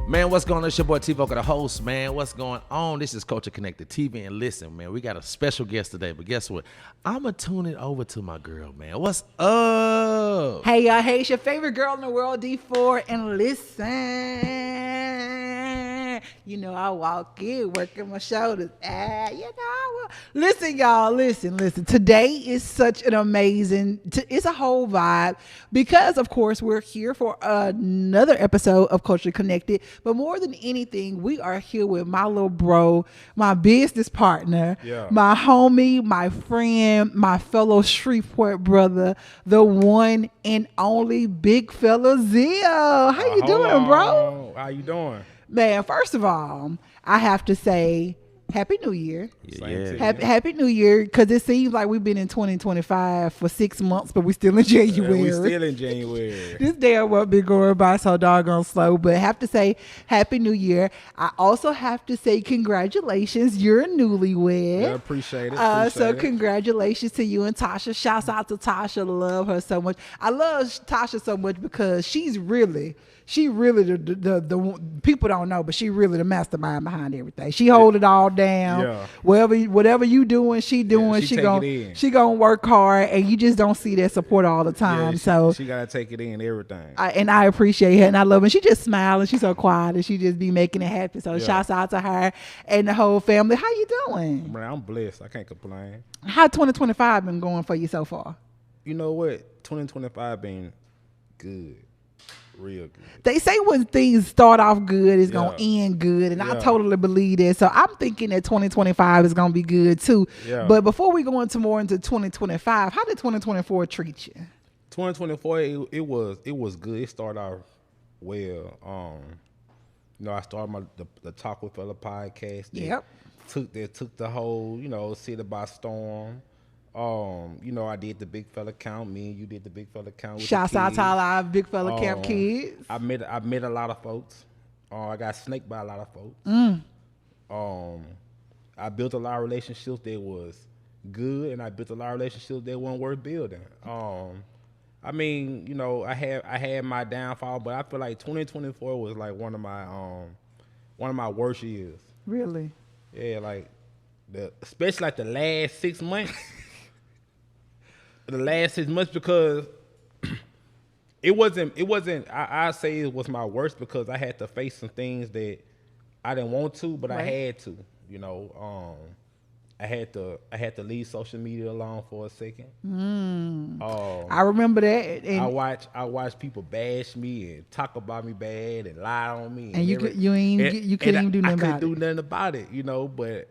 Man, what's going on? It's your boy T-Vocal, the host, man. What's going on? This is Culture Connected TV. And listen, man, we got a special guest today. But guess what? I'm going to tune it over to my girl, man. What's up? Hey, y'all. Hey, it's your favorite girl in the world, D4. And listen, you know, I walk in, working my shoulders. Listen, y'all. Listen. Today is such an amazing, it's a whole vibe because, of course, we're here for another episode of Culture Connected. But more than anything, we are here with my little bro, my business partner, my homie, my friend, my fellow Shreveport brother, the one and only Big Fella Zil. How you doing, bro? How you doing? Man, first of all, I have to say Happy New Year. Yeah. Happy New Year, because it seems like we've been in 2025 for 6 months, but we're still in January. We're still in January. This damn what been going by so doggone slow, but I have to say Happy New Year. I also have to say congratulations. You're a newlywed. Yeah, appreciate it. Congratulations to you and Tasha. Shouts out to Tasha. Love her so much. I love Tasha so much because she really the people don't know, but she really the mastermind behind everything. She hold it all down. Yeah. Whatever you doing, she doing. Yeah, she gonna work hard, and you just don't see that support all the time. Yeah, she gotta take it in everything. I appreciate her and I love her. She just smiling. She's so quiet and she just be making it happen. So shouts out to her and the whole family. How you doing? Man, I'm blessed. I can't complain. How 2025 been going for you so far? You know what? 2025 been good. Real good. They say when things start off good, it's going to end good. And I totally believe that. So I'm thinking that 2025 is going to be good too. Yeah. But before we go into 2025, how did 2024 treat you? 2024, it was good. It started off well. You know, I started the Talk with Fella podcast. Took the whole, city by storm. You know, I did the Big Fella Count. Me and you did the Big Fella Count. Shouts out to all our Big Fella Camp kids. I met a lot of folks. I got snaked by a lot of folks. I built a lot of relationships that was good, and I built a lot of relationships that weren't worth building. I mean, I had my downfall, but I feel like 2024 was like one of my worst years. Really? Yeah, like especially like the last 6 months. The last 6 months, because it wasn't I say it was my worst because I had to face some things that I didn't want to, but I had to, I had to leave social media alone for a second. I remember that. And I watch people bash me and talk about me bad and lie on me. And you couldn't even do nothing about it. I couldn't do nothing about it, but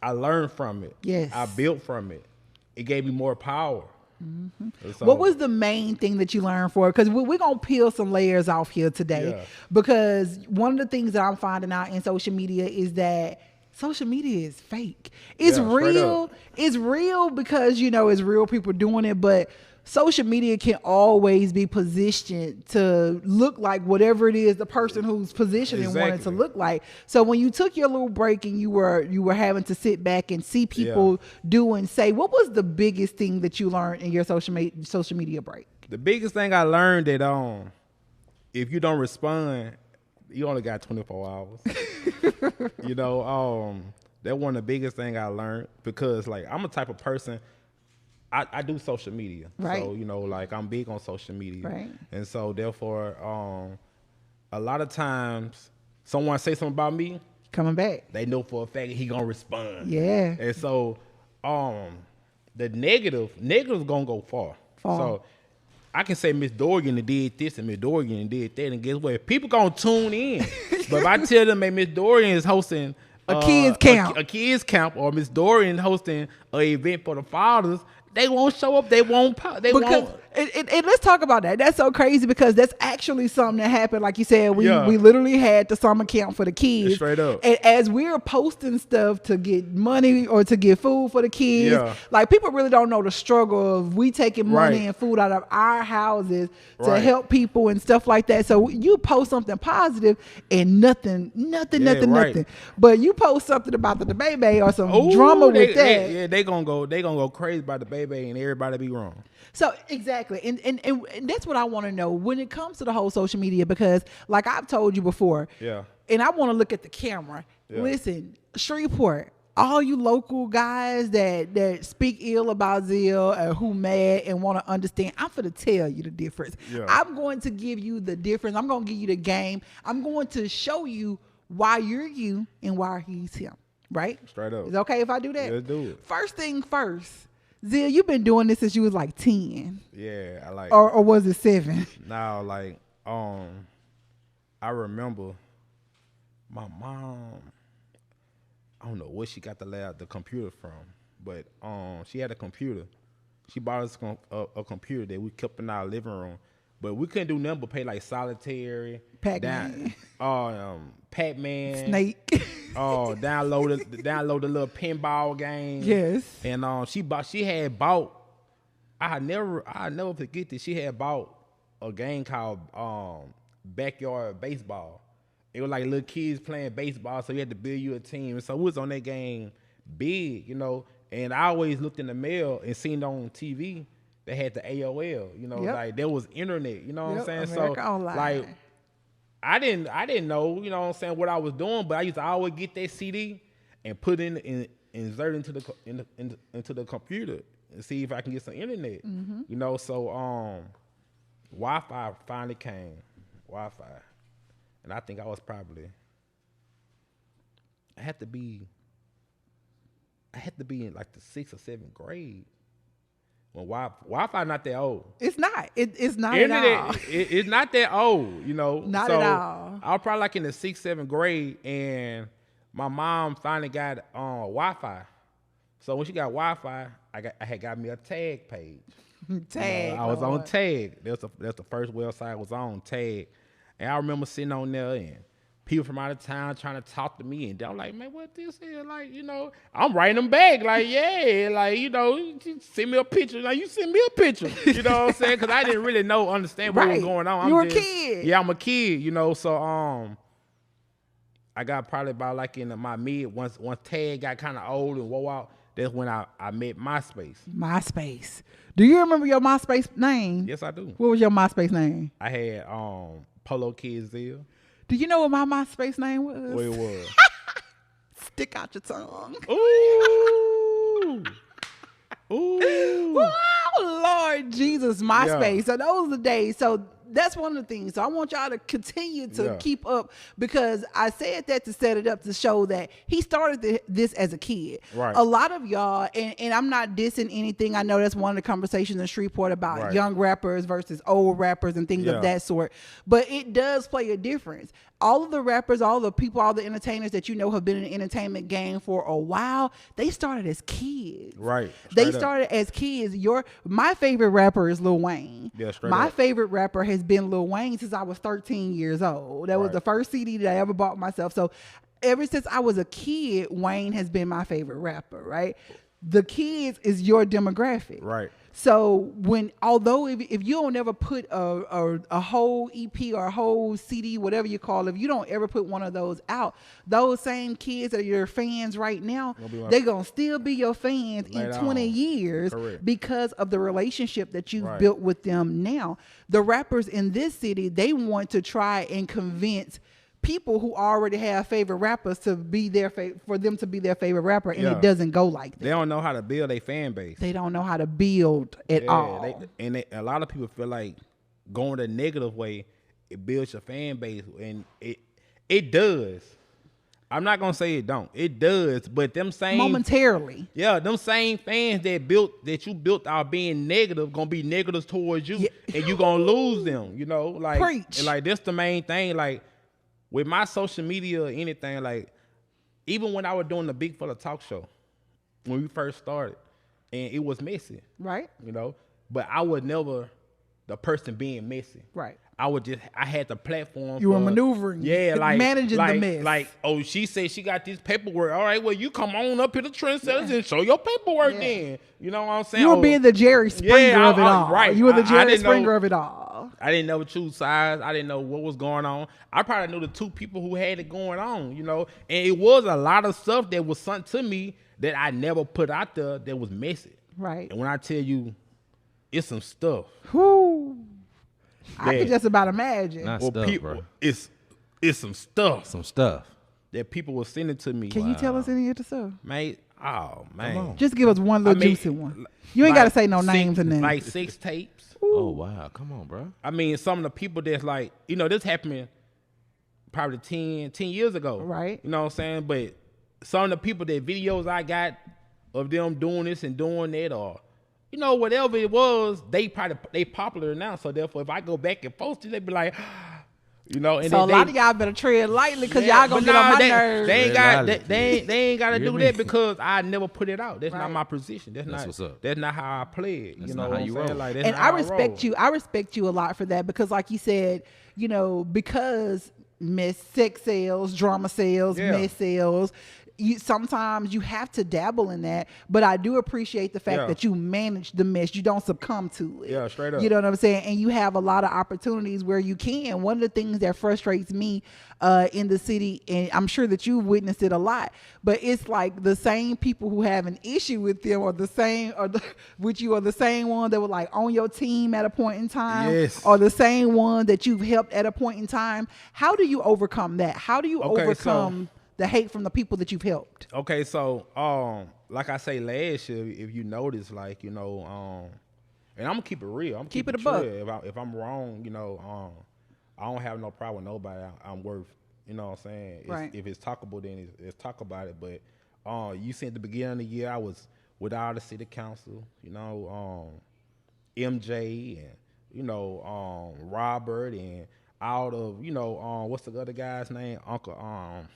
I learned from it. Yes. I built from it. It gave me more power. Mm-hmm. So, what was the main thing that you learned for? Because we're going to peel some layers off here today. Yeah. Because one of the things that I'm finding out in social media is that social media is fake. It's real. It's real because, it's real people doing it. But social media can always be positioned to look like whatever it is the person who's positioning wanted to look like. So when you took your little break and you were having to sit back and see people do and say, what was the biggest thing that you learned in your social media break? The biggest thing I learned that if you don't respond, you only got 24 hours. That one of the biggest thing I learned, because like I'm a type of person, I do social media. Right. So, like I'm big on social media. Right. And so therefore, a lot of times someone say something about me, coming back, they know for a fact he gonna respond. Yeah. And so the negative's gonna go far. So I can say Miss Dorgan did this and Miss Dorgan did that, and guess what? People gonna tune in. But if I tell them, hey, Miss Dorgan is hosting a kids camp, or Miss Dorian hosting an event for the fathers, they won't show up. They won't. And let's talk about that. That's so crazy because that's actually something that happened. Like you said, we literally had the summer camp for the kids. Straight up. And as we're posting stuff to get money or to get food for the kids, like people really don't know the struggle of we taking money and food out of our houses to help people and stuff like that. So you post something positive and nothing. But you post something about the Dabaybay or some drama with that. They gonna go crazy about the Dabaybay and everybody be wrong. So exactly, and that's what I want to know when it comes to the whole social media, because like I've told you before, and I want to look at the camera. Listen, Shreveport, all you local guys that speak ill about Zil and who mad and want to understand, I'm finna tell you the difference. I'm going to give you the difference. I'm going to give you the game. I'm going to show you why you're you and why he's him. Right? Straight up. Is it okay if I do that? Let's do it. First thing first, Zil, you've been doing this since you was like 10. Yeah, I like. Or was it 7? Now, like, I remember my mom. I don't know where she got the computer from, but she had a computer. She bought us a computer that we kept in our living room, but we couldn't do nothing but play like solitaire, Pac-Man, Pac-Man, Snake. Download the little pinball game. Yes. And she had bought. I never forget that she had bought a game called Backyard Baseball. It was like little kids playing baseball, so you had to build you a team. And so we was on that game big, you know. And I always looked in the mail and seen on TV they had the AOL, you know, like there was internet, you know what I'm saying? America so like I didn't know, you know what I'm saying, what I was doing, but I used to always get that CD and put insert into the computer and see if I can get some internet. You know, so Wi-Fi finally came. Wi-Fi. And I think I had to be in like the 6th or 7th grade. When Wi-Fi not that old. It's not. It's not internet, at all. It's not that old, you know. Not at all. I was probably like in the 6th, 7th grade, and my mom finally got Wi-Fi. So when she got Wi-Fi, I had got me a tag page. Tag. I was on Tag. That's the first website I was on, Tag. And I remember sitting on there and people from out of town trying to talk to me, and I'm like, man, what this is? Like, you know, I'm writing them back, like, yeah, like, you know, send me a picture. Like, you send me a picture, you know what I'm saying? Because I didn't really understand what was going on. You were a kid. Yeah, I'm a kid, you know. So I got probably about like in my mid, once Tag got kind of old and wore out, that's when I met MySpace. MySpace. Do you remember your MySpace name? Yes, I do. What was your MySpace name? I had Polo Kid Zil. Do you know what my MySpace name was? What it was? Stick out your tongue. Ooh. Ooh. Oh, Lord Jesus, MySpace. Yeah. So those are the days. So that's one of the things. So I want y'all to continue to keep up, because I said that to set it up to show that he started this as a kid. Right. A lot of y'all, and I'm not dissing anything. I know that's one of the conversations in Shreveport about young rappers versus old rappers and things of that sort. But it does play a difference. All of the rappers, all the people, all the entertainers that you know have been in the entertainment game for a while, they started as kids. Right. They started as kids. My favorite rapper is Lil Wayne. Yeah, my favorite rapper has been Lil Wayne since I was 13 years old. That was the first CD that I ever bought myself. So ever since I was a kid, Wayne has been my favorite rapper, right? The kids is your demographic. Right. So although if you don't ever put a whole EP or a whole CD, whatever you call it, if you don't ever put one of those out, those same kids that are your fans right now, they're going to still be your fans in 20 years because of the relationship that you've built with them now. The rappers in this city, they want to try and convince people who already have favorite rappers to be for them to be their favorite rapper, and it doesn't go like that. They don't know how to build a fan base. They don't know how to build at all. A lot of people feel like going the negative way, it builds your fan base, and it does. I'm not gonna say it don't. It does, but them same momentarily. Yeah, them same fans that you built out being negative gonna be negatives towards you, and you gonna lose them. You know, like preach. And like that's the main thing. Like with my social media or anything, like even when I was doing the Big Fella talk show when we first started, and it was messy, right? You know, but I was never the person being messy, right? I had the platform. You were maneuvering, like managing the mess. Like, oh, she said she got this paperwork. All right, well, you come on up here to Trendsetters and show your paperwork then. You know what I'm saying? You were being the Jerry Springer of it all. Right. You were the Jerry Springer of it all. I didn't know choose sides. I didn't know what was going on. I probably knew the two people who had it going on, you know. And it was a lot of stuff that was sent to me that I never put out there that was messy. Right. And when I tell you, it's some stuff. Whoo. I can just about imagine. Not stuff, bro. It's some stuff. Some stuff that people were sending to me. Can you tell us any of the stuff? Mate, oh, man. Just give us one little juicy one. You ain't got to say no names and names. Like 6 tapes. Ooh. Oh, wow. Come on, bro. I mean, some of the people that's like, this happened probably 10 years ago. Right. You know what I'm saying? But some of the people, that videos I got of them doing this and doing that, or, whatever it was, they popular now. So therefore, if I go back and post it, they be like, and so a lot of y'all better tread lightly because y'all gonna get on my nerves. They ain't got to do that because I never put it out. That's not my position. That's not what's up. That's not how I play it. That's not how you roll. Like, and I respect you. I respect you a lot for that because, like you said, because sex sells, drama sells, mess sells. Sometimes you have to dabble in that, but I do appreciate the fact that you manage the mess. You don't succumb to it. Yeah, straight up. You know what I'm saying? And you have a lot of opportunities where you can. One of the things that frustrates me in the city, and I'm sure that you've witnessed it a lot, but it's like the same people who have an issue with them or the same with you are the same one that were like on your team at a point in time, or the same one that you've helped at a point in time. How do you overcome that? How do you overcome the hate from the people that you've helped? Okay, so like I say last year, if you notice, like, and I'm gonna keep it real. I'm keep it a real. buck. If I'm wrong, I don't have no problem with nobody. I'm worth, you know what I'm saying? Right. If it's talkable, then it's talk about it. But you see at the beginning of the year, I was with all the city council, MJ and Robert and out of what's the other guy's name? Uncle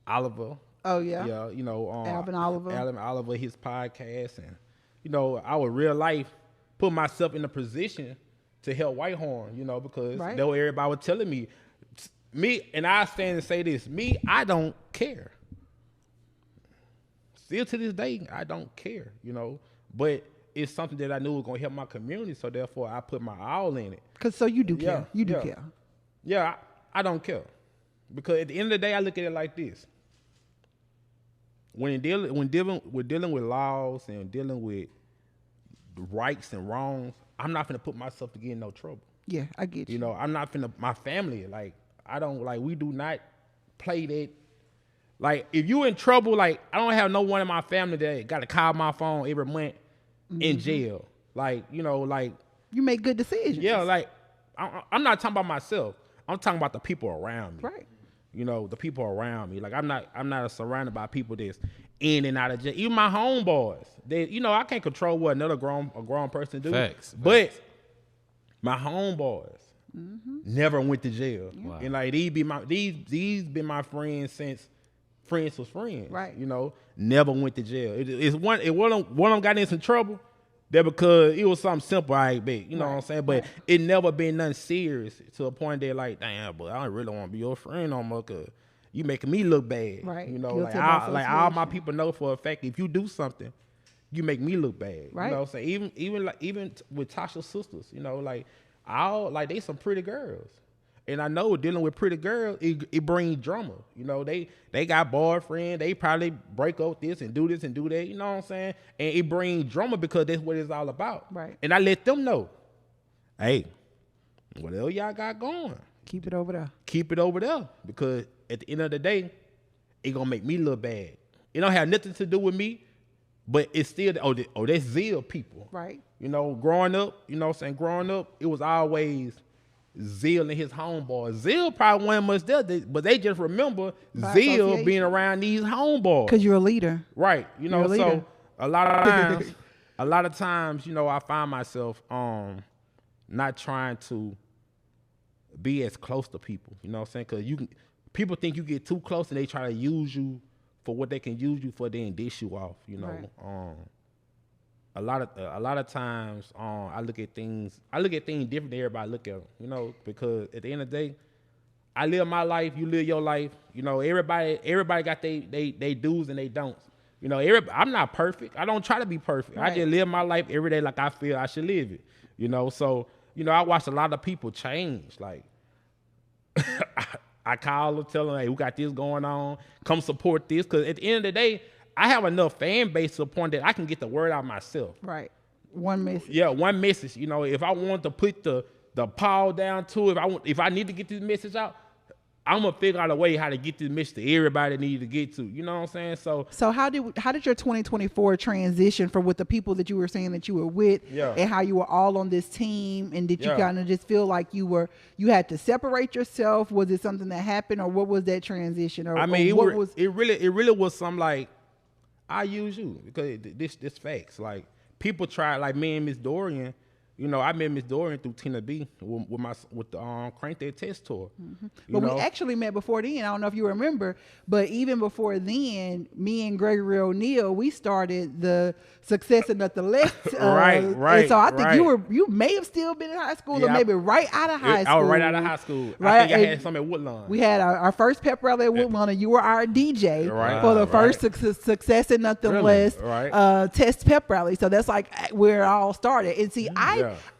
Oliver. Oh yeah. Yeah, Alvin Oliver. Alvin Oliver, his podcast, and I would real life put myself in a position to help Whitehorn, because though everybody was telling me, and I stand and say this, I don't care. Still to this day, I don't care, but it's something that I knew was gonna help my community, so therefore I put my all in it. So you do care. You do care. Yeah, I don't care. Because at the end of the day, I look at it like this. When dealing with laws and dealing with rights and wrongs, I'm not gonna put myself to get in no trouble. Yeah, I get you. I'm not finna, my family, like, we do not play that. Like, if you in trouble, like, I don't have no one in my family that got to call my phone every month in jail. Like, you make good decisions. Yeah, like, I'm not talking about myself. I'm talking about the people around me. Right. The people around me. Like, I'm not surrounded by people that's in and out of jail. Even my homeboys. I can't control what another grown person do. Facts. But my homeboys never went to jail. Wow. And like these been my friends since friends was friends. Right. Never went to jail. It's one of them got in some trouble. That because it was something simple, I bet. You know what I'm saying? But it never been nothing serious to a point that like, damn, but I don't really want to be your friend no more because you making me look bad. Right. Like all my people know for a fact, if you do something, you make me look bad. Right. You know what I'm saying? Even with Tasha's sisters, like they some pretty girls. And I know dealing with pretty girls, it brings drama. They got boyfriend. They probably break up this and do that. You know what I'm saying? And it brings drama because that's what it's all about. Right. And I let them know, hey, whatever y'all got going, keep it over there. Keep it over there because at the end of the day, it gonna make me look bad. It don't have nothing to do with me, but it's still that's Zil people. Right. Growing up, growing up, it was always Zil and his homeboys. Zil probably wasn't much there, but they just remember Zil being around these homeboys. Because you're a leader. Right. So a lot of times, I find myself not trying to be as close to people. You know what I'm saying? Because people think you get too close and they try to use you for what they can use you for, then dish you off. Right. A lot of times, I look at things different than everybody look at them, because at the end of the day, I live my life, you live your life. Everybody got they do's and they don'ts. I'm not perfect. I don't try to be perfect. Right. I just live my life every day like I feel I should live it. So, I watch a lot of people change. Like, I call them, tell them, hey, we got this going on. Come support this. Because at the end of the day, I have enough fan base to the point that I can get the word out myself. Right. One message. Yeah, one message. You know, if I want to put the paw down to it, if I need to get this message out, I'm gonna figure out a way how to get this message to everybody that need to get to. You know what I'm saying? So how did your 2024 transition from with the people that you were saying that you were with, and how you were all on this team, and did you kind of just feel like you had to separate yourself? Was it something that happened, or what was that transition? Or I mean, or it really was something like, I use you because this facts. Like people try, like me and Miss Dorian. You know, I met Miss Dorian through Tina B with the Crank That Test tour. Mm-hmm. But we actually met before then. I don't know if you remember, but even before then, me and Gregory O'Neal, we started the Success and Nothing Less. Right. And so I think you may have still been in high school, or maybe right out of high school. I was right out of high school. Right? I think I had some at Woodlawn. We had our first pep rally at Woodlawn, and you were our DJ for the first Success and Nothing Less test pep rally. So that's like where it all started. And see,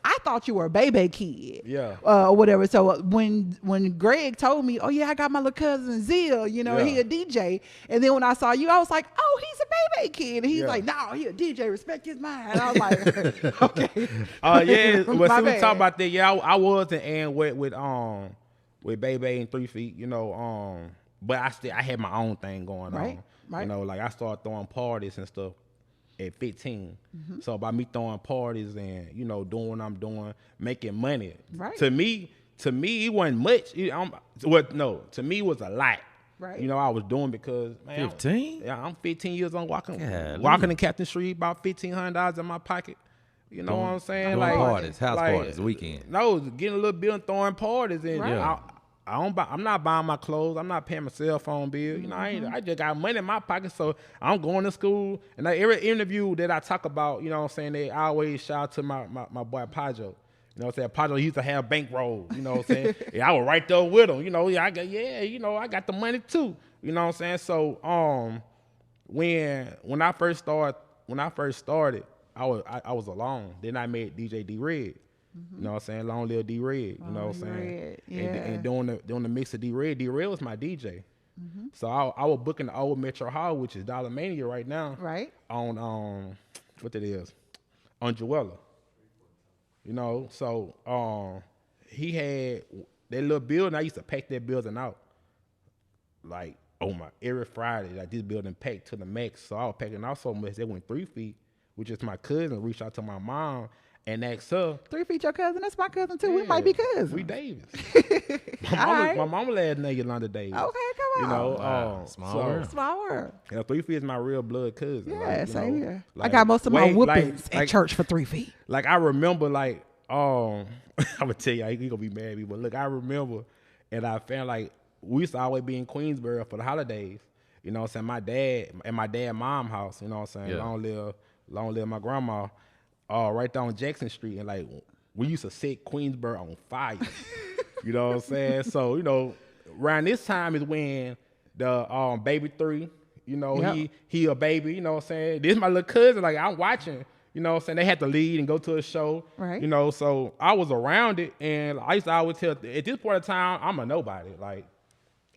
I thought you were a Dabaybay kid, or whatever. So when Greg told me, oh yeah, I got my little cousin Zil, you know, he a DJ. And then when I saw you, I was like, oh, he's a Dabaybay kid. And he's like, no, he a DJ. Respect his mind. And I was like, okay. Well, we talk about that. Yeah, I was and with Dabaybay and 3 Feet, you know. But I had my own thing going on. Right. You know, like I started throwing parties and stuff at 15. Mm-hmm. So by me throwing parties and, you know, doing what I'm doing, making money. Right. To me, it wasn't much. To me it was a lot. Right. You know, I was doing because, man. 15? I'm 15 years old walking in Captain Street, about $1,500 in my pocket. You know what I'm saying? Doing parties, house parties, weekend. No, getting a little bill and throwing parties. And I'm not buying my clothes. I'm not paying my cell phone bill. You know, I just got money in my pocket, so I'm going to school. And every interview that I talk about, you know what I'm saying, I always shout out to my boy Pajo. You know what I'm saying? Pajo, he used to have bankroll. You know what I'm saying? I was right there with him. You know, I got the money too. You know what I'm saying? So when I first started, I was alone. Then I met DJ D Red. You know what I'm saying? Long live D Red. You know what I'm saying? Yeah. And doing the mix of D Red was my DJ. Mm-hmm. So I was booking the old Metro Hall, which is Dollar Mania right now. Right. On what it is, on Joella. You know, so he had that little building. I used to pack that building out. Like, every Friday, like this building packed to the max. So I was packing out so much that went 3 Feet, which is my cousin, reached out to my mom and asked her. 3 Feet your cousin? That's my cousin too. Yeah, we might be cousins. We Davis. My mama last name Yolanda Davis. Okay, come on. You know, small world. Yeah, 3 Feet is my real blood cousin. Yeah, same here. I got most of my whoopings at church for 3 Feet. Like I remember, I'm gonna tell you, he gonna be mad at me, but look, I remember, and I found like we used to always be in Queensboro for the holidays. You know what I'm saying? My dad's mom house. You know what I'm saying? Yeah. Long live my grandma. Right there on Jackson Street, and like we used to set Queensboro on fire. You know what I'm saying? So, you know, around this time is when the Baby 3, you know, he a baby, you know what I'm saying? This is my little cousin, like I'm watching, you know what I'm saying? They had to lead and go to a show. Right. You know, so I was around it, and I used to always tell, at this point in time, I'm a nobody. Like,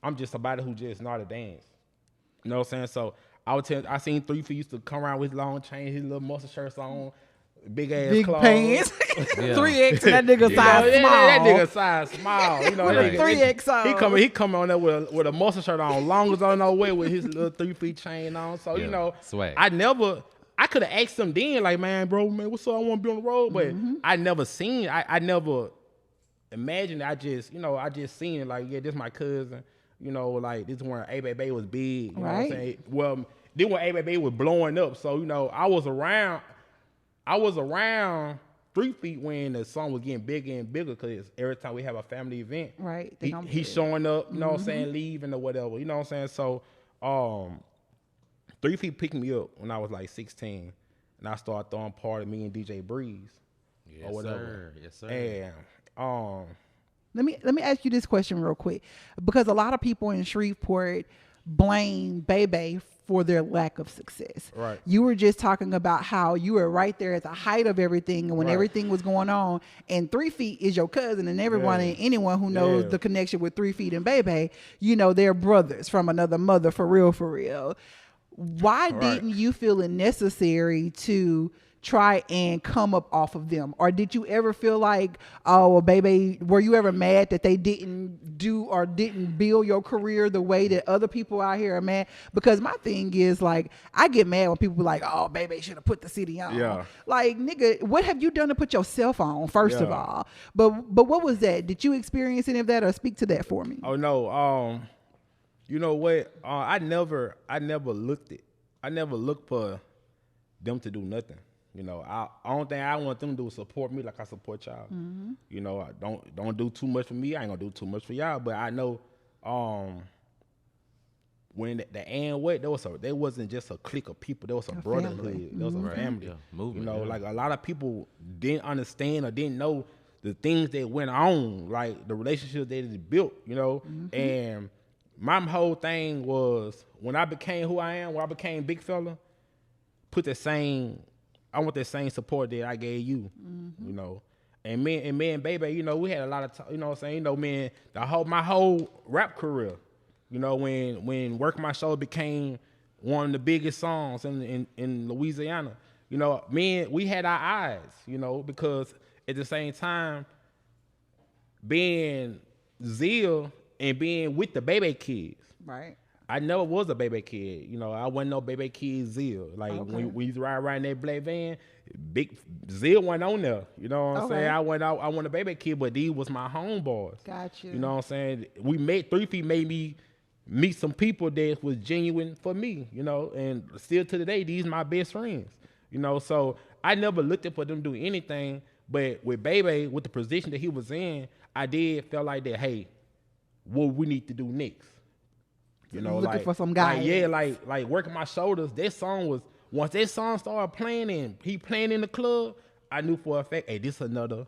I'm just somebody who just know how to dance. You know what I'm saying? So I seen 3 Feet used to come around with his long chain, his little muscle shirts on. Big clothes. Pants. 3X, that nigga size small. That nigga size small. You know, that 3X on. He come on there with a muscle shirt on, long as on no way with his little 3 Feet chain on. So, you know, swag. I could have asked him then, like, man, what's up? I want to be on the road. But I never seen, I never imagined. I just seen it like, yeah, this my cousin. You know, like, this is when Dabaybay was big. You know what I'm saying? Well, then when Dabaybay was blowing up. So, you know, I was around 3 Feet when the song was getting bigger and bigger, because every time we have a family event, he's showing up, you know what I'm saying, leaving or whatever, you know what I'm saying? So 3 Feet picked me up when I was like 16, and I started throwing parties, me and DJ Breeze or whatever. Yes, sir. And let me ask you this question real quick, because a lot of people in Shreveport blame Dabaybay for their lack of success. Right. You were just talking about how you were right there at the height of everything, and when everything was going on, and 3 Feet is your cousin, and everyone and anyone who knows the connection with 3 Feet and Dabaybay, you know, they're brothers from another mother, for real, for real. why didn't you feel it necessary to try and come up off of them? Or did you ever feel like, oh, well, baby, were you ever mad that they didn't do or didn't build your career the way that other people out here are mad? Because my thing is, like, I get mad when people be like, oh, baby should have put the city on. Yeah. Like, nigga, what have you done to put yourself on, first of all? But what was that? Did you experience any of that, or speak to that for me? Oh no, you know what? I never looked for them to do nothing. You know, only thing I want them to do is support me like I support y'all. Mm-hmm. You know, I don't do too much for me. I ain't gonna do too much for y'all. But I know, when the and what there wasn't just a clique of people. There was a brotherhood. Family. There was a family. Yeah, movement, you know, like a lot of people didn't understand or didn't know the things that went on, like the relationships that it built. You know, and my whole thing was when I became who I am, when I became Big Fella, I want that same support that I gave you, you know. And me and Dabaybay, you know, we had a lot of, you know what I'm saying, you know, man, my whole rap career, you know, when Work My Show became one of the biggest songs in Louisiana, you know, we had our eyes, you know, because at the same time, being Zil and being with the Dabaybay kids. Right. I never was a Dabaybay kid. You know, I wasn't no Dabaybay kid Zil. Like, when you ride around in that black van, Big Zil wasn't on there. You know what I'm saying? I wasn't a Dabaybay kid, but these was my homeboys. Gotcha. You know what I'm saying? 3 Feet made me meet some people that was genuine for me, you know, and still to today, these my best friends. You know, so I never looked for them to do anything, but with Dabaybay, with the position that he was in, I did feel like that, hey, what we need to do next? You know, looking for some guy. Like Working My Shoulders. That song was, once that song started playing and he playing in the club, I knew for a fact, hey, this is another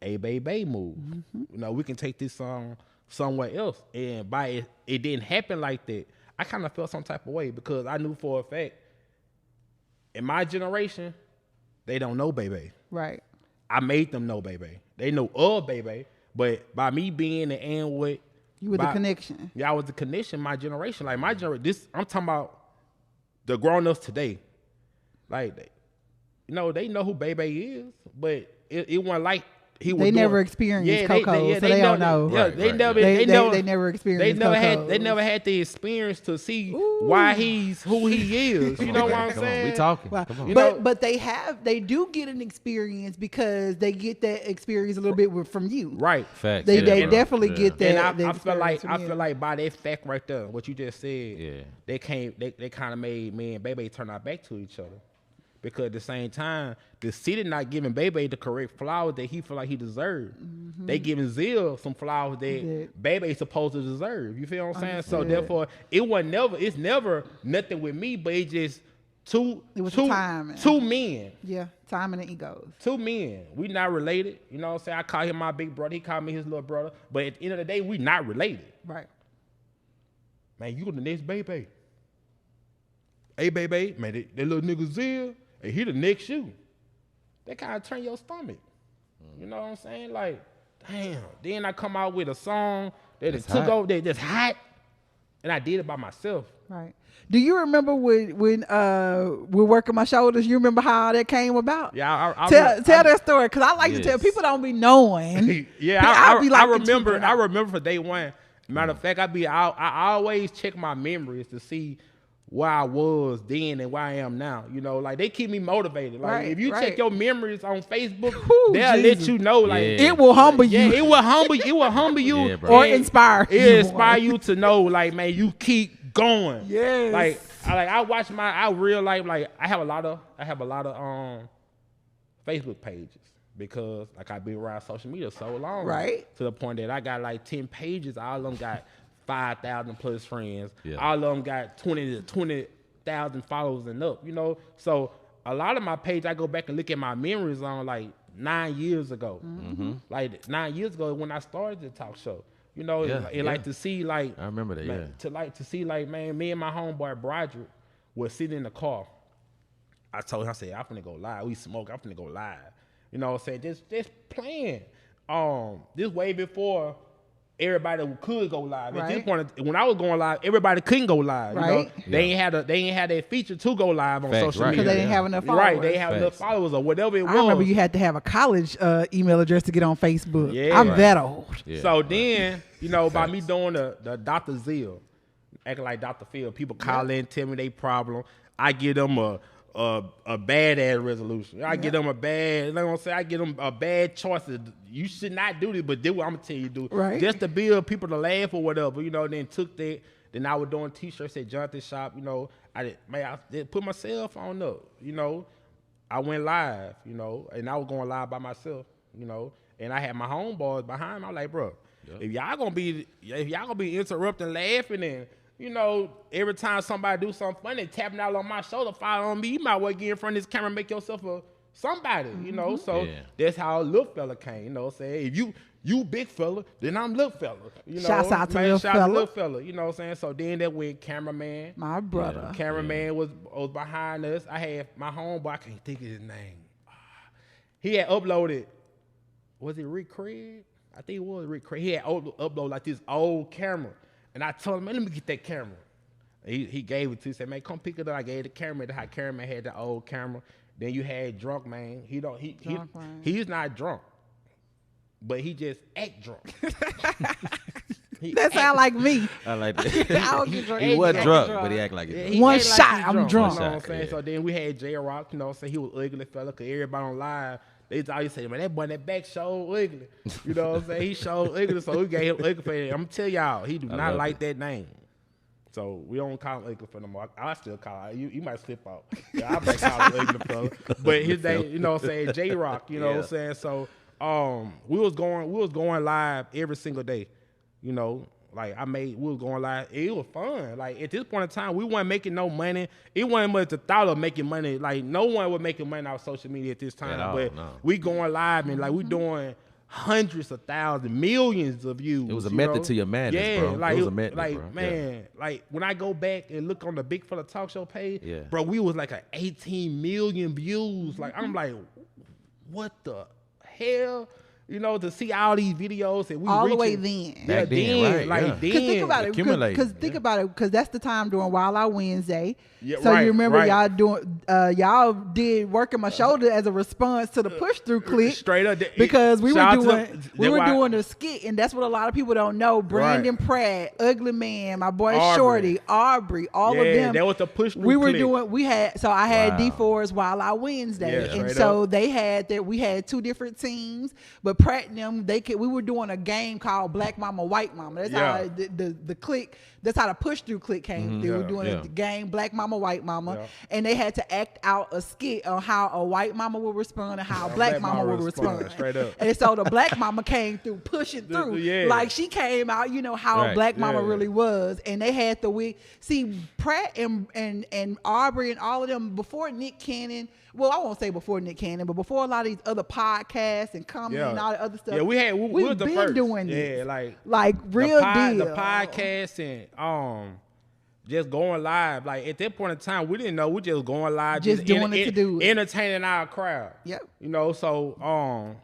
Dabaybay move. Mm-hmm. You know, we can take this song somewhere else. And by it didn't happen like that. I kind of felt some type of way because I knew for a fact, in my generation, they don't know Dabaybay. Right. I made them know Dabaybay. They know of Dabaybay, but by me being the N-word, you were the connection. Yeah, I was the connection. My generation, like my generation. I'm talking about the grown-ups today. Like, you know, they know who Dabaybay is, but it wasn't like he was. They never experienced Coco, so they don't know. Yeah, they never experienced. They never had the experience to see why he's who he is. You know what I'm saying? We talking. Well, Come on. But they do get an experience because they get that experience a little bit from you. Right. Facts. They definitely get that. And I feel like by that fact right there, what you just said, they kind of made me and Dabaybay turn our back to each other. Because at the same time, the city not giving Dabaybay the correct flowers that he feel like he deserved. Mm-hmm. They giving Zil some flowers that Dabaybay supposed to deserve. You feel what I'm saying? So therefore, it's never nothing with me, but it's just two men. Yeah, timing and egos. 2 men. We not related. You know what I'm saying? I call him my big brother. He called me his little brother. But at the end of the day, we not related. Right. Man, you the next Dabaybay. Hey, Dabaybay, man, that little nigga Zil, hey, he the next you. That kind of turn your stomach. You know what I'm saying? Like, damn. Then I come out with a song that is took over, that's hot, and I did it by myself. Right. Do you remember when we're Working My Shoulders? You remember how that came about? Yeah, tell that story because I like to tell people don't be knowing. Yeah, I remember for day one. Matter of fact, I always check my memories to see where I was then and where I am now. You know, like they keep me motivated. Like if you check your memories on Facebook, they'll let you know. Like it will humble you. Yeah, it will humble you. It will humble you or inspire. It inspire you to know, like, man, you keep going. Yes. Like I watch I real life. Like I have a lot of Facebook pages because like I've been around social media so long. Right. To the point that I got like 10 pages. All of them got 5,000 plus friends. Yeah. All of them got 20,000 followers and up, you know? So a lot of my page, I go back and look at my memories on like 9 years ago. Mm-hmm. Like 9 years ago when I started the talk show. You know, like to see like... I remember that, like, to see like, man, me and my homeboy Broderick was sitting in the car. I told him, I said, I'm finna go live. We smoke, I'm finna go live. You know what I'm saying? Just playing. This way before everybody could go live. At this point, when I was going live, everybody couldn't go live. You know, they ain't had that feature to go live on social media because they didn't have enough followers. Right, they didn't have enough followers or whatever it was. I remember you had to have a college email address to get on Facebook. Yeah, I'm that old. Yeah. So then, you know, by me doing the Dr. Zil, acting like Dr. Phil, people call in, tell me they problem. I give them a badass resolution. I give them a bad, like I'm say, I give them a bad choice. You should not do this, but do what I'm gonna tell you to do. Right. Just to build people to laugh or whatever, you know. Then took that. Then I was doing t-shirts at Jonathan's shop, you know. I did put my cell phone up, you know. I went live, you know, and I was going live by myself, you know. And I had my homeboys behind me. I was like, bro, if y'all gonna be interrupting, laughing, and you know, every time somebody do something funny, tapping out on my shoulder, follow on me, you might well get in front of this camera and make yourself a somebody, you know. So that's how little fella came, you know. Say if you big fella, then I'm little fella. You know, shouts out to little fella. You know what I'm saying? So then that went cameraman. My brother. Cameraman was behind us. I had my homeboy, I can't think of his name. He had uploaded, was it Rick Craig? I think it was Rick Craig. He had uploaded like this old camera. And I told him, man, let me get that camera. He gave it to me. He said, man, come pick it up. I gave the camera. The high cameraman had the old camera. Then you had drunk man. He's not drunk, but he just act drunk. That sound like me. I like that. He was drunk, but he act like it. One shot, I'm drunk. You know what I'm saying? So then we had J Rock, you know what I'm saying? He was ugly fella, because everybody on live, they always say, man, that boy in that back showed ugly. You know what I'm saying? He showed ugly, so we gave him ugly for that. I'm going to tell y'all, he do not like that name. So we don't call him ugly for no more. I still call him. You might slip out. Yeah, I might call him ugly fella. But his name, you know what I'm saying, J Rock, you know what I'm saying? So we was going live every single day, you know. Like we was going live. It was fun. Like at this point in time, we weren't making no money. It wasn't much the thought of making money. Like no one was making money off social media at this time. We going live and like we doing hundreds of thousands, millions of views. It was a method to your madness, bro. Like it was a method, bro. Man, like when I go back and look on the Big Fella Talk Show page, bro, we was like 18 million views. Like I'm like, what the hell? You know, to see all these videos and we all reaching, the way then. Back then, right? Like then. Think about it. Because think about it. Because that's the time during Wild Out Wednesday. Yeah, so you remember y'all doing, y'all did working my shoulder as a response to the push through clip. Straight up. Because we were doing a skit, and that's what a lot of people don't know. Brandon Pratt, Ugly Man, my boy Shorty, Aubrey, all of them. That was the push through. We were doing. I had D4's Wild Out Wednesday, and so they had that. We had two different teams, but Pratt and them, we were doing a game called Black Mama, White Mama. That's how the click. That's how the push through click came. They were doing a game, Black Mama, White Mama, and they had to act out a skit on how a white mama would respond and how a black mama would respond. Straight up. And so the black mama came through pushing through. Like she came out, you know, how a black mama really was. And they had see Pratt and Aubrey and all of them before Nick Cannon. Well, I won't say before Nick Cannon, but before a lot of these other podcasts and comedy and all the other stuff. Yeah, we've been first. doing this. Yeah, like real deal. The podcast and just going live. Like at that point in time, we didn't know. We just going live, just doing it to do it, entertaining our crowd. Yep. You know, so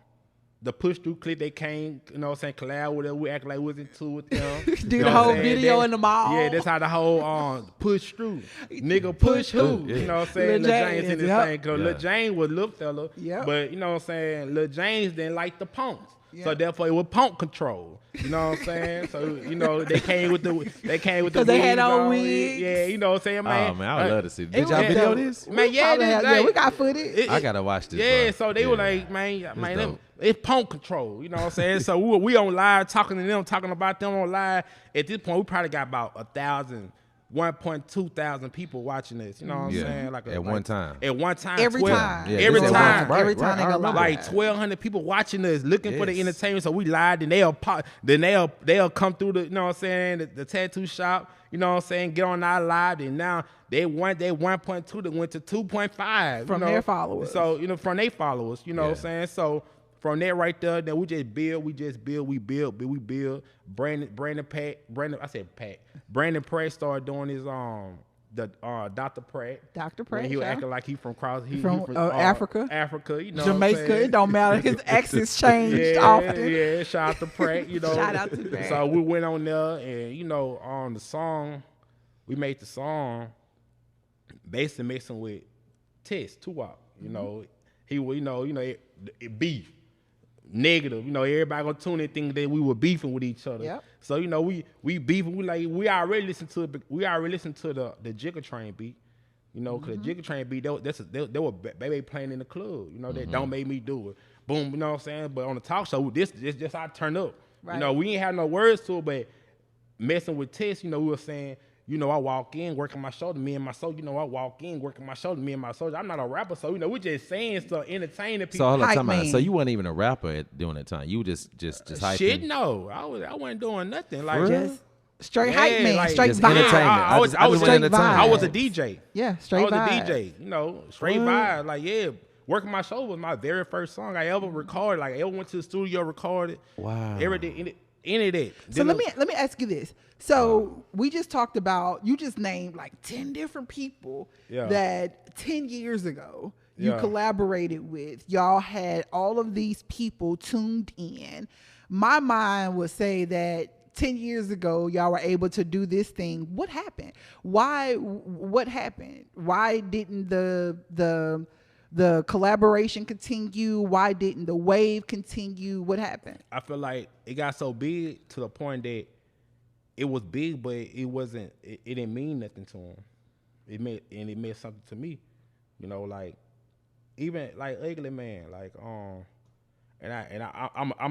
the push through clip, they came, you know what I'm saying, collab with us. We act like we was into with them. Do the whole video in the mall. Yeah, that's how the whole push through. Nigga push who? You know what I'm saying? Lil James in this thing. Because Lil James was Lil Fella. But you know what I'm saying? Lil James didn't like the punks. So therefore it was punk control. You know what I'm saying? So, you know, they came with the because they had on wigs. Yeah, you know what I'm saying, man. Oh man, I would love to see. Did y'all video this? Man, we got footage. I gotta watch this. Yeah, so they were like, man, it's punk control. You know what I'm saying? So we on live talking to them, talking about them on live. At this point, we probably got about 1.2 thousand people watching this. You know what I'm saying? At one time. At one time. Every time. Every time. Every time they go live. Like 1,200 people watching us, looking for the entertainment. So we live, and they'll come through the, you know what I'm saying, the tattoo shop. You know what I'm saying? Get on our live, and now they 1.2 that went to 2.5 from their followers. So you know, from their followers. You know what I'm saying? So from that right there, then we just build. Brandon Pratt started doing his Dr. Pratt. Dr. Pratt. He was acting like he from Africa. Africa, you know. Jamaica. It don't matter. His accents changed often. Yeah, shout out to Pratt, you know. Shout out to Pratt. So we went on there, and you know, on the song, we made the song basically mixing with Tess, Tupac. You know, he was, it beef. Negative, you know, everybody gonna tune in thinking that we were beefing with each other. Yep. So, you know, we beefing, we already listened to the Jigger Train beat, you know, because the Jigger Train beat, they were Baby playing in the club, you know, that Don't Make Me Do It. Boom, you know what I'm saying? But on the talk show, this just how I turn up. Right. You know, we ain't have no words to it, but messing with Tess, you know, we were saying, you know, I walk in, working my shoulder, me and my soldier. You know, I walk in, working my shoulder, me and my soldier. I'm not a rapper, so, you know, we just saying stuff, entertaining people. So, hold on, time out. So you weren't even a rapper during that time. You were just hyping. Shit, no. I wasn't doing nothing. Like, just straight hype man, like, straight just vibe. entertainment. I was straight vibe. I was a DJ. Yeah, straight vibe. I was a DJ, you know, straight vibe. Like, yeah, Working My Shoulder was my very first song I ever recorded. Like, I ever went to the studio, recorded. Wow. Everything, any of that. So let me ask you this. So we just talked about, you just named like 10 different people that 10 years ago you collaborated with. Y'all had all of these people tuned in. My mind would say that 10 years ago y'all were able to do this thing. What happened? What happened? Why didn't the collaboration continue? Why didn't the wave continue? What happened? I feel like it got so big to the point that it was big, but it wasn't. It didn't mean nothing to him. It meant something to me. You know, like even like Ugly Man, like I'm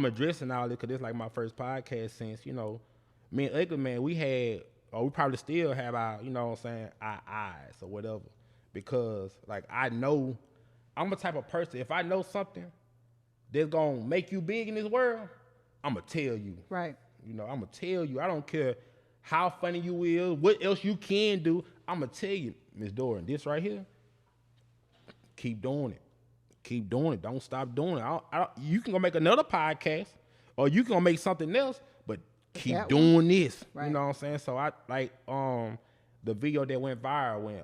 addressing all this because it's like my first podcast since, you know, me and Ugly Man, we probably still have our, you know what I'm saying, our eyes or whatever, because like I know I'm the type of person, if I know something that's gonna make you big in this world, I'm gonna tell you. Right. You know, I'm gonna tell you. I don't care how funny you is, what else you can do. I'm gonna tell you, Miss Doran, this right here, keep doing it. Keep doing it. Don't stop doing it. You can go make another podcast, or you can go make something else, but keep doing this. Right. You know what I'm saying? So I like the video that went viral when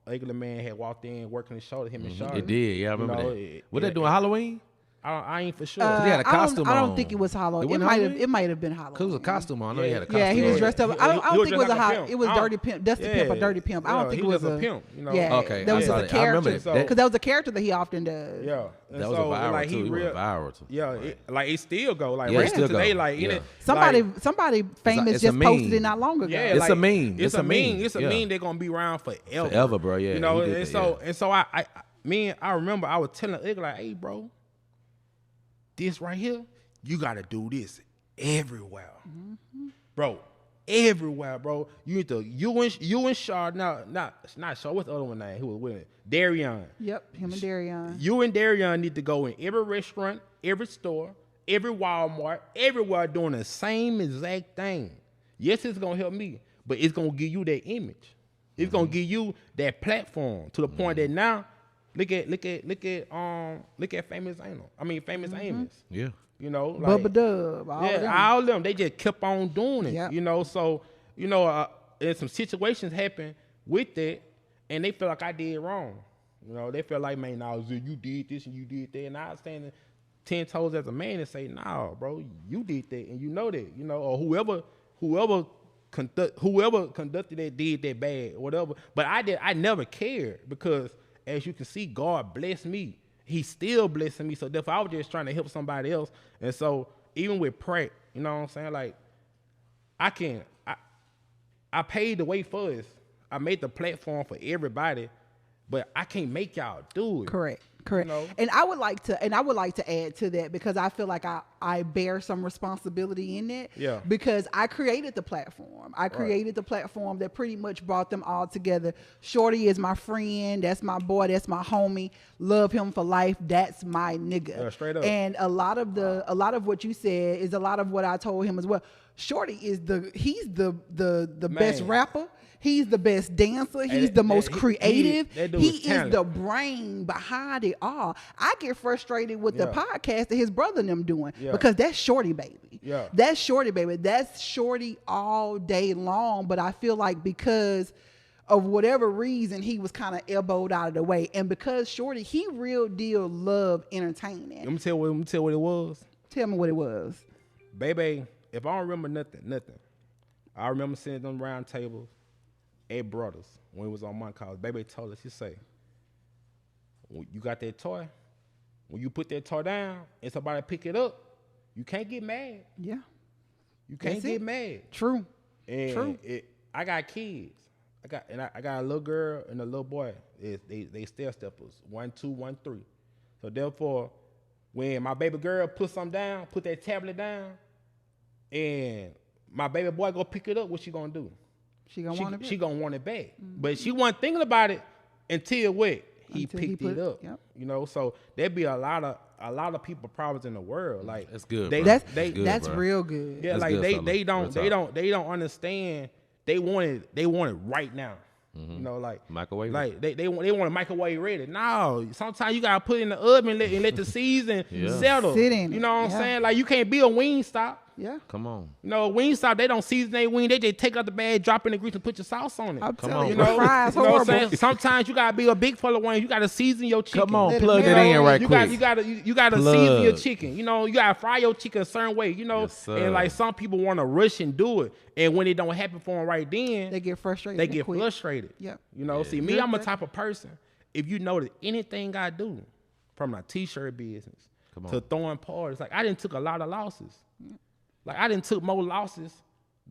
Ugly Man had walked in working the show, him and Charlotte. It did, yeah, I remember that. What they doing, Halloween? I ain't for sure. He had a costume on. I don't think it was Halloween. It might have been Halloween. Because it was a costume on. I know he had a costume on. Yeah, he was dressed up. I don't think it was a Halloween. It was Dirty Pimp, Dusty Pimp or Dirty Pimp. I don't think it was a pimp. You know? Yeah, okay. That was a character. Because that was a character that he often does. Yeah. That was a viral like, too. He went viral too. Yeah, like it still go. Like it still today, go. like somebody famous just posted it not long ago. Yeah, it's a meme. It's a meme. It's a meme. They're gonna be around forever. Forever, bro. Yeah. You know, and so I remember I was telling Ugly like, hey, bro, this right here, you gotta do this everywhere, bro. Everywhere, bro. You need to you and Shaw. Not Shaw. What's the other one name? Who was with it? Darion. Yep, him and Darion. You and Darion need to go in every restaurant, every store, every Walmart, everywhere doing the same exact thing. Yes, it's gonna help me, but it's gonna give you that image. It's gonna give you that platform to the point that now, look at Famous Anal. I mean Famous Amos. Yeah. You know, like, Bubba Dub. All of them. They just kept on doing it. Yep. You know, so and some situations happen with that, and they feel like I did wrong. You know, they feel like, man, nah, you did this and you did that, and I stand 10 toes as a man and say, nah, bro, you did that, and you know that, you know, or whoever conducted that did that bad, or whatever. But I never cared because, as you can see, God blessed me. He's still blessing me. So therefore, I was just trying to help somebody else. And so even with Pratt, you know what I'm saying? Like, I paid the way for us. I made the platform for everybody, but I can't make y'all do it. Correct. You know? And I would like to add to that, because I feel like I bear some responsibility in that. Yeah. Because I created the platform. I created the platform that pretty much brought them all together. Shorty is my friend. That's my boy. That's my homie. Love him for life. That's my nigga. Yeah, straight up. And a lot of what you said is a lot of what I told him as well. Shorty is he's the best rapper. He's the best dancer. He's the most creative. He is the brain behind it all. I get frustrated with the podcast that his brother and them doing because that's Shorty baby. Yeah. That's Shorty baby. That's Shorty all day long. But I feel like because of whatever reason, he was kind of elbowed out of the way. And because Shorty, he real deal loved entertaining. Let me tell you what it was. Tell me what it was. Baby, if I don't remember nothing. I remember sitting at them round tables at Brothers when it was on my college. Baby told us, she say, when you got that toy, when you put that toy down and somebody pick it up, you can't get mad. Yeah. You can't get mad. True. And True. I got kids. I got a little girl and a little boy. They stair-steppers. 1, 2, 1, 3. So therefore, when my baby girl put something down, put that tablet down, and my baby boy go pick it up, what she gonna do? She gonna want it back. She gonna want it back. Mm-hmm. But she wasn't thinking about it until what? He picked it up. Yep. You know, so there'd be a lot of people problems in the world. Like that's good. That's real good. Yeah, that's like good, they don't understand. They want it right now. Mm-hmm. You know, like microwave. Like they want a microwave ready. No, sometimes you gotta put it in the oven and let the season settle. Sit in you know what I'm saying? Like you can't be a wing stop. Yeah. Come on. You know, wing stop, they don't season their wing. They just take out the bag, drop in the grease, and put your sauce on it. I'm Come telling on, you, bro. fries You know what I'm horrible. saying? Sometimes you gotta be a big full of wings. You gotta season your chicken. Come on, plug that in right quick. You gotta season your chicken. You know, you gotta fry your chicken a certain way. You know, yes, and like some people want to rush and do it, and when it don't happen for them right then, they get frustrated. They get frustrated. Yeah. You know, see me, I'm a type of person. If you notice anything I do, from my t-shirt business to throwing parties, like I didn't took a lot of losses. Like I didn't took more losses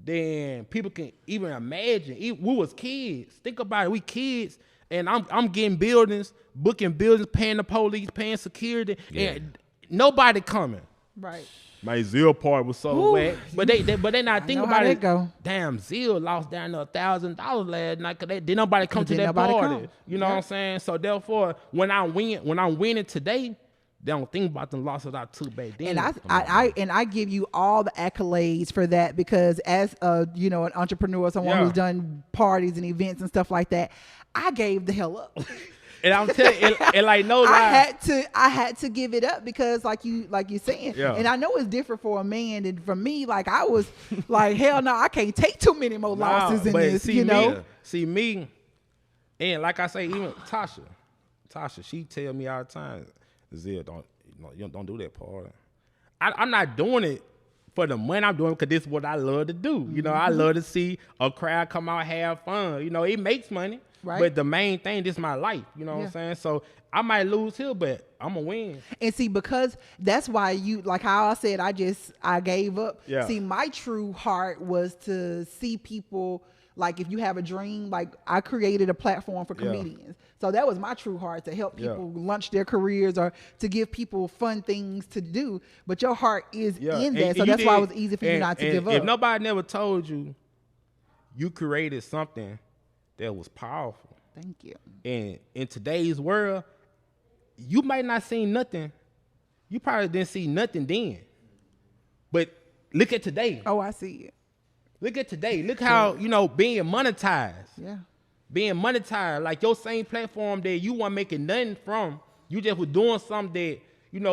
than people can even imagine. We was kids. Think about it. We kids, and I'm getting buildings, booking buildings, paying the police, paying security, and nobody coming. Right. My Zil part was so wet, but they not thinking about it. Go. Damn, Zil lost down to $1,000 last night because did nobody come to that party. You know what I'm saying? So therefore, when I'm winning today, they don't think about the losses I took back then. And I give you all the accolades for that, because as an entrepreneur, someone who's done parties and events and stuff like that, I gave the hell up. And I'm telling you, and like no lie, I had to give it up, because like you saying, and I know it's different for a man than for me. Like I was like, hell no, I can't take too many more losses in this. See me, and like I say, even Tasha, she tell me all the time, Zil, don't do that part. I'm not doing it for the money. I'm doing it because this is what I love to do. You know, I love to see a crowd come out, have fun. You know, it makes money. Right. But the main thing, this is my life. You know what I'm saying? So I might lose here, but I'm going to win. And see, because that's why like how I said, I gave up. Yeah. See, my true heart was to see people, like if you have a dream, like I created a platform for comedians. So that was my true heart, to help people launch their careers or to give people fun things to do. But your heart is in that. So that's why it was easy for you not to give up. If nobody never told you, you created something that was powerful. Thank you. And in today's world, you might not see nothing. You probably didn't see nothing then. But look at today. Oh, I see it. Look at today. Look how, being monetized. Yeah. Being monetized. Like your same platform that you weren't making nothing from, you just was doing something that,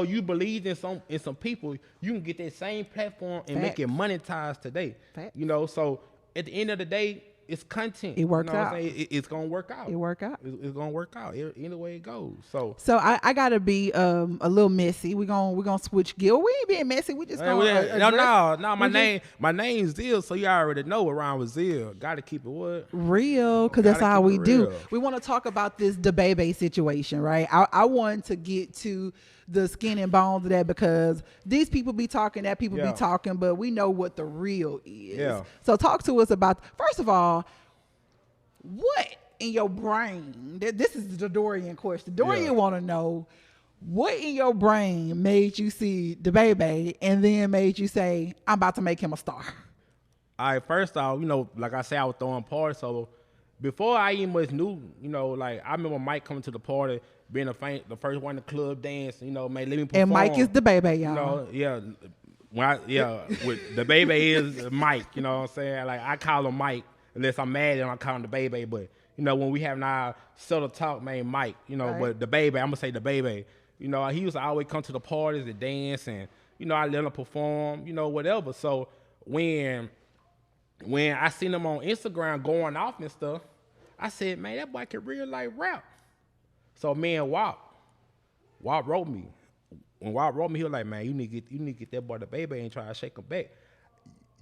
you believed in some people, you can get that same platform and make it monetized today. Facts. So at the end of the day, it's content. It works out. It's gonna work out. It work out. It's gonna work out. Either way it goes. So I gotta be a little messy. We're gonna switch gear. We ain't being messy. We just gonna no. My name's Zil, so you already know around with Zil. Gotta keep it what real, because that's how we do. We want to talk about this Dabaybay situation, right? I wanted to get to the skin and bones of that, because these people be talking, that people be talking, but we know what the real is. Yeah. So talk to us about, first of all, what in your brain, this is the Dorian question. Dorian want to know, what in your brain made you see Dabaybay and then made you say, I'm about to make him a star? All right, first off, like I said, I was throwing parties, so before I even much knew, like I remember Mike coming to the party, being the first one in the club dance, man, let me perform. And Mike is Dabaybay, y'all. With Dabaybay is Mike, you know what I'm saying? Like I call him Mike, unless I'm mad and I call him Dabaybay, but when we have our subtle talk, man, Mike, but Dabaybay, I'm gonna say Dabaybay. He used to always come to the parties and dance, and I let him perform, whatever. So when I seen him on Instagram going off and stuff, I said, man, that boy can real life rap. So me and Wop wrote me. When Wop wrote me, he was like, man, you need to get that boy Dabaybay and try to shake him back.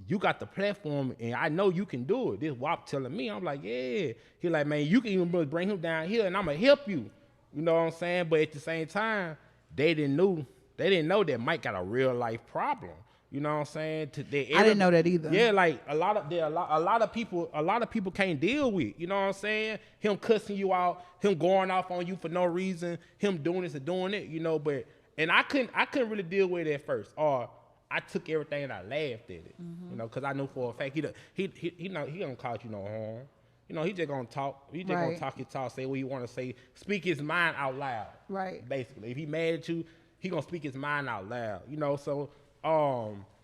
You got the platform, and I know you can do it. This Wop telling me, I'm like, yeah. He like, man, you can even bring him down here, and I'm gonna help you. You know what I'm saying? But at the same time, they didn't know that Mike got a real life problem. You know what I'm saying? I didn't know that either. Yeah, like a lot of people can't deal with. You know what I'm saying? Him cussing you out, him going off on you for no reason, him doing this and doing it. You know, and I couldn't really deal with it at first, or I took everything and I laughed at it. You know, because I know for a fact he don't cause you no harm. You know, he just gonna talk. He just gonna talk his talk, say what he want to say, speak his mind out loud. Right. Basically, if he mad at you, he gonna speak his mind out loud. You know, so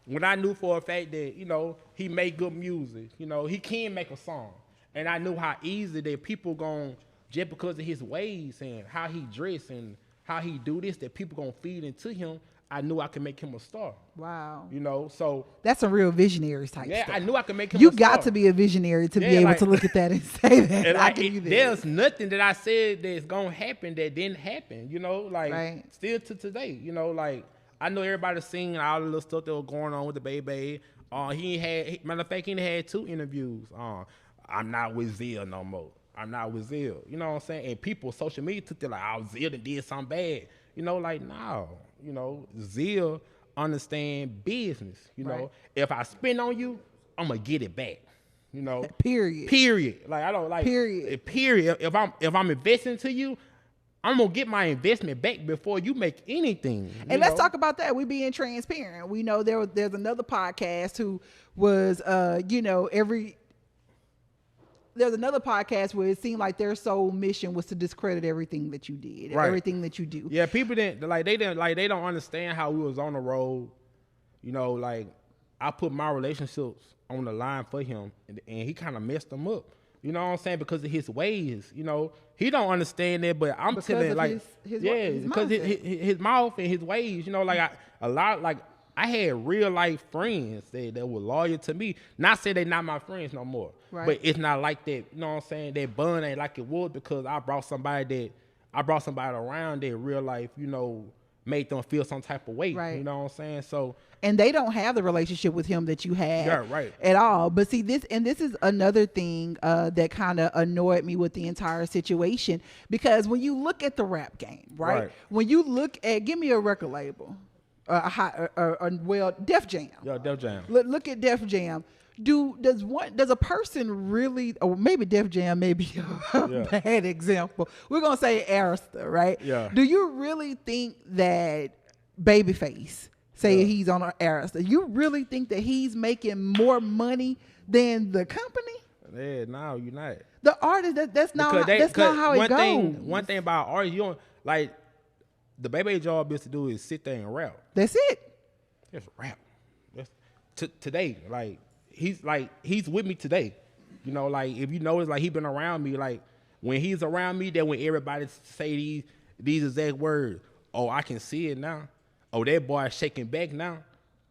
when I knew for a fact that, you know, he make good music, you know, he can make a song, and I knew how easy that people gon' just because of his ways and how he dress and how he do this, that people gonna feed into him. I knew I could make him a star. Wow. You know, so that's a real visionary type stuff. I knew I could make him you a star. got to be a visionary to be able to look at that and say that. And I give you this. There's nothing that I said that's gonna happen that didn't happen, you know, like still to today, you know, like I know everybody seen all the little stuff that was going on with Dabaybay. Matter of fact, he had 2 interviews. I'm not with Zil no more. I'm not with Zil. You know what I'm saying? And people, social media took it like, oh, Zil did something bad. You know, like, no. You know, Zil understand business. You know, if I spend on you, I'm gonna get it back. You know, period. Like I don't like period. If I'm investing into you, I'm gonna get my investment back before you make anything. And let's talk about that. We being transparent. We know there's another podcast who was there's another podcast where it seemed like their sole mission was to discredit everything that you did, everything that you do. Yeah, people they don't understand how we was on the road. You know, like I put my relationships on the line for him, and he kind of messed them up. You know what I'm saying? Because of his ways. You know, he don't understand that, but I'm telling like because his mouth and his ways. You know, like I had real life friends that were loyal to me. Not say they not my friends no more. Right. But it's not like that, you know what I'm saying? That bond ain't like it was because I brought somebody around that real life, you know, made them feel some type of way. Right. You know what I'm saying? So and they don't have the relationship with him that you had at all. But see, this is another thing that kind of annoyed me with the entire situation, because when you look at the rap game, right? When you look at, give me a record label. Def Jam. Yeah, Def Jam. Look at Def Jam. Does a person really, or maybe Def Jam may be a bad example. We're gonna say Arista, right? Yeah. Do you really think that Babyface, say he's on Arista, you really think that he's making more money than the company? Yeah, no, you're not. The artist, that's not how it goes. One thing about artists, you don't like. The Dabaybay job is to do is sit there and rap. That's it. Just rap. Today, like he's with me today. You know, like if you notice, like he been around me. Like when he's around me, then when everybody say these exact words, oh, I can see it now. Oh, that boy shaking back now.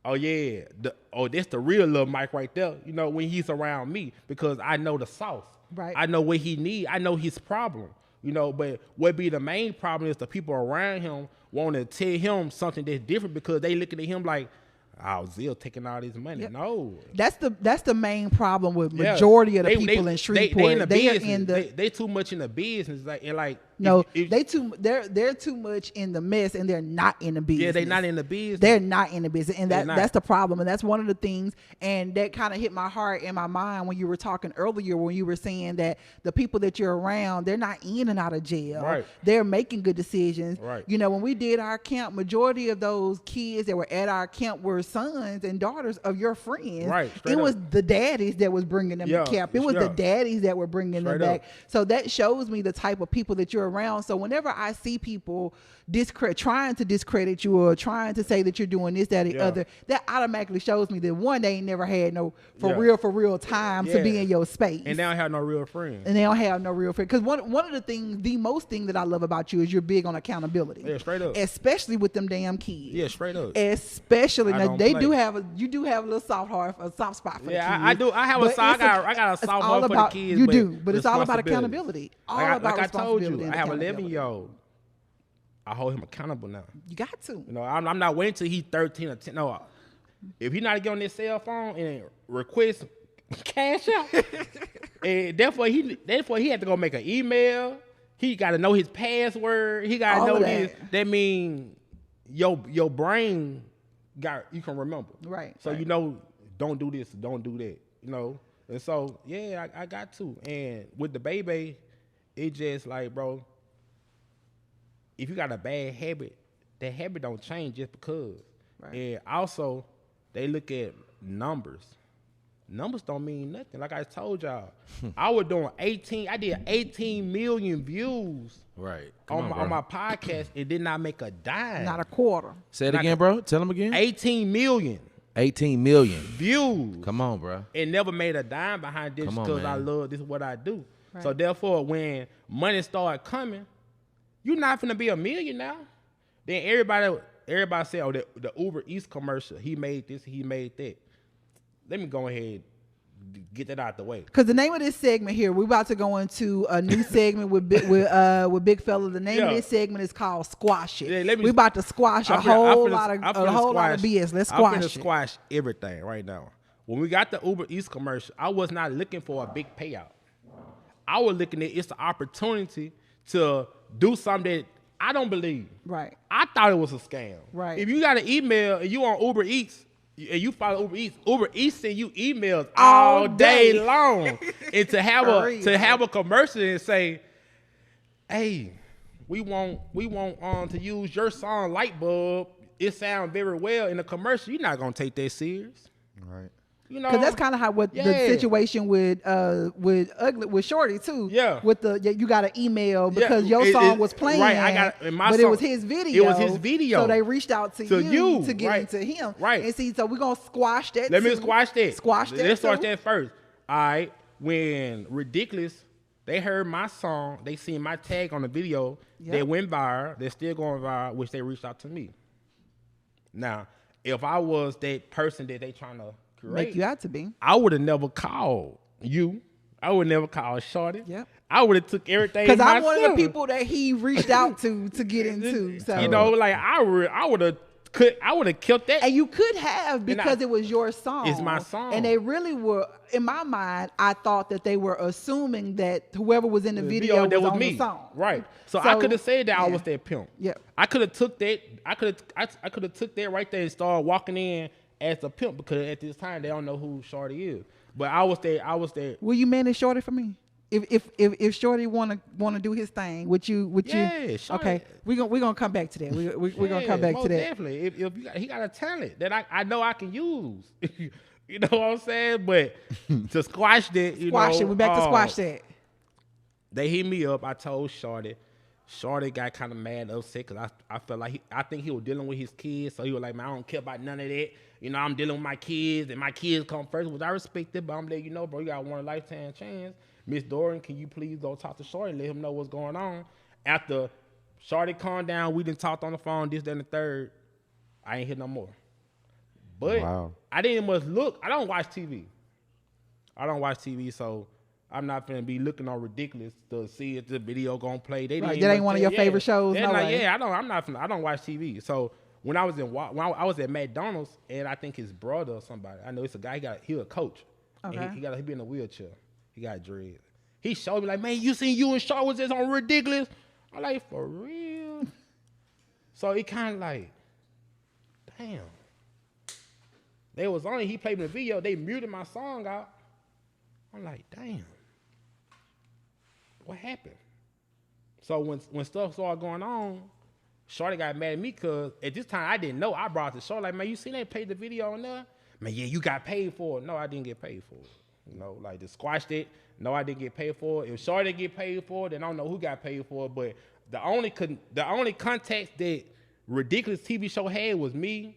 Oh yeah, that's the real little Mike right there. You know, when he's around me, because I know the sauce. Right. I know what he need. I know his problem. You know, but what be the main problem is the people around him want to tell him something that's different because they looking at him like, oh, Zil taking all this money. Yep. No, that's the main problem with majority of the people in Shreveport. They too much in the business, they're too much in the mess, and they're not in the business. Yeah, they're not in the business. They're not in the business, and that's the problem, and that's one of the things. And that kind of hit my heart and my mind when you were talking earlier, when you were saying that the people that you're around, they're not in and out of jail. Right. They're making good decisions. Right. You know, when we did our camp, majority of those kids that were at our camp were sons and daughters of your friends. Right. It was the daddies that was bringing them to camp. It was the daddies that were bringing them back. So that shows me the type of people that you're you're around. So whenever I see people trying to discredit you or trying to say that you're doing this, that, or the other, that automatically shows me that one, they ain't never had no for real time to be in your space. And they don't have no real friends. Because one of the most thing that I love about you is you're big on accountability. Yeah, straight up. Especially with them damn kids. Yeah, straight up. Especially now, you do have a little soft spot for the kids. I do. I got a soft heart for the kids. You do, but it's all about accountability. Like I told you, I have an 11-year-old. I hold him accountable now. You got to. You know, I'm not waiting till he's 13 or 10. No, if he not get on his cell phone and request cash out, and therefore he had to go make an email. He got to know his password. He got to know this. That means your brain you can remember. Right. So you know, don't do this, don't do that. You know, and so yeah, I got to. And with Dabaybay, it just like, bro, if you got a bad habit, that habit don't change just because. Right. And also, they look at numbers. Numbers don't mean nothing. Like I told y'all, I did 18 million views on my podcast. It did not make a dime. Not a quarter. Say it again, bro. Tell them again. 18 million. 18 million. Views. Come on, bro. It never made a dime behind this because I love this is what I do. Right. So therefore, when money start coming, you're not finna be a million now. Then everybody say, oh, the Uber Eats commercial, he made this, he made that. Let me go ahead and get that out the way. Because the name of this segment here, we're about to go into a new segment with Big Fella. The name of this segment is called Squash It. Yeah, we're about to squash a whole lot of BS. Let's squash it. I'm finna squash everything right now. When we got the Uber Eats commercial, I was not looking for a big payout. I was looking at it's the opportunity to do something that I don't believe. Right. I thought it was a scam. Right. If you got an email and you on Uber Eats and you follow Uber Eats send you emails all day long. And to have a commercial and say, hey, we want to use your song Light Bulb. It sounds very well in the commercial. You're not gonna take that serious. Right. You know, because that's kind of how the situation with Shorty too. Yeah. With you got an email because your song was playing. Right. It was his video. It was his video. So they reached out to you to get into him. Right. And see, so we're gonna squash that. Let me squash that. Let's start too. that first. All right. When Ridiculous, they heard my song, they seen my tag on the video. Yep. They went viral. They're still going viral, which they reached out to me. Now, if I was that person that they trying to make you out to be, I would have never called you. I would never call Shorty. Yep. I would have took everything because I'm one of the people that he reached out to get into. So you know, like I would have killed that. And you could have because it was your song. It's my song. And they really were, in my mind, I thought that they were assuming that whoever was in the video was on me. The song. Right. So I could have said that I was that pimp. Yeah. I could have took that. I could have took that right there and started walking in as a pimp because at this time they don't know who Shorty is. But I was there. Will you manage Shorty for me? If Shorty wanna do his thing, would you? Yeah, Shorty. Okay, we gonna come back to that. We're gonna come back to that. Definitely. If he got a talent that I know I can use. You know what I'm saying? But to squash that, squash it. We're back to squash that. They hit me up. I told Shorty. Shorty got kind of mad, upset because I felt like I think he was dealing with his kids, so he was like, man, I don't care about none of that. You know, I'm dealing with my kids, and my kids come first, which I respect it, but I'm letting you know, bro, you got one lifetime chance. Miss Dorian, can you please go talk to Shorty and let him know what's going on? After Shorty calmed down, we done talked on the phone, this, that, and the third. I ain't hit no more. But I didn't much look. I don't watch TV. So I'm not finna be looking on Ridiculous to see if the video gonna play. That ain't one of your favorite shows. No way. Yeah, I don't watch TV. So when I was at McDonald's and I think his brother or somebody, I know it's a guy. He a coach. Okay. He be in a wheelchair. He got dread. He showed me like, man, you seen you and Shaw was just on Ridiculous? I'm like, for real? So it kind of like, damn. They was on it. He played me the video. They muted my song out. I'm like, damn. What happened? So when stuff started going on, Shorty got mad at me because at this time I didn't know. I brought it to Shorty like, man, you seen they played the video on there? Man, yeah, you got paid for it. No, I didn't get paid for it. You know, like just squashed it. No, I didn't get paid for it. If Shorty didn't get paid for it, then I don't know who got paid for it. But the only context that ridiculous TV show had was me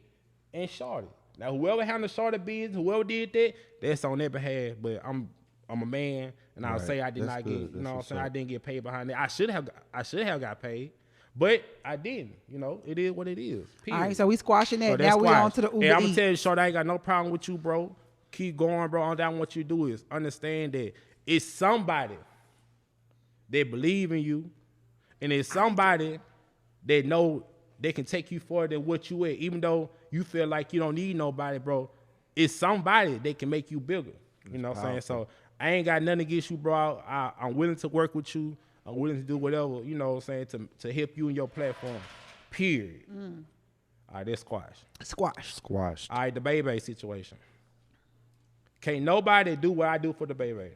and Shorty. Now, whoever handled Shorty business, whoever did that, that's on their behalf. But I'm a man, and I'll say I did not get. You know what I'm saying? I didn't get paid behind it. I should have got paid. But I didn't, you know. It is what it is. Period. All right, so we squashing that. So now we on to the Uber Eats. I'm going to tell you, Shorty, I ain't got no problem with you, bro. Keep going, bro. All down what you do is understand that it's somebody that believe in you, and it's somebody that know they can take you further than what you at. Even though you feel like you don't need nobody, bro, it's somebody that can make you bigger. You know what I'm saying? So I ain't got nothing against you, bro. I'm willing to work with you. I'm willing to do whatever, you know what I'm saying, to help you in your platform. Period. All right, that's squash. All right, the Dabaybay situation. Can't nobody do what I do for the Dabaybay.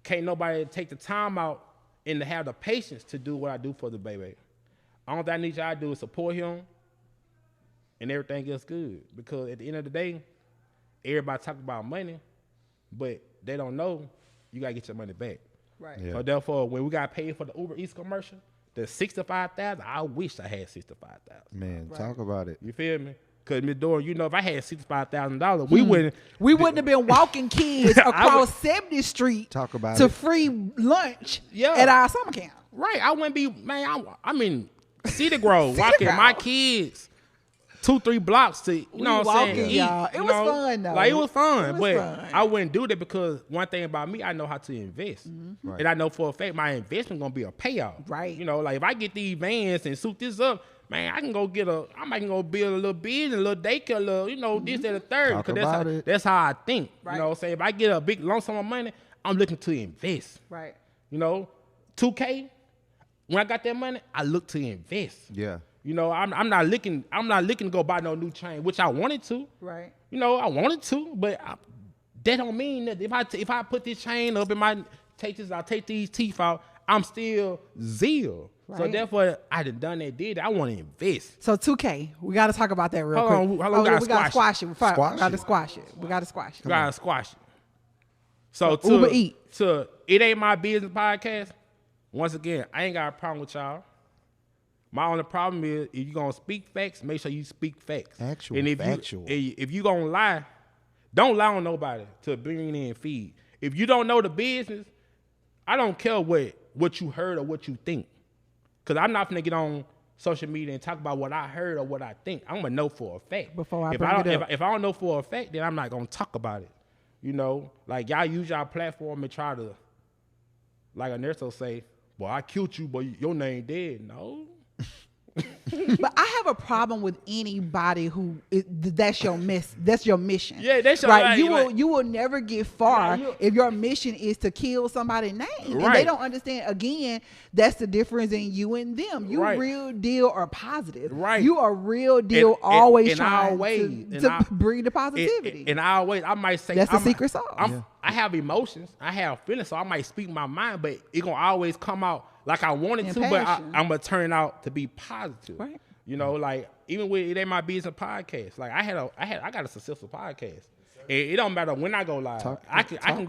Can't nobody take the time out and to have the patience to do what I do for the Dabaybay. All that I need y'all to do is support him, and everything else good. Because at the end of the day, everybody talk about money, but they don't know you got to get your money back. Right. Yeah. So therefore, when we got paid for the Uber Eats commercial, the $65,000, I wish I had $65,000. Man, talk about it. You feel me? Because Ms. Dora, you know, if I had $65,000, we wouldn't have been walking kids across 70th Street to free lunch at our summer camp. Right. I wouldn't be, man, I'm in Cedar Grove walking my kids 2-3 blocks to, you know what I'm saying? Y'all. It was fun, though. Like, it was fun. But I wouldn't do that because one thing about me, I know how to invest. Right. And I know for a fact my investment going to be a payout. Right. You know, like if I get these vans and suit this up, man, I might go build a little business, a little daycare, a little, you know, this, that, and the third. Because that's how I think. Right. You know what I'm saying? If I get a big lump sum of money, I'm looking to invest. Right. You know, $2K, when I got that money, I look to invest. Yeah. You know, I'm not looking to go buy no new chain, which I wanted to. Right. You know, I wanted to, but that don't mean that if I put this chain up and I take these teeth out, I'm still Zil. Right. So therefore, I done that, did I want to invest. So 2K, we got to talk about that real quick. We got to squash it. We got to squash it. We got to squash it. So Uber Eats. To It Ain't My Business podcast, once again, I ain't got a problem with y'all. My only problem is if you're going to speak facts, make sure you speak facts. Actual. If you're going to lie, don't lie on nobody to bring in feed. If you don't know the business, I don't care what you heard or what you think. Because I'm not going to get on social media and talk about what I heard or what I think. I'm going to know for a fact. If I don't know for a fact, then I'm not going to talk about it. You know, like y'all use y'all platform and try to, like a nurse will say, well, I killed you, but your name dead. No. But I have a problem with anybody who that's your mission. Yeah, that's your right. You will never get far if your mission is to kill somebody's name. Right. And they don't understand. Again, that's the difference in you and them. You real deal or positive. Right. You are real deal always trying to bring the positivity. In our ways, I might say that's the secret sauce. I have emotions. I have feelings, so I might speak my mind, but it gonna always come out like I wanted to, but I'm gonna turn out to be positive. Right. You know, like even with It Ain't My Business podcast. Like I got a successful podcast. It don't matter when I go live. I can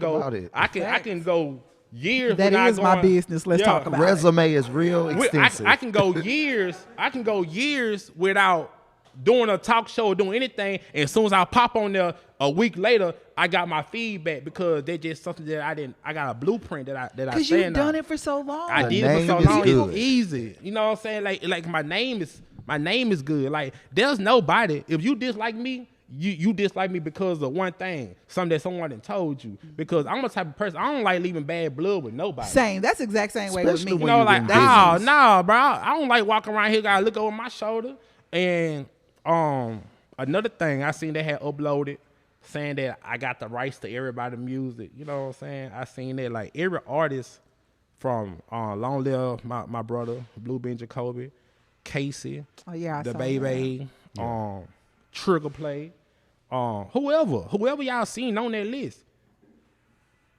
go years. That is my business. Let's talk about resume is real extensive. I can go years. I can go years without doing a talk show or doing anything. And as soon as I pop on there a week later, I got my feedback because they just something that I got a blueprint that I because you've done it for so long. I did it for so long. It's easy. You know what I'm saying? Like my name is good. Like there's nobody. If you dislike me, you dislike me because of one thing, something that someone done told you. Because I'm the type of person, I don't like leaving bad blood with nobody. Same. That's the exact same way with me. You know, like nah, bro. I don't like walking around here, gotta look over my shoulder. And another thing I seen they had uploaded saying that I got the rights to everybody's music. You know what I'm saying? I seen that like every artist from Long Live my brother, Blue Ben Jacoby, Casey, Dabaybay, Trigger Play, whoever y'all seen on that list.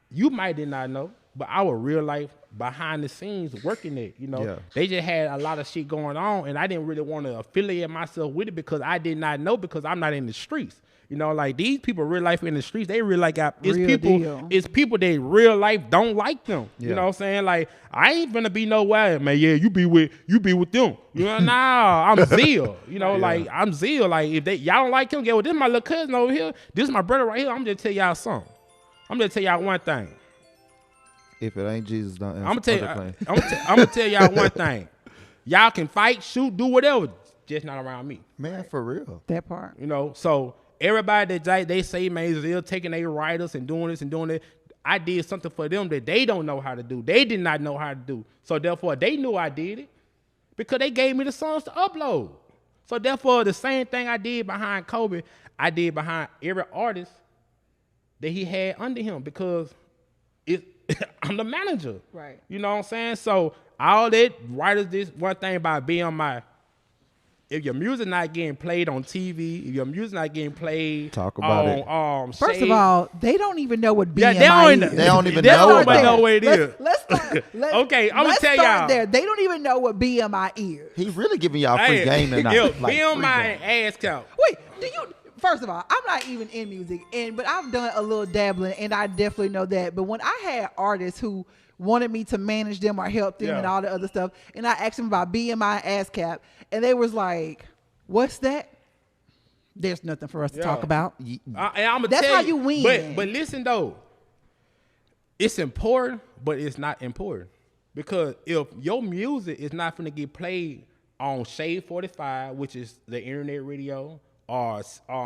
You might did not know, but our real life behind the scenes working it, you know. They just had a lot of shit going on, and I didn't really want to affiliate myself with it because I did not know, because I'm not in the streets. You know, like these people real life in the streets, they real like got Deal. It's people that real life don't like them. Yeah. You know what I'm saying? Like I ain't gonna be no way, man. Yeah, you be with them. You know, nah, I'm Zil. You know, like I'm Zil. Like if y'all don't like him, get well, this is my little cousin over here. This is my brother right here. I'm just tell y'all something. I'm gonna tell y'all one thing. If it ain't Jesus, don't answer. I'm gonna tell y'all one thing. Y'all can fight, shoot, do whatever, just not around me. Man, for real. That part. You know, so everybody that they say, man, they're taking their writers and doing this and doing that. I did something for them that they don't know how to do. They did not know how to do. So therefore, they knew I did it because they gave me the songs to upload. So therefore, the same thing I did behind Kobe, I did behind every artist that he had under him because I'm the manager. Right. You know what I'm saying? So all that writers, this one thing about being on my, if your music not getting played on TV, if your music not getting played Talk about on it. First of all, they don't even know what BMI is. They don't even They know don't about even know it. what it is. Let's start. Okay, I'm gonna let's tell start y'all. there. They don't even know what BMI is. He really giving y'all free game tonight. Yeah, Like, be on free my game. ass count. Wait, do you? First of all, I'm not even in music, but I've done a little dabbling, and I definitely know that. But when I had artists who wanted me to manage them or help them and all the other stuff, and I asked them about BMI ASCAP, and they was like, "What's that?" There's nothing for us to talk about. That's how you win. But listen though, it's important, but it's not important because if your music is not going to get played on Shade 45, which is the internet radio, or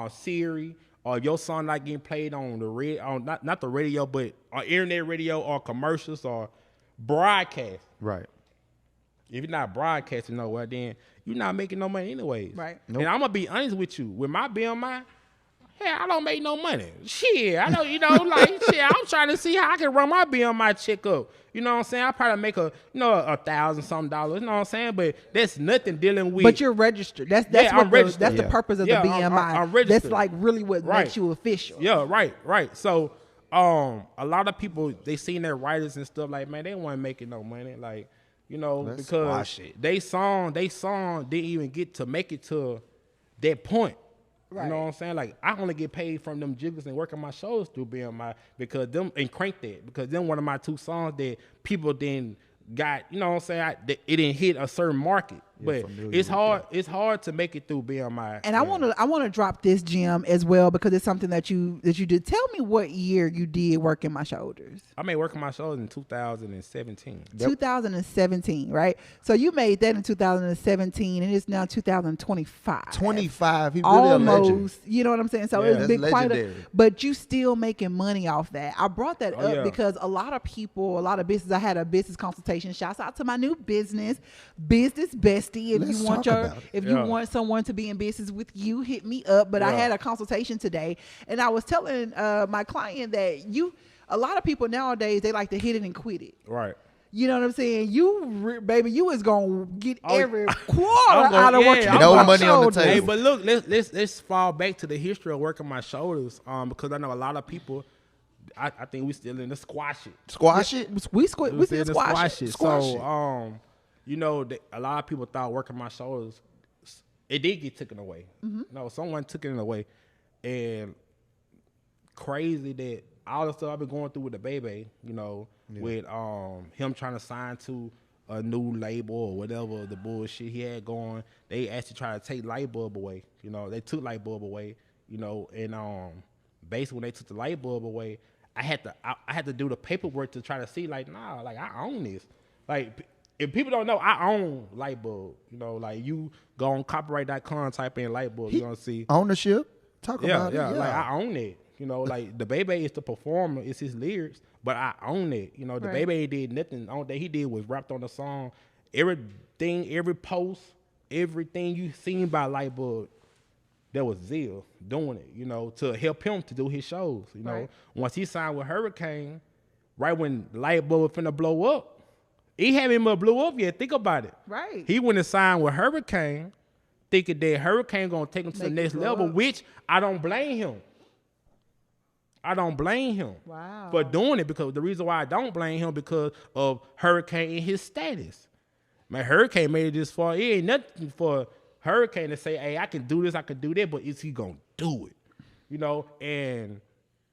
Siri, or your song not getting played on the not the radio, but on internet radio or commercials or broadcast. Right. If you're not broadcasting nowhere, then you're not making no money anyways. Right. And I'm gonna be honest with you. With my BMI, hey, I don't make no money. Shit, I know, like shit. I'm trying to see how I can run my BMI check up. You know what I'm saying? I probably make $1,000 something. You know what I'm saying? But that's nothing dealing with. But you're registered. That's I'm registered. That's the purpose of the BMI. I'm registered. That's like really what makes you official. Yeah, right. So, a lot of people they seen their writers and stuff like, man, they weren't making no money, like, Let's because watch it. they song didn't even get to make it to that point. Right. You know what I'm saying? Like I only get paid from them jiggles and working my shows through BMI because them and Crank That because them one of my two songs that people then got, you know what I'm saying? It didn't hit a certain market. But it's hard to make it through BMI. And I want to drop this gem as well because it's something that you did. Tell me what year you did Working My Shoulders. I made Working My Shoulders in 2017. 2017, right? So you made that in 2017 and it's now 2025. 25. He really Almost, a legend. you know what I'm saying? So Yeah, it's been that's quite legendary. but you still making money off that. I brought that up yeah. because a lot of people, a lot of business, I had a business consultation. Shouts out to my new business Bestie. If Let's you want talk about it. you want someone to be in business with you, hit me up. But I had a consultation today and I was telling my client that a lot of people nowadays, they like to hit it and quit it. Right. You know what I'm saying? Baby, you is gonna get every quarter out of working No my money on the shoulders. table. Hey, but look, let's fall back to the history of Working My Shoulders, because I know a lot of people. I think we still in the squash it. Squash it. We still squash it. So, a lot of people thought Working My Shoulders, it did get taken away. Mm-hmm. No, someone took it away, and crazy that all the stuff I've been going through with Dabaybay, with him trying to sign to a new label or whatever the bullshit he had going, they actually tried to take Lightbulb away. They took Lightbulb away. And basically when they took the Lightbulb away, I had to do the paperwork to try to see like, nah, like I own this. Like if people don't know, I own Lightbulb. Like you go on copyright.com, type in Lightbulb, you're gonna see Ownership. Talk about it. Yeah. like I own it. Like Dabaybay is the performer, it's his lyrics, but I own it. Dabaybay did nothing. All that he did was rapped on the song. Everything, every post, everything you seen by Lightbulb, that was Zil doing it, to help him to do his shows. Right. Once he signed with Hurricane, right when Lightbulb was finna blow up, he haven't even blew up yet. Think about it. Right. He went and signed with Hurricane, thinking that Hurricane gonna take him to the next level, which I don't blame him. Wow. For doing it, because the reason why I don't blame him because of Hurricane and his status. Man, Hurricane made it this far. It ain't nothing for Hurricane to say, hey, I can do this, I can do that, but is he gonna do it? you know, and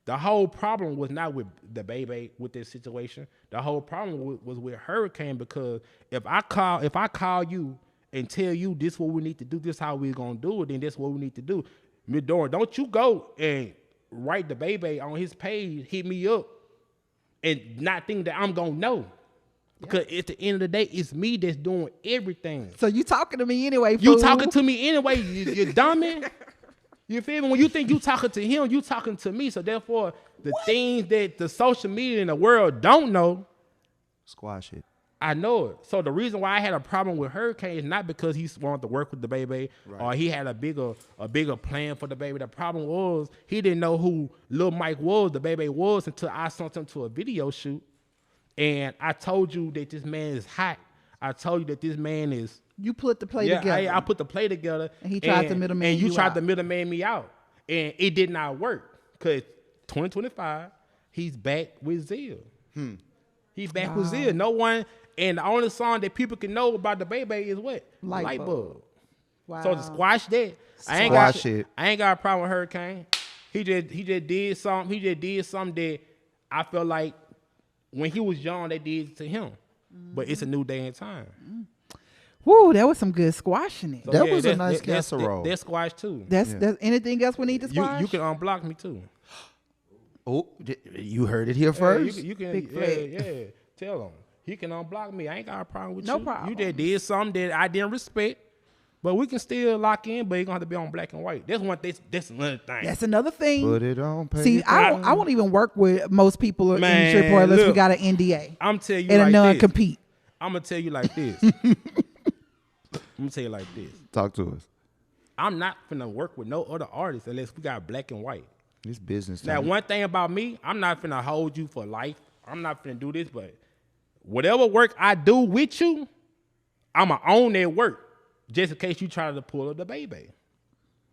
the whole problem was not with Dabaybay with this situation. The whole problem was with Hurricane, because if I call you and tell you this what we need to do, this how we're gonna do it, then this what we need to do. Midor, don't you go and write Dabaybay on his page, hit me up, and not think that I'm gonna know. Because at the end of the day, it's me that's doing everything. So you talking to me anyway, fool. You talking to me anyway, you dummy. You feel me? When you think you talking to him, you talking to me. So therefore, the things that the social media in the world don't know, squash it. I know it. So the reason why I had a problem with Hurricane is not because he wanted to work with Dabaybay, or he had a bigger plan for Dabaybay. The problem was he didn't know who Lil Mike was, Dabaybay was, until I sent him to a video shoot. And I told you that this man is hot. I told you that this man is. You put the play together. I put the play together. And he tried to middleman and you tried out. to middleman me out. And it did not work. Because 2025, he's back with Zil. He's back with Zil. No one, and the only song that people can know about Dabaybay is what? Lightbulb. Wow. So to squash that, I ain't got a problem with Hurricane. He just did something. He just did something that I felt like when he was young, they did to him. But it's a new day and time. Woo, that was some good squashing it. So that was a nice casserole. That's squash too. That's anything else we need to squash? You can unblock me too. Oh, you heard it here first. You can Big tell him. He can unblock me. I ain't got a problem with you. No problem. You just did something that I didn't respect. But we can still lock in, but it's gonna have to be on black and white. That's another thing. That's another thing. Put it on paper. See, I won't even work with most people in Shreveport unless we got an NDA. I'm telling you and like a non-compete. I'm gonna tell you like this. Talk to us. I'm not finna work with no other artists unless we got black and white. It's business Now, time. one thing about me, I'm not finna hold you for life. I'm not finna do this, but whatever work I do with you, I'ma own that work. Just in case you try to pull up Dabaybay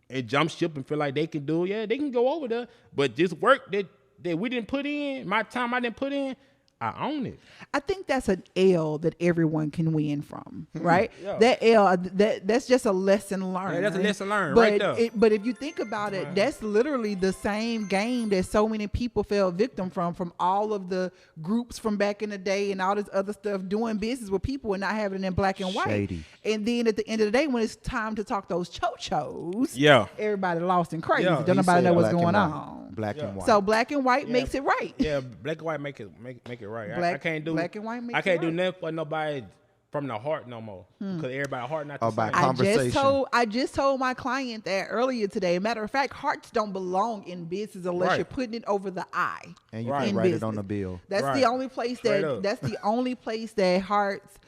and jump ship and feel like they can do it, yeah, they can go over there. But this work that we didn't put in, my time I didn't put in, I own it. I think that's an L that everyone can win from, right? Yeah. That L, that's just a lesson learned. Yeah, that's a lesson learned but right there. But if you think about it, that's literally the same game that so many people fell victim from all of the groups from back in the day and all this other stuff, doing business with people and not having it in black and white. Shady. And then at the end of the day, when it's time to talk those chochos, everybody lost and crazy. Yeah, Don't nobody know what's black going and on. Black and white. So black and white makes it right. Yeah, black and white make it right. I can't do black and white makes I can't it do right. nothing for nobody from the heart no more. Because everybody's heart not the About same. conversation. I just told my client that earlier today. Matter of fact, hearts don't belong in business unless you're putting it over the eye. And you Right. can in write it business. on the bill. That's Right. the only place Straight up. that's the only place that hearts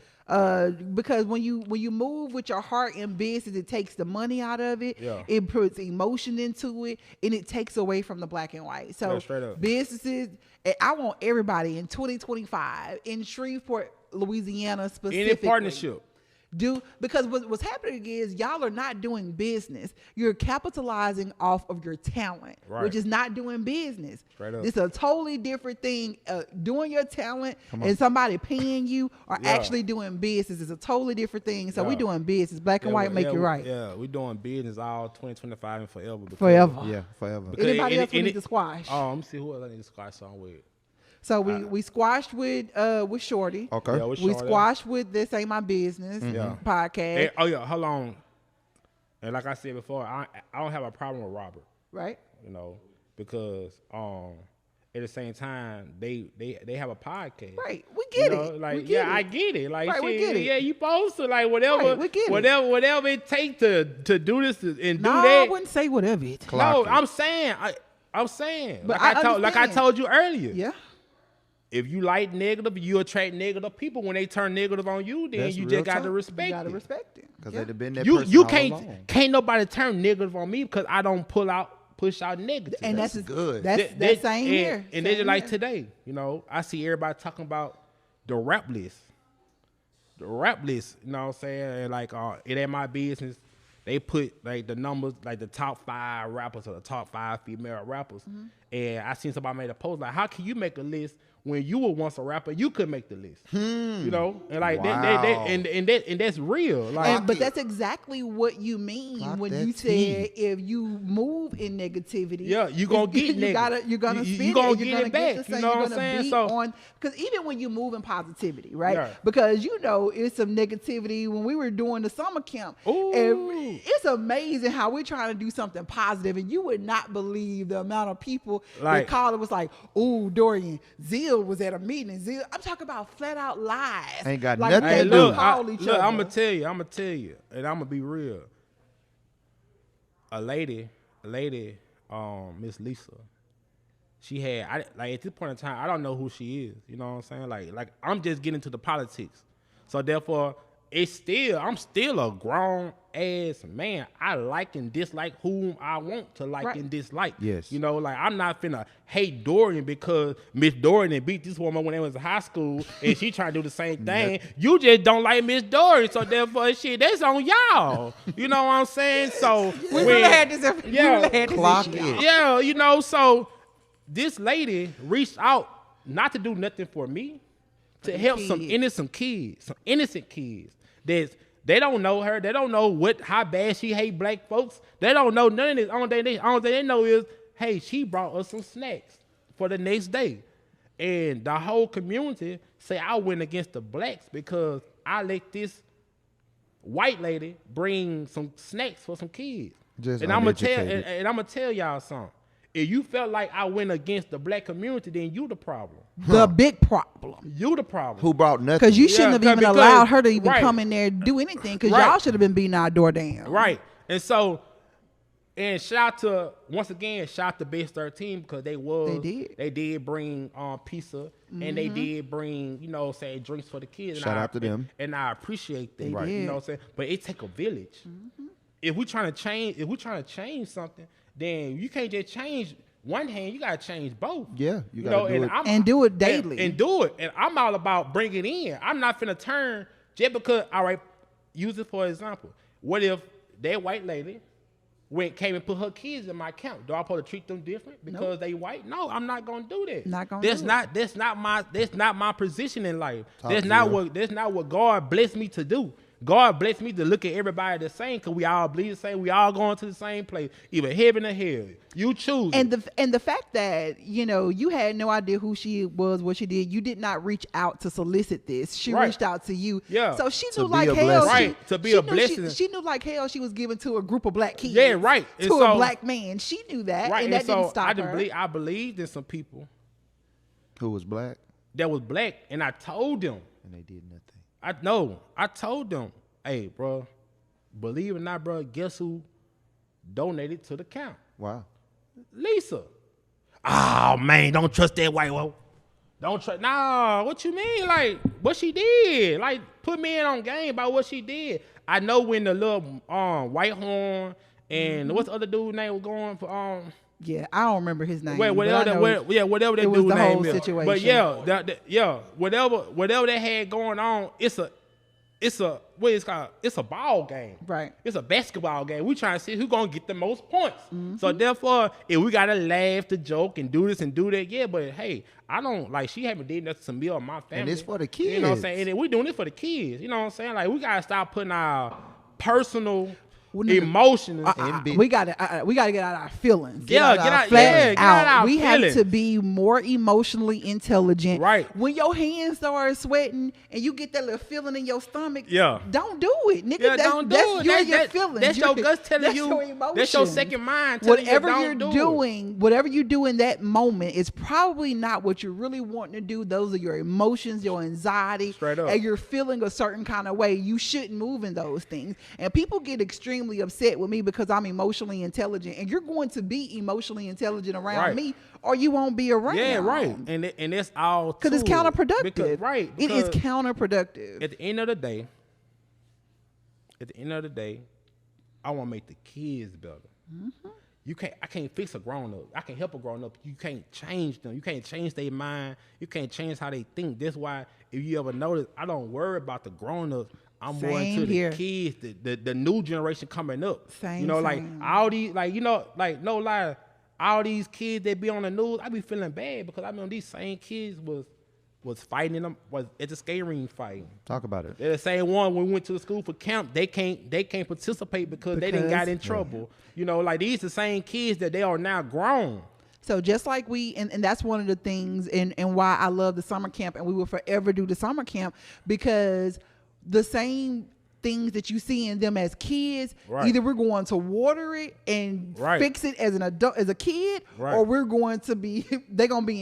because when you move with your heart in business, it takes the money out of it. Yeah. It puts emotion into it, and it takes away from the black and white. So Yeah, straight up. businesses, and I want everybody in 2025 in Shreveport, Louisiana specifically. Any partnership. Because what's happening is y'all are not doing business. You're capitalizing off of your talent, Right. which is not doing business. Straight up. It's a totally different thing. Doing your talent and somebody paying you or Yeah. actually doing business is a totally different thing. So we Yeah. doing business. Black and white make it right. Yeah, we doing business all 2025 and forever. because- Forever. Yeah, forever. Because Anybody else we any- need to squash? Oh, let me see who else I need to squash song with. So we squashed with Shorty. Okay. Yeah, with We Shorty. squashed with This Ain't My Business podcast. And, hold on. And like I said before, I don't have a problem with Robert, Right? you know, because at the same time they have a podcast. Right. We get You know, it. like We get I it. get it. Like Right, we shit, get it. yeah, you supposed to like whatever, Right, we get it. whatever it takes to do this and do No, I that. wouldn't say whatever it. Clock No, it. I'm saying. But like I like I understand. told you earlier. Yeah. If you like negative, you attract negative people. When they turn negative on you, then That's you real just got to talk. respect You gotta it. respect it. Because Yeah. they'd have been that You person you all along. can't nobody turn negative on me because I don't push out negative. And that's good. That's same here. And they Same just like here. today, you know, I see everybody talking about the rap list. The rap list, you know what I'm saying? And like it ain't my business. They put like the numbers, like the top 5 rappers or the top 5 female rappers. And I seen somebody made a post like, how can you make a list when you were once a rapper? You could make the list, you know, and like and that's real. Like, but that's exactly what you mean when you said if you move in negativity, you gonna get you're gonna spend you gonna it, get it back. You know what I'm saying? So because even when you move in positivity, right? Because it's some negativity when we were doing the summer camp. And it's amazing how we're trying to do something positive, and you would not believe the amount of people that called it was like, "Ooh, Dorian, Zil was at a meeting." Zil, I'm talking about flat out lies. Ain't got like, nothing hey, to look, do. I'm gonna tell you, and I'm gonna be real. A lady, Miss Lisa, she had at this point in time, I don't know who she is. You know what I'm saying? Like I'm just getting to the politics, so therefore I'm still a grown ass man. I like and dislike whom I want to like and dislike. Yes. You know, like I'm not finna hate Dorian because Miss Dorian beat this woman when they was in high school and she trying to do the same thing. You just don't like Miss Dorian, so therefore that's on y'all. You know what I'm saying? So we really had this. Yeah, you know, so this lady reached out not to do nothing for me, to help some innocent kids they don't know her. They don't know how bad she hate black folks. They don't know none of this. Only thing they know is, hey, she brought us some snacks for the next day. And the whole community say I went against the blacks because I let this white lady bring some snacks for some kids. And I'm gonna tell y'all something. If you felt like I went against the black community, then you the problem. The big problem. You the problem. Who brought nothing? Because you shouldn't have even allowed her to even come in there and do anything. Because y'all should have been beating our door down. Right. And so, shout to Base 13 because they did bring pizza and they did bring, say drinks for the kids. Shout out to them. And I appreciate that. Right. You know what I'm saying? But it take a village. If we're trying to change something, then you can't just change one hand. You gotta change both. Yeah, you gotta do it. And do it daily. And do it. And I'm all about bringing in. I'm not finna turn just because. All right, use it for example. What if that white lady came and put her kids in my account? Do I supposed to treat them different because they white? No, I'm not gonna do that. That's not my position in life. That's not what God blessed me to do. God blessed me to look at everybody the same because we all bleed the same. We all going to the same place, either heaven or hell. You choose. And the fact that you had no idea who she was, what she did. You did not reach out to solicit this. She reached out to you. Yeah. So she knew like hell. To be a blessing. She knew like hell. She was given to a group of black kids. Yeah, right. To a black man. She knew that, and that didn't stop her. I believed in some people who was black. That was black, and I told them, and they did nothing. I told them, hey, bro, believe it or not, bro, guess who donated to the camp? Wow. Lisa. Oh, man, don't trust that white woman. Don't trust. Nah, what you mean? Like, what she did? Like, put me in on game about what she did. I know when the little whitehorn and what's the other dude name was going for yeah, I don't remember his name. Whatever that dude name is. Situation. But yeah, whatever they had going on, it's a what it's called. It's a ball game. Right. It's a basketball game. We trying to see who gonna get the most points. So therefore, if we gotta laugh, to joke, and do this and do that, yeah. But hey, I don't like. She haven't did nothing to me or my family. And it's for the kids. You know what I'm saying? And we doing it for the kids. You know what I'm saying? Like we gotta stop putting our personal emotions. We gotta get out our feelings. Get out our feelings. We have to be more emotionally intelligent. Right. When your hands start sweating and you get that little feeling in your stomach, don't do it, nigga. Yeah, don't do it. That's your feelings. That's your guts telling you. Your emotions. That's your second mind telling whatever you you're doing, whatever you do in that moment is probably not what you're really wanting to do. Those are your emotions, your anxiety, straight up. And you're feeling a certain kind of way. You shouldn't move in those things. And people get extremely upset with me because I'm emotionally intelligent, and you're going to be emotionally intelligent around me, or you won't be around. Yeah, right. And it's all because it's counterproductive. Because it is counterproductive. At the end of the day, I want to make the kids better. I can't fix a grown up. I can help a grown up. You can't change them. You can't change their mind. You can't change how they think. That's why if you ever notice, I don't worry about the grown ups. I'm more into the kids, the new generation coming up. Like all these, like, no lie, all these kids that be on the news, I be feeling bad because I mean these same kids was fighting them, was at the skate ring fighting. Talk about it. They're the same one when we went to the school for camp. They can't participate because they didn't got in trouble. You know, like these the same kids that they are now grown. So just like and that's one of the things and why I love the summer camp, and we will forever do the summer camp, because the same things that you see in them as kids, either we're going to water it and fix it as an adult, as a kid, or they're going to be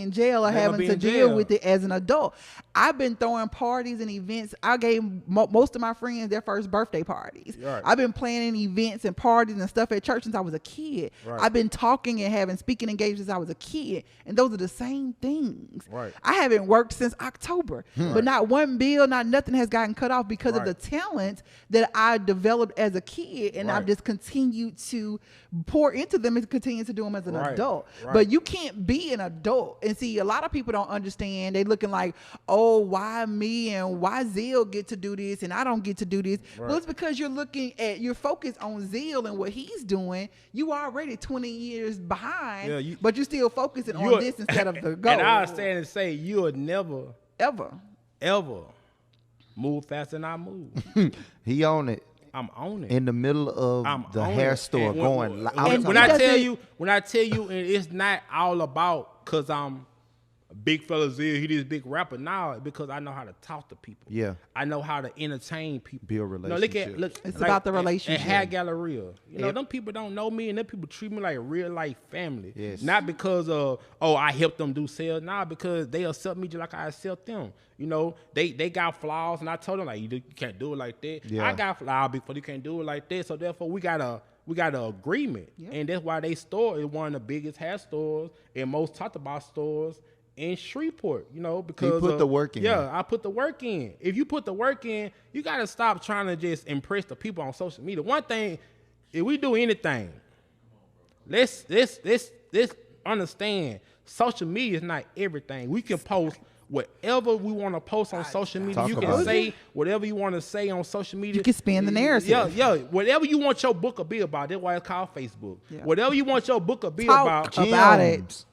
in jail or having to deal with it as an adult. I've been throwing parties and events. I gave most of my friends their first birthday parties. I've been planning events and parties and stuff at church since I was a kid. I've been talking and having speaking engagements since I was a kid, and those are the same things. I haven't worked since October, but not one bill, not nothing has gotten cut off because of the talent that I developed as a kid, and I've just continued to pour into them and continue to do them as an adult. But you can't be an adult. And see, a lot of people don't understand. They looking like, oh, why me and why Zil get to do this and I don't get to do this? Well, it's because you're focused on Zil and what he's doing. You already 20 years behind, but you're still focusing on this instead of the goal. And I stand and say, you'll never, ever move faster than I move. He on it. I'm on it. In the middle of the hair store going. When I tell you, and it's not all about because I'm a big Fella Zil, he this big rapper now, because I know how to talk to people. Yeah. I know how to entertain people. Build relationships. Look, it's like, about the relationship. At Hair Galleria, you know, them people don't know me, and them people treat me like real life family. Yes. Not because of I helped them do sales, because they accept me just like I accept them. You know, they got flaws, and I told them like you can't do it like that. Yeah. I got flaws before you can't do it like that. So therefore, we got an agreement, and that's why they store is one of the biggest hair stores and most talked about stores in Shreveport, you know, because you put the work in. Yeah, I put the work in. If you put the work in, you got to stop trying to just impress the people on social media. One thing, if we do anything, let's understand social media is not everything. We can post whatever we want to post on social media. You can say whatever you want to say on social media. You can spin the narrative. Yeah. Whatever you want your book to be about. That's why it's called Facebook. Yeah. Whatever you want your book to be about it.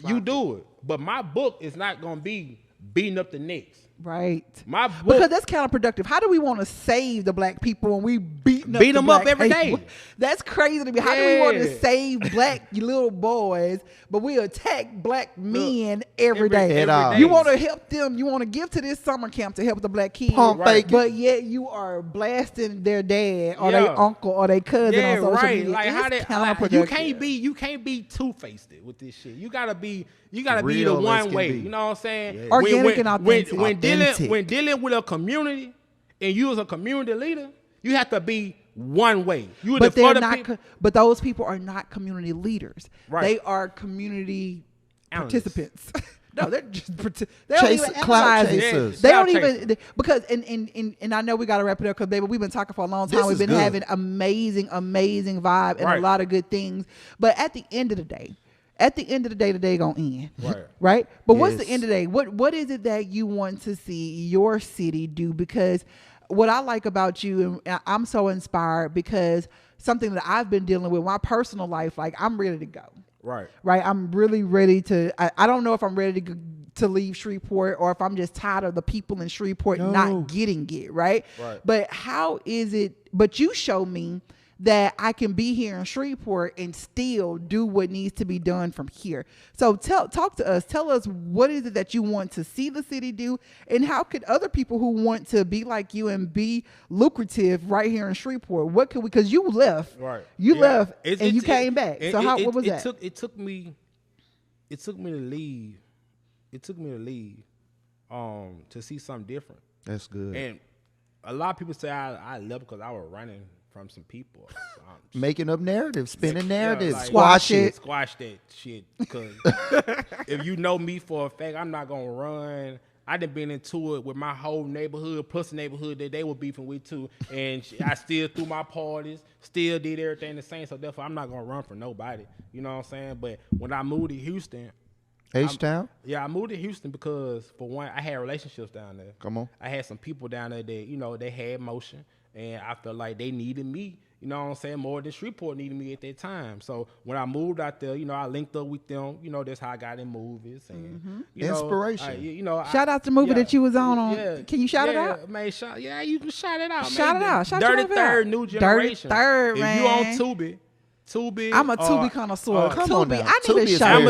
You do it. But my book is not going to be beating up the necks. Right. My book, because that's counterproductive. How do we want to save the black people when we beat them up every day? That's crazy to me. How do we want to save black little boys, but we attack black men every day? You want to help them. You want to give to this summer camp to help the black kids, but yet you are blasting their dad or their uncle or their cousin on social media. Like how counterproductive. You can't be two-faced with this shit. You gotta be the one way. You know what I'm saying? Yeah. Organic and authentic. When dealing with a community and you as a community leader, you have to be one way. But those people are not community leaders. Right. They are community participants. No, they're just they don't even clout chasers. They don't even because and I know we got to wrap it up because baby, we've been talking for a long time. We've been having amazing vibe and a lot of good things. But at the end of the day, the day gonna end. Right? But what's the end of the day? What is it that you want to see your city do? Because what I like about you, and I'm so inspired because something that I've been dealing with in my personal life, like I'm ready to go. Right. I'm really ready to. I don't know if I'm ready to leave Shreveport or if I'm just tired of the people in Shreveport not getting it. Right. But how is it? But you show me that I can be here in Shreveport and still do what needs to be done from here. So talk to us. Tell us what is it that you want to see the city do, and how could other people who want to be like you and be lucrative right here in Shreveport? What could we? Because you left, You left and you came back. So what was that? It took me to leave. It took me to leave to see something different. That's good. And a lot of people say I left because I was running from some people. Making up narratives, spinning narratives. Like, squash that shit. Because if you know me for a fact, I'm not going to run. I done been into it with my whole neighborhood, plus the neighborhood that they were beefing with too. And I still threw my parties, still did everything the same. So therefore, I'm not going to run for nobody. You know what I'm saying? But when I moved to Houston, H-Town? Yeah, I moved to Houston because, for one, I had relationships down there. Come on. I had some people down there that, they had motion. And I felt like they needed me You know what I'm saying? More than Shreveport needed me at that time. So when I moved out there, you know, I linked up with them. You know, that's how I got in movies. And, you know, inspiration. Shout out to the movie that you was on. Can you shout it out? Man, you can shout it out. Shout it out. Shout Dirty it out. Third, New Generation. Dirty Third, if man. you on Tubi. I'm a Tubi connoisseur. come on now. I need Tubi a is shout.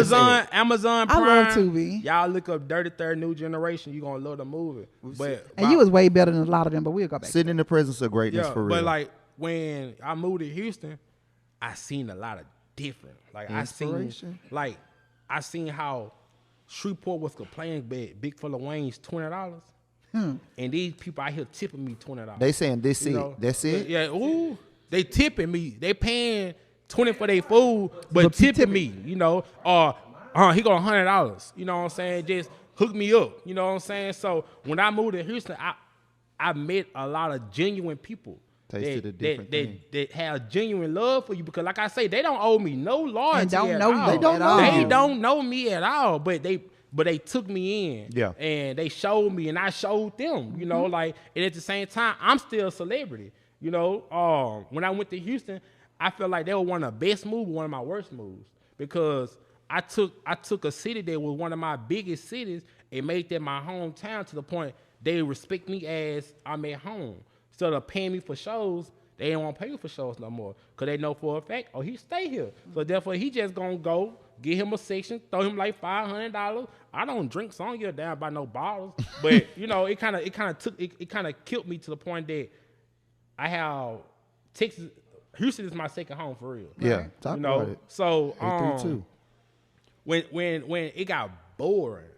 Amazon Prime. I love Tubi. Y'all look up Dirty Third, New Generation. You gonna love the movie. And you was way better than a lot of them, but we'll go back. Sitting in the presence of greatness for real. But like when I moved to Houston, I seen a lot of different. Like I seen how Shreveport was complaining bad. Big Fella Wayne's $20. And these people out here tipping me $20. They saying this it. That's it. Yeah. Ooh, they tipping me. They paying $20 for their food, but tipping me. You know, he got $100. You know what I'm saying? Just hook me up. You know what I'm saying? So when I moved to Houston, I met a lot of genuine people. Tasted a different thing. That have genuine love for you because, like I say, they don't owe me no loyalty. And don't at know all. you. They don't know me at all. But they took me in. Yeah. And they showed me, and I showed them. You know, like, and at the same time, I'm still a celebrity. You know, when I went to Houston, I felt like they were one of the best moves, one of my worst moves, because I took a city that was one of my biggest cities and made that my hometown to the point they respect me as I'm at home. Instead of paying me for shows, they ain't want to pay me for shows no more because they know for a fact, he stay here. So therefore, he just gonna go get him a section, throw him like $500. I don't drink, so I don't get down by no bottles. But you know, it kind of killed me to the point that I have Texas. Houston is my second home for real. Yeah, talk about it. So when it got boring,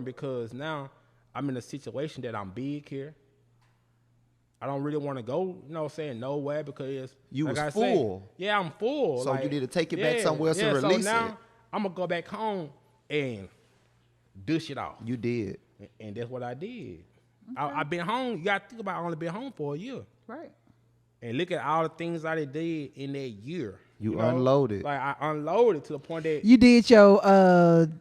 because now I'm in a situation that I'm big here. I don't really want to go, you know what I'm saying, nowhere because you like was full. I'm full. So you need to take it back somewhere else and release so now it. I'm going to go back home and dish it off. You did. And that's what I did. Okay. I've been home. You got to think about I only been home for a year. Right. And look at all the things I did in that year. You know? Unloaded. Like I unloaded to the point that you did your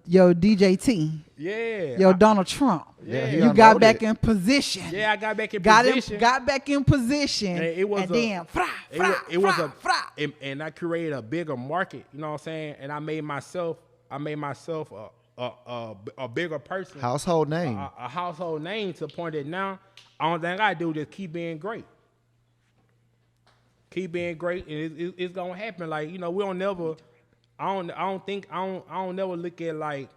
DJT. Yeah. Your Donald Trump. Yeah. You got back in position. Yeah, I got back in position. Got back in position. And it was and I created a bigger market, you know what I'm saying? And I made myself a bigger person. Household name. A household name to the point that now all thing I do is just keep being great. Keep being great, and it's gonna happen. Like, you know, we don't never. I don't never look at like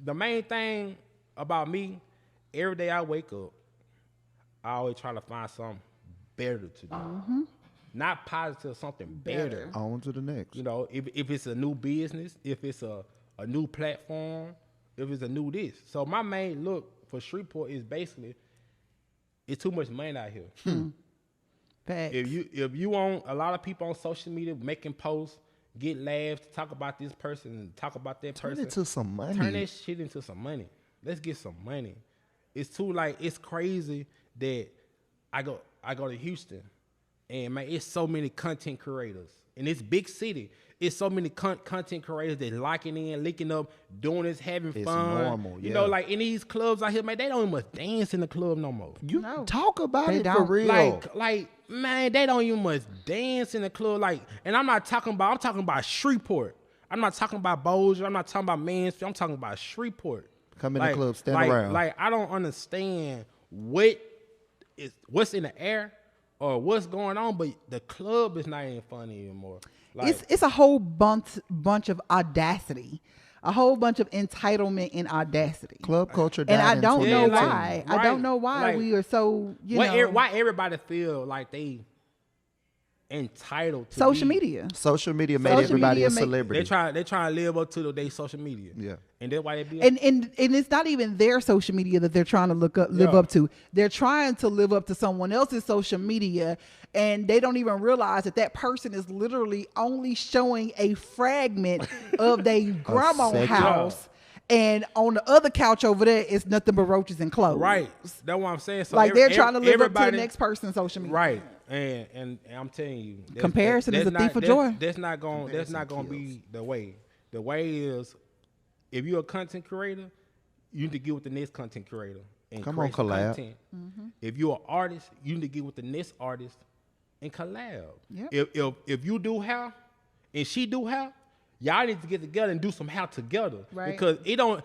the main thing about me. Every day I wake up, I always try to find something better to do. Mm-hmm. Not positive, something better. On to the next. You know, if it's a new business, if it's a new platform, if it's a new this. So my main look for Shreveport is basically, it's too much money out here. Facts. If you want a lot of people on social media making posts, get laughs, talk about this person and talk about that person. Turn it to some money. Turn that shit into some money. Let's get some money. It's crazy that I go to Houston and man, it's so many content creators. In this big city, it's so many content creators that locking in, linking up, doing this, having fun. It's normal, yeah. You know, like in these clubs out here, man, they don't even must dance in the club no more. You talk about it for real. Like, man, they don't even must dance in the club. Like, and I'm talking about Shreveport. I'm not talking about Bossier. I'm not talking about Mansfield. I'm talking about Shreveport. Come in the club, stand around. Like, I don't understand what's in the air or what's going on, but the club is not even fun anymore. Like, it's a whole bunch of audacity, a whole bunch of entitlement and audacity. Club culture, and I don't know why. Right. I don't know why like, we are so why everybody feel like they entitled to social media. Social media made everybody a celebrity. They try to live up to their social media. Yeah. And that's why they be and it's not even their social media that they're trying to live up to. They're trying to live up to someone else's social media, and they don't even realize that person is literally only showing a fragment of their grandma's house. And on the other couch over there, it's nothing but roaches and clothes. Right. That's what I'm saying. So like they're trying to live up to the next person's social media. Right. And I'm telling you, comparison is a thief of joy. That's not going to be the way. The way is, if you're a content creator, you need to get with the next content creator and come on, collab. Content. Mm-hmm. If you're an artist, you need to get with the next artist and collab. Yep. If you do hair and she do hair, y'all need to get together and do some hair together. Right. Because it don't.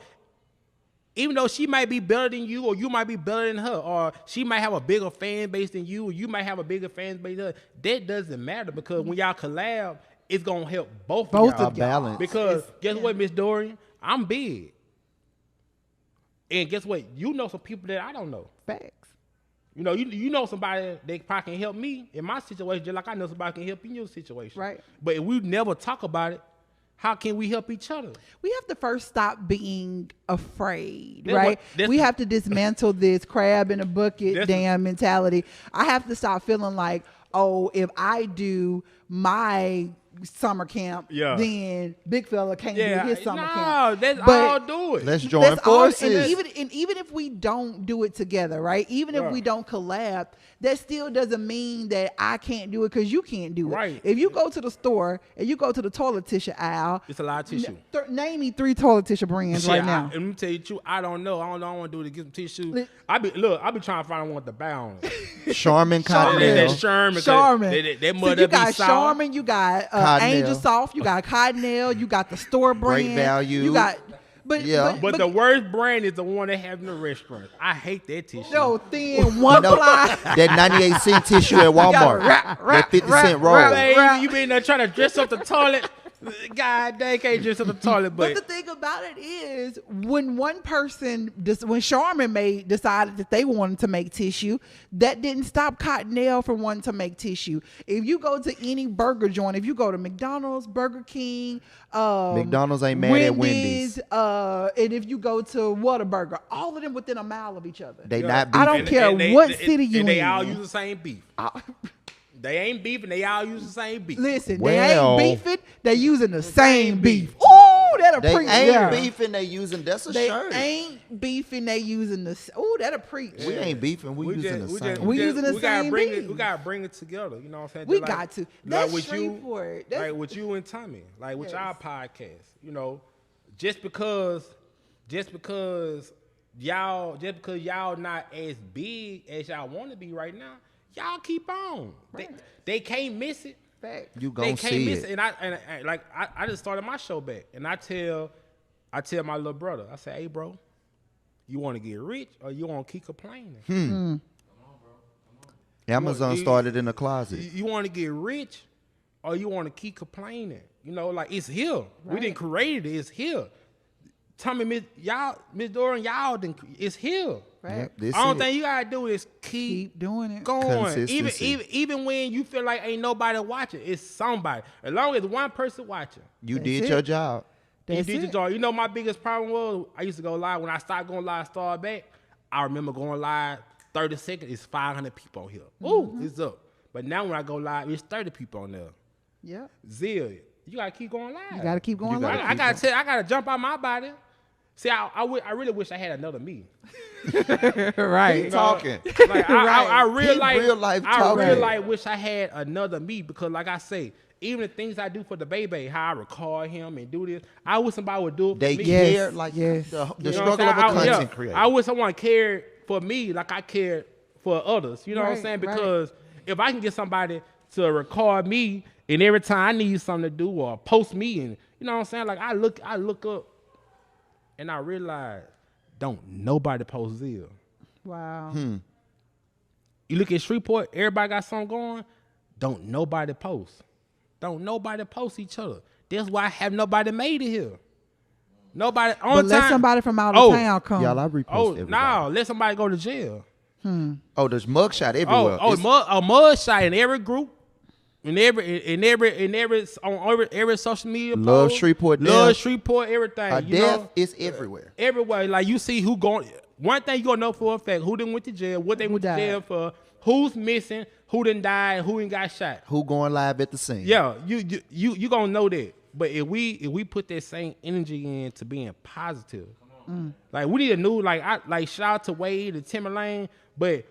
Even though she might be better than you, or you might be better than her, or she might have a bigger fan base than you, or you might have a bigger fan base than her, that doesn't matter because when y'all collab, it's gonna help both of y'all. Balance. Because guess what, Miss Dorian? I'm big. And guess what? You know some people that I don't know. Facts. You know, you know somebody that probably can help me in my situation, just like I know somebody can help in your situation. Right. But if we never talk about it, how can we help each other? We have to first stop being afraid, That's right? what- We have to dismantle this crab in a bucket damn mentality. I have to stop feeling like, oh, if I do my summer camp, then Big Fella can't do his summer camp. That's But all do it. Let's join that's all, forces. and even if we don't do it together, right? Even if we don't collab, that still doesn't mean that I can't do it because you can't do it. Right. If you go to the store and you go to the toilet tissue aisle, It's a lot of tissue. Name me 3 toilet tissue brands right now. Let me tell you the truth. I don't know. I don't want to do it to get some tissue. I be trying to find one with the bow on it. Charmin That Cottonelle. Sherman. Charmin. That So mother you be got sour. Charmin, you got Cottonelle. Angel Soft, you got Cottonelle, you got the store brand. Great Value. You got, Yeah. But the worst brand is the one they have in the restaurant. I hate that tissue. no thin one ply. That 98-cent tissue at Walmart. That 50-cent roll. Baby, you been there trying to dress up the toilet. God dang, can't dress up the toilet. But the thing about it is, when one person, when Charmin decided that they wanted to make tissue, that didn't stop Cottonelle from wanting to make tissue. If you go to any burger joint, if you go to McDonald's, Burger King, McDonald's ain't mad at Wendy's. And if you go to Whataburger, all of them within a mile of each other. They not I beefing. don't care what city you in. They all use the same beef. They ain't beefing. They all use the same beef. Listen, Well, they ain't beefing. They using the same beef. Ooh, that'll They preach. ain't beefing. They using that's a They shirt. ain't beefing. They using the. Ooh, that'll preach. We ain't beefing. We using the same. We using the same beef. We gotta bring it together. You know what I'm saying? We Just got to. like That's with you, Shreveport. like with you and Tommy, like with our podcast. You know, just because y'all not as big as y'all want to be right now, y'all keep on. Right. They can't miss it. Fact. You They gonna can't see miss it. it. And I just started my show back, and I tell my little brother, I say, hey bro, you want to get rich or you want to keep complaining? Amazon started in the closet. You want to get rich or you want to keep complaining? You know, like it's here. We didn't create it. It's here. Tommy, Miss Dorian, it's here. Right. Yep, this All it. thing you gotta do is keep doing it. going. Consistency. Even when you feel like ain't nobody watching, it's somebody. As long as one person watching, You That's did it. your job. you That's did your it. job. You know my biggest problem was I used to go live. When I started going live, start back, I remember going live 30 seconds. It's 500 people on here. Ooh, it's up. But now when I go live, it's 30 people on there. Yeah. Zil, you gotta keep going live. You gotta keep going. gotta live. I gotta jump out my body. See, I really wish I had another me. right. You know, Talking. Like I talking. really wish I had another me because, like I say, even the things I do for Dabaybay, how I record him and do this, I wish somebody would do it for They me. care like the You know struggle what of a I'm saying? content creator. I wish someone cared for me like I cared for others. You know what I'm Right, saying? right. Because if I can get somebody to record me and every time I need something to do or post me and you know what I'm saying? Like I look up and I realize don't nobody post Zil. Wow. You look at Shreveport, everybody got something going. Don't nobody post. Don't nobody post each other. That's why I have nobody made it here. Nobody on But let time. somebody from out of town come. Y'all, I repost everybody. no, let somebody go to jail. Oh, there's mugshot everywhere. A It's- mud shot in every group, in every social media. Love post, Shreveport love death. Shreveport, everything. a You death know, is everywhere. everywhere. Like you see who going. One thing you gonna know for a fact: who done went to jail, what they went to died. jail for, who's missing, who done died, who ain't got shot. Who going live at the scene? Yeah, you gonna know that. But if we put that same energy into being positive, like we need a new like shout out to Wade and Timberlane, but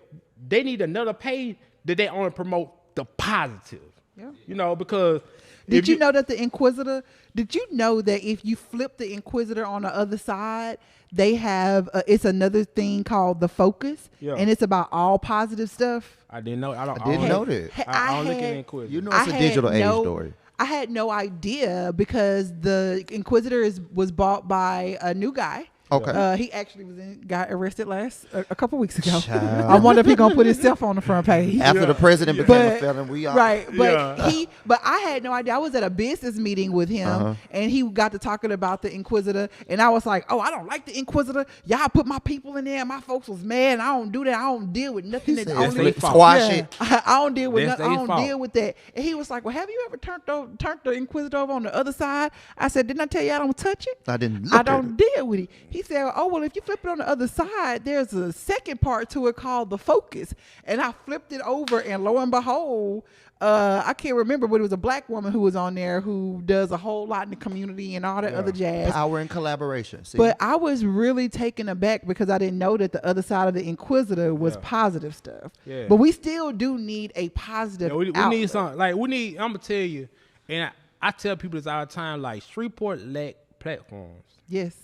they need another page that they only promote the positive. Yeah. You know, because Did you know that the Inquisitor? Did you know that if you flip the Inquisitor on the other side, they have it's another thing called the Focus, and it's about all positive stuff. I didn't know. I didn't know that. I don't look at the Inquisitor. You know, it's a digital age story. I had no idea because the Inquisitor was bought by a new guy. Okay. He actually got arrested a couple weeks ago. I wonder if he's gonna put himself on the front page after the president became a felon. We all right, but but I had no idea. I was at a business meeting with him, and he got to talking about the Inquisitor, and I was like, "Oh, I don't like the Inquisitor. Y'all put my people in there. And my folks was mad. And I don't do that. I don't deal with nothing that only squash it. I don't deal with nothing. I don't deal with that." And he was like, "Well, have you ever turned the Inquisitor over on the other side?" I said, "Didn't I tell you I don't touch it? I didn't. I don't deal with it." He said, "Oh, well, if you flip it on the other side, there's a second part to it called the Focus." And I flipped it over, and lo and behold, I can't remember, but it was a black woman who was on there who does a whole lot in the community and all that other jazz. Power and collaboration. See? But I was really taken aback because I didn't know that the other side of the Inquisitor was positive stuff. Yeah. But we still do need a positive we need something. Like, I'm going to tell you, and I tell people this all the time, like, Shreveport lack platforms. Yes.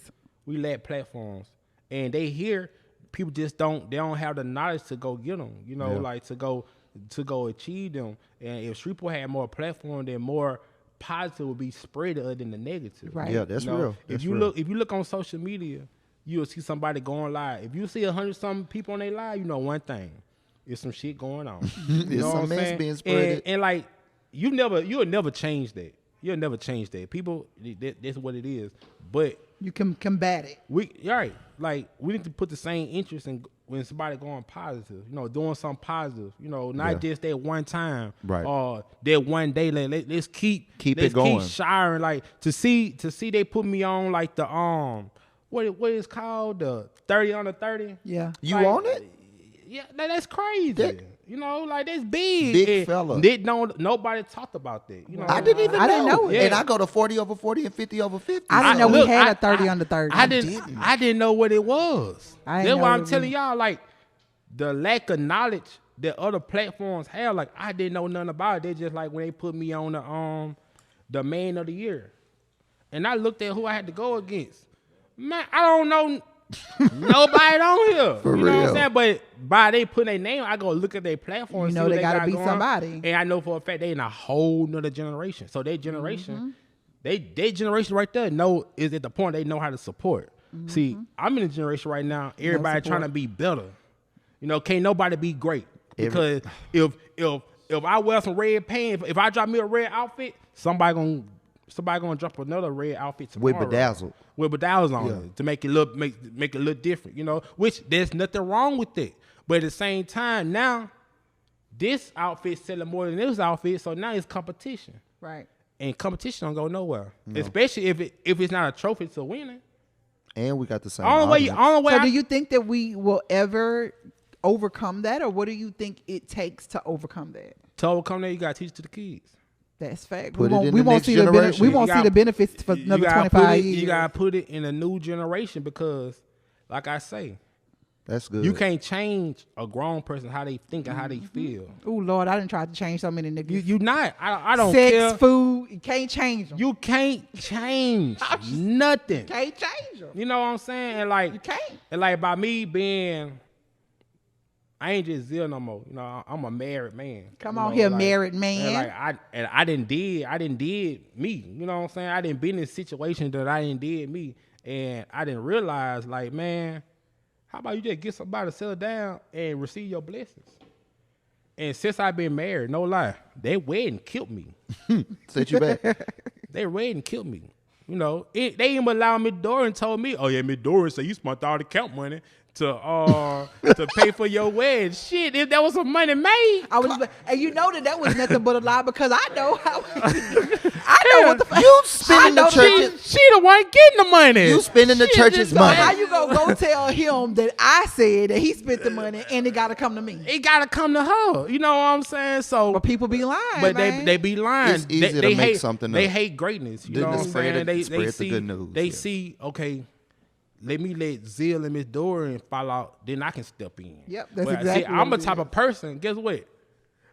We lack platforms. And they hear people just don't have the knowledge to go get them, like to go achieve them. And if Shreveport had more platform, then more positive would be spread other than the negative. Right. Yeah, that's real. If you look on social media, you'll see somebody going live. If you see 100-something people on their live, you know one thing. There's some shit going on. There's some mess being spread. And like you'll never change that. You'll never change that. People, that's what it is. But you can combat it. Like we need to put the same interest in when somebody going positive, doing something positive, not just that one time, right? Or that one day. Let's keep it going. Keep sharing. Like to see they put me on like the what is called the 30 under 30. Yeah, you on it? Yeah, that's crazy. Like that's big. Big fella. Nobody talked about that. I didn't even know. I didn't know it. And I go to 40 over 40 and 50 over 50. I didn't know we had a 30 under 30. I didn't know what it was. That's why I'm telling y'all, like, the lack of knowledge that other platforms have, like, I didn't know nothing about it. They just like when they put me on the man of the year. And I looked at who I had to go against. Man, I don't know nobody on here. For you real. know what I'm saying? But by they put their name, I go look at their platform. You know they gotta be somebody. And I know for a fact they in a whole nother generation. So their generation, their generation right there is at the point they know how to support. See, I'm in a generation right now, everybody trying to be better. Can't nobody be great. Because if I wear some red pants, if I drop me a red outfit, somebody gonna drop another red outfit tomorrow. With bedazzles on it to make it look different, which there's nothing wrong with it. But at the same time, now this outfit selling more than this outfit, so now it's competition. Right. And competition don't go nowhere. No. Especially if it's not a trophy to winning. And we got the same. So do you think that we will ever overcome that, or what do you think it takes to overcome that? To overcome that, you gotta teach it to the kids. That's fact. We won't see the benefits for another 25 years. You gotta put it in a new generation because, like I say, that's good. You can't change a grown person how they think and how they feel. Oh Lord, I didn't try to change so many niggas. You not. I don't care. Sex, food, you can't change them. You can't change nothing. Can't change them. You know what I'm saying? And like you can't. And like by me being, I ain't just Zil no more. I'm a married man. Come on here, married man. And I didn't did me. You know what I'm saying? I didn't be in this situation that I didn't did me, and I didn't realize, like, man, how about you just get somebody to settle down and receive your blessings? And since I've been married, no lie, they wedding killed me. Set you back. They wedding killed me. They even allowed me door and told me, oh yeah, Miss Doran said you spent all the account money to pay for your wedding. Shit, if that was some money made. And that was nothing but a lie because I know how. I know what the fuck. You spending the church. She the one getting the money. You spending the church's money. How you gonna go tell him that I said that he spent the money and it gotta come to me? It gotta come to her. You know what I'm saying? So, but people be lying. But man. they be lying. It's easy to make something up. They hate greatness. You know what I'm saying? They spread see the good news. They see, okay, let Zil and Miss Doran fall out, then I can step in. Yep, that's but exactly. See, I'm a type of person. Guess what?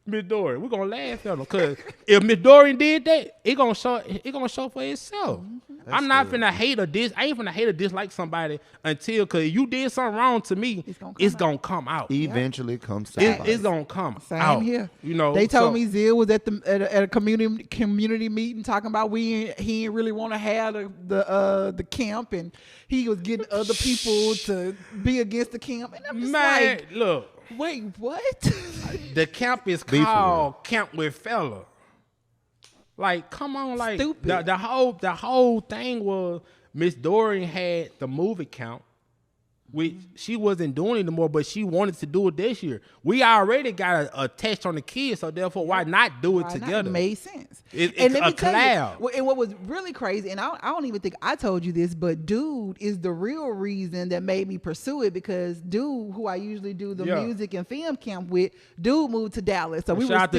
Miss Dorian, we're gonna laugh at him. Cause if Miss Dorian did that, it gonna show for itself. I'm not finna hate or I ain't finna hate or dislike somebody until, cause you did something wrong to me, it's gonna come out. Eventually comes out. It's gonna come Same out. here. You know, they told me Zil was at a community meeting talking about he didn't really want to have the camp, and he was getting other people to be against the camp. And I'm just like, look. Wait, what? The camp is called Camp with Fella. Like, come on, like stupid. The whole thing was Miss Dorian had the movie camp, which she wasn't doing anymore, but she wanted to do it this year. We already got a test on the kids, so therefore, why not do it together? It made sense. It's a collab. And what was really crazy, and I don't even think I told you this, but Dude is the real reason that made me pursue it, because Dude, who I usually do the music and film camp with, Dude moved to Dallas. So shout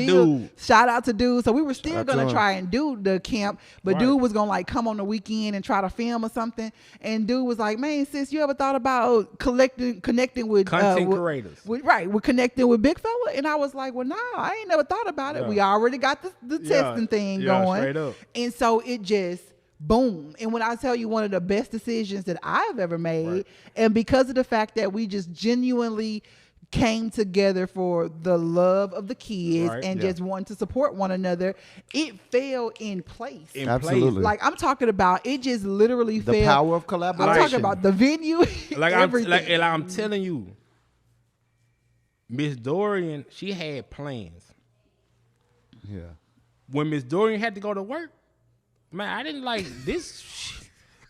out to Dude. So we were still going to try and do the camp, but Dude was going to like come on the weekend and try to film or something. And Dude was like, man, sis, you ever thought about connecting with content creators? We're connecting with Big Fella. And I was like, well, no, I ain't never thought about it. We already got the testing thing going. Straight up. And so it just boom. And when I tell you, one of the best decisions that I've ever made, and because of the fact that we just genuinely came together for the love of the kids and just wanted to support one another, it fell in place. Absolutely. Like, I'm talking about, it just literally fell. The power of collaboration. I'm talking about the venue, everything. I'm telling you, Miss Dorian, she had plans. Yeah. When Miss Dorian had to go to work, man, I didn't like this.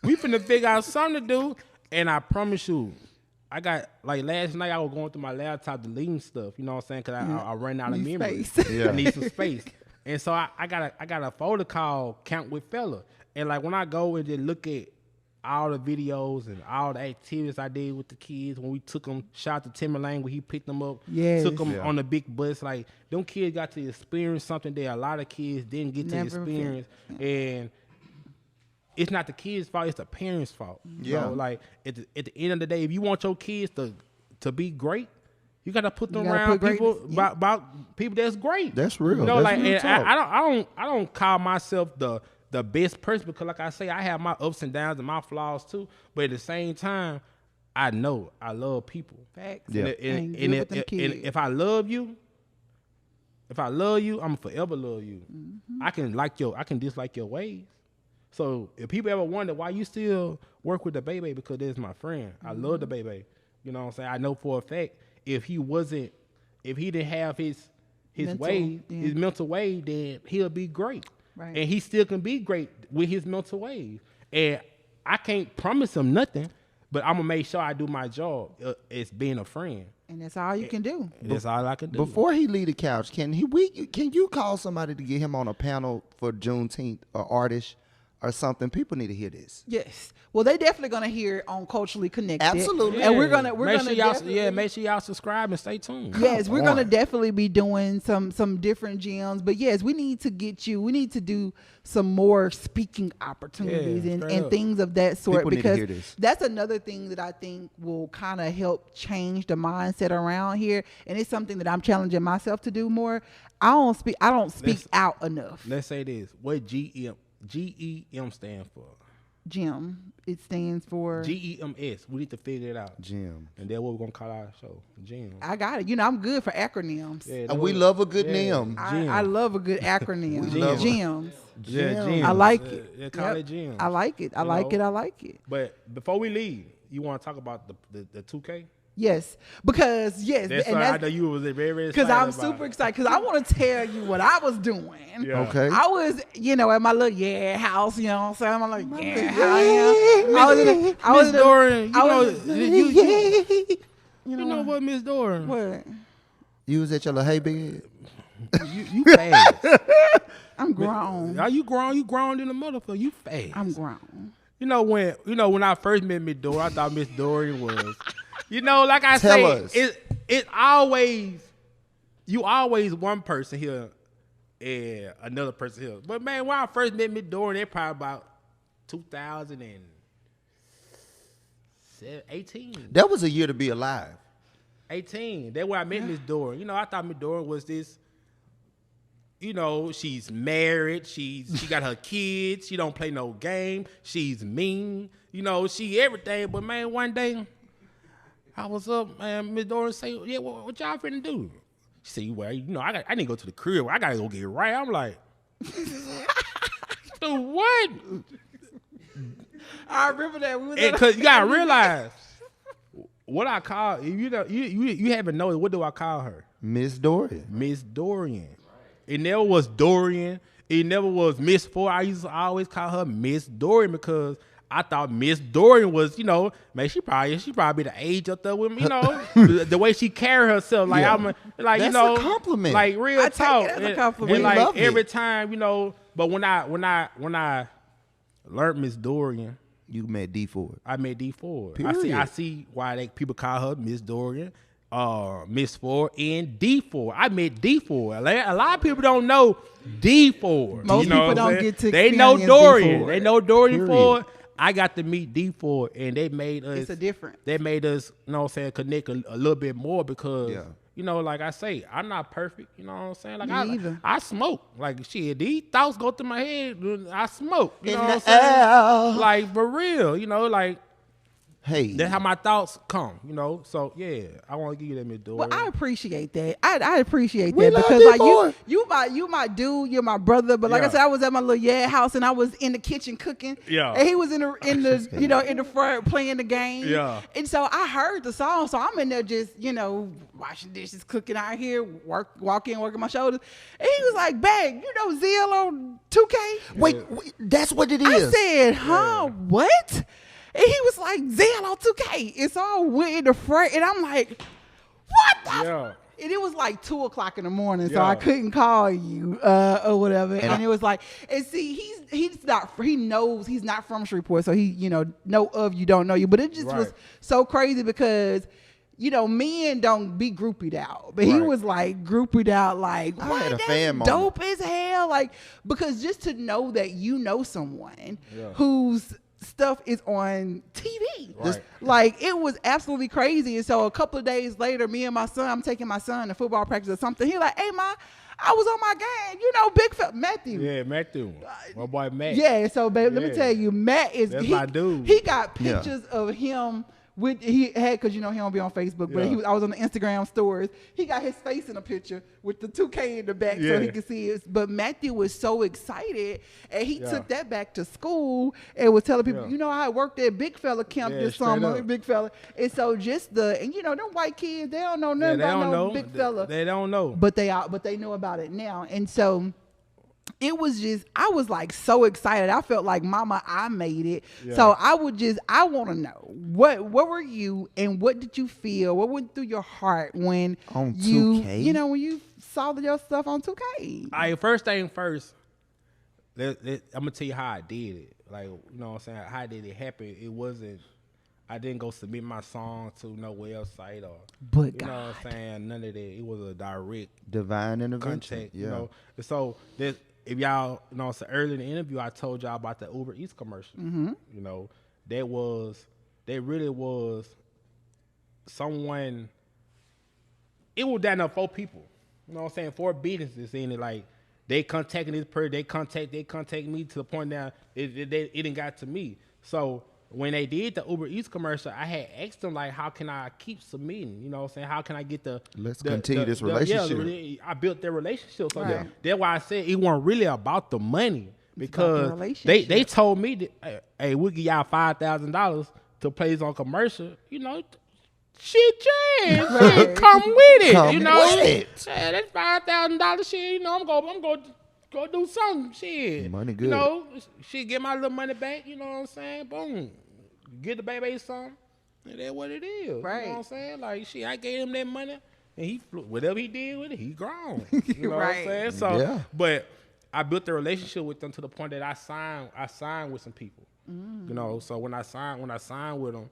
We finna figure out something to do, and I promise you, I got, like, last night I was going through my laptop deleting stuff, you know what I'm saying? Because I ran out of memory. I need some space. And so I got a folder called Camp with Fella. And, like, when I go and just look at all the videos and all the activities I did with the kids, when we took them, shout out to Timberlane when he picked them up, took them on the big bus, like, them kids got to experience something that a lot of kids didn't get to experience. And it's not the kids' fault, it's the parents' fault. You know, like, at the end of the day, if you want your kids to be great, you gotta put them around people about people that's great. That's real. You know, that's like, real and I don't call myself the best person, because, like I say, I have my ups and downs and my flaws too. But at the same time, I know I love people. Facts. Yeah. And if I love you, I'm forever love you. Mm-hmm. I can dislike your ways. So if people ever wonder why you still work with Dabaybay, because that's my friend. I love Dabaybay. You know what I'm saying? I know for a fact if he didn't have his mental way, then he'll be great. Right. And he still can be great with his mental wave. And I can't promise him nothing, but I'm gonna make sure I do my job as being a friend. And that's all you can do. That's all I can do. Before he leave the couch, can you call somebody to get him on a panel for Juneteenth, or artist or something? People need to hear this. Yes. Well, they definitely gonna hear it on Culturally Connected. Absolutely. And we're gonna make sure y'all subscribe and stay tuned. Yes, we're gonna definitely be doing some different gems. But yes, we need to do some more speaking opportunities and things of that sort. People because need to hear this. That's another thing that I think will kind of help change the mindset around here. And it's something that I'm challenging myself to do more. I don't speak out enough. Let's say this. What GEM stand for? GEM. It stands for GEMS. We need to figure it out. GEM. And that's what we're gonna call our show. GEM. I got it. You know, I'm good for acronyms. Yeah, we love a good name. I love a good acronym. GEMS. Yeah, GEMS. I like it. They call it GEMS. I like it. I like it. But before we leave, you want to talk about the 2K? Yes, because I know you was very because I'm super excited because I want to tell you what I was doing. Yeah. Okay, I was at my little house, you know what I'm saying? I'm like I was Miss Doran. You know what, Miss Doran? What? You was at your little hay bed. You fast. I'm grown. Are you grown? You grown in the motherfucker. You fast. I'm grown. You know when I first met Miss Doran, I thought Miss Doran was. Like I say, it's always you always one person here and another person here. But man, when I first met Miss Doran, it probably about 2018. That was a year to be alive. 18. That's where I met Miss Doran. I thought Miss Doran was this you know, she's married. She got her kids. She don't play no game. She's mean. You know, she everything. But man, one day I was up, man. Miss Dorian say, "Yeah, what y'all finna do?" She said, "Well, you know, I need to go to the crib. I gotta go get right." I'm like, "Do what?" I remember that. Because you gotta realize what I call you know you haven't noticed. What do I call her? Miss Dorian. Miss Dorian. It never was Dorian. It never was Miss Ford. I used to always call her Miss Dorian because I thought Miss Dorian was, you know, man, she probably the age up there with me, you know, the way she carry herself. Like I'm like, that's you know, a compliment. like real talk. That's a compliment. And like love every it. time, you know, but when I learned Miss Dorian, You met D Ford. I met D Ford. Period. I see why people call her Miss Dorian, Miss Ford, and D Ford. I met D Ford. A lot of people don't know D Ford. Most you know people don't what I'm get to They know experience D Dorian. Ford. They know Dorian Period. Ford. I got to meet D Ford, and they made us. It's a difference. They made us, you know what I'm saying, connect a little bit more because, Yeah. you know, like I say, I'm not perfect. You know what I'm saying? Like Me either. I smoke. Like shit, these thoughts go through my head. I smoke. You In know the what I'm saying? air. Like for real. You know, like. Hey. That's how my thoughts come, you know. So yeah, I want to give you that Miss Dorian. Well, I appreciate that. I appreciate We that love because you, like boy. you my dude, you're my brother. But like I Yeah. said, I was at my little house and I was in the kitchen cooking. Yeah. And he was in the you know in the front playing the game. Yeah. And so I heard the song, so I'm in there just washing dishes, cooking out here, walking, working my shoulders. And he was like, "Bang, you know Zil on 2K?" Wait, that's what it I is. said, "Huh? What?" And he was like, "Zil on 2K." It's all went in the front, and I'm like, "What the?" Yeah. And it was like 2:00 in the morning, so Yeah. I couldn't call you or whatever. And it was like, and see, he knows he's not from Shreveport, so he know of you, don't know you. But it just was Right. so crazy because men don't be groupied out, but he Right. was like groupied out, like I what? had a That's fan moment. dope as hell, like because just to know that you know someone Yeah. whose stuff is on TV. Right. Like it was absolutely crazy. And so a couple of days later, me and my son, I'm taking my son to football practice or something. He like, "Hey ma, I was on my game, big fella Matthew." Yeah, Matthew, my boy Matt. Yeah, so babe, let me Yeah. tell you, Matt is That's my dude. He got Yeah. pictures of him with he had he don't be on Facebook, but Yeah. I was on the Instagram stories. He got his face in a picture with the 2K in the back so Yeah. he could see it. But Matthew was so excited, and he Yeah. took that back to school and was telling people, Yeah. I worked at Big Fella Camp Yeah, this straight summer, up. Big Fella. And so just them white kids, they don't know nothing they about don't no know. Big Fella. They don't know. But they know about it now. And so it was just, I was like so excited. I felt like, mama, I made it. Yeah. So I want to know what were you and what did you feel? What went through your heart when On you, 2K? when you saw your stuff on 2K? All right, first thing first, I'm gonna tell you how I did it. Like, you know what I'm saying? How did it happen? It wasn't, I didn't go submit my song to no website or, But you know what God. I'm saying? None of that. It was a direct Divine intervention. contact, Yeah. you know. And so if y'all, so early in the interview, I told y'all about the Uber Eats commercial. Mm-hmm. You know, that really was someone. It was down to 4 people. You know what I'm saying? 4 businesses in it. Like they contacted this person, they contact me to the point now it didn't got to me. So when they did the Uber Eats commercial, I had asked them like, how can I keep submitting? You know what I'm saying? How can I get Let's continue this relationship. I built their relationship. So Right. that's why I said it wasn't really about the money because about the relationship. they told me that, hey, we'll give y'all $5,000 to play on commercial. You know, shit, yeah, Right. shit, come with it. Come you know, with it. Yeah, that's $5,000 shit. You know, I'm going go do something. Shit, Money good. You know, shit, get my little money back. You know what I'm saying? Boom, get the baby something. And that's what it is. Right. You know what I'm saying? Like, shit, I gave him that money, and whatever he did with it, he grown. You know Right. what I'm saying? So, Yeah. but I built a relationship with them to the point that I signed with some people. You know, so when I signed with them,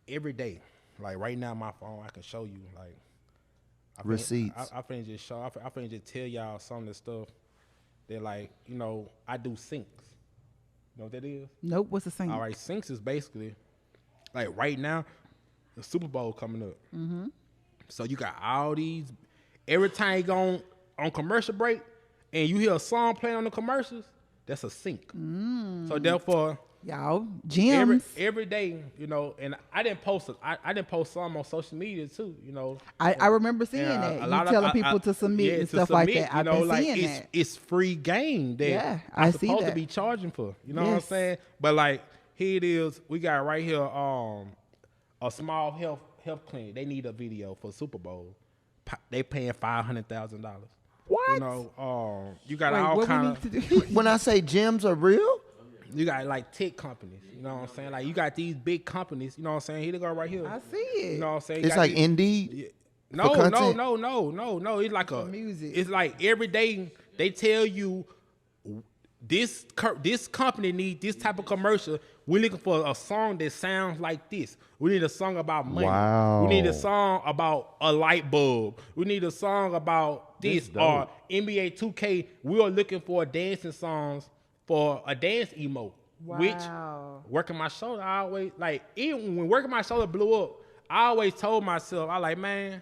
every day, like right now, my phone, I can show you like Receipts. I finna just show. I finna just tell y'all some of the stuff that, like, you know, I do syncs. You know what that is? Nope. What's the same? All right, syncs is basically like right now, the Super Bowl coming up. Mm-hmm. So you got all these. Every time you go on commercial break, and you hear a song playing on the commercials, that's a sync. So therefore, y'all gems every day, you know. And I didn't post some on social media too, you know. I remember seeing that. You telling people to submit and stuff like that. I've been seeing that. It's free game that I'm supposed to be charging for. You know what I'm saying? But like here it is, we got right here a small health clinic. They need a video for Super Bowl. They paying $500,000. What? You know, you got all kind of. When I say gyms are real, you got like tech companies. You know what I'm saying? Like you got these big companies. You know what I'm saying? Here they go right here. I see it. You know what I'm saying? it's like Indeed. No. It's like for music. It's like every day they tell you this company need this type of commercial. We're looking for a song that sounds like this. We need a song about money. Wow. We need a song about a light bulb. We need a song about this. Or NBA 2K, we are looking for dancing songs for a dance emote. Wow. Which Working My Shoulder, I always like. Even when Working My Shoulder blew up, I always told myself, I like, man,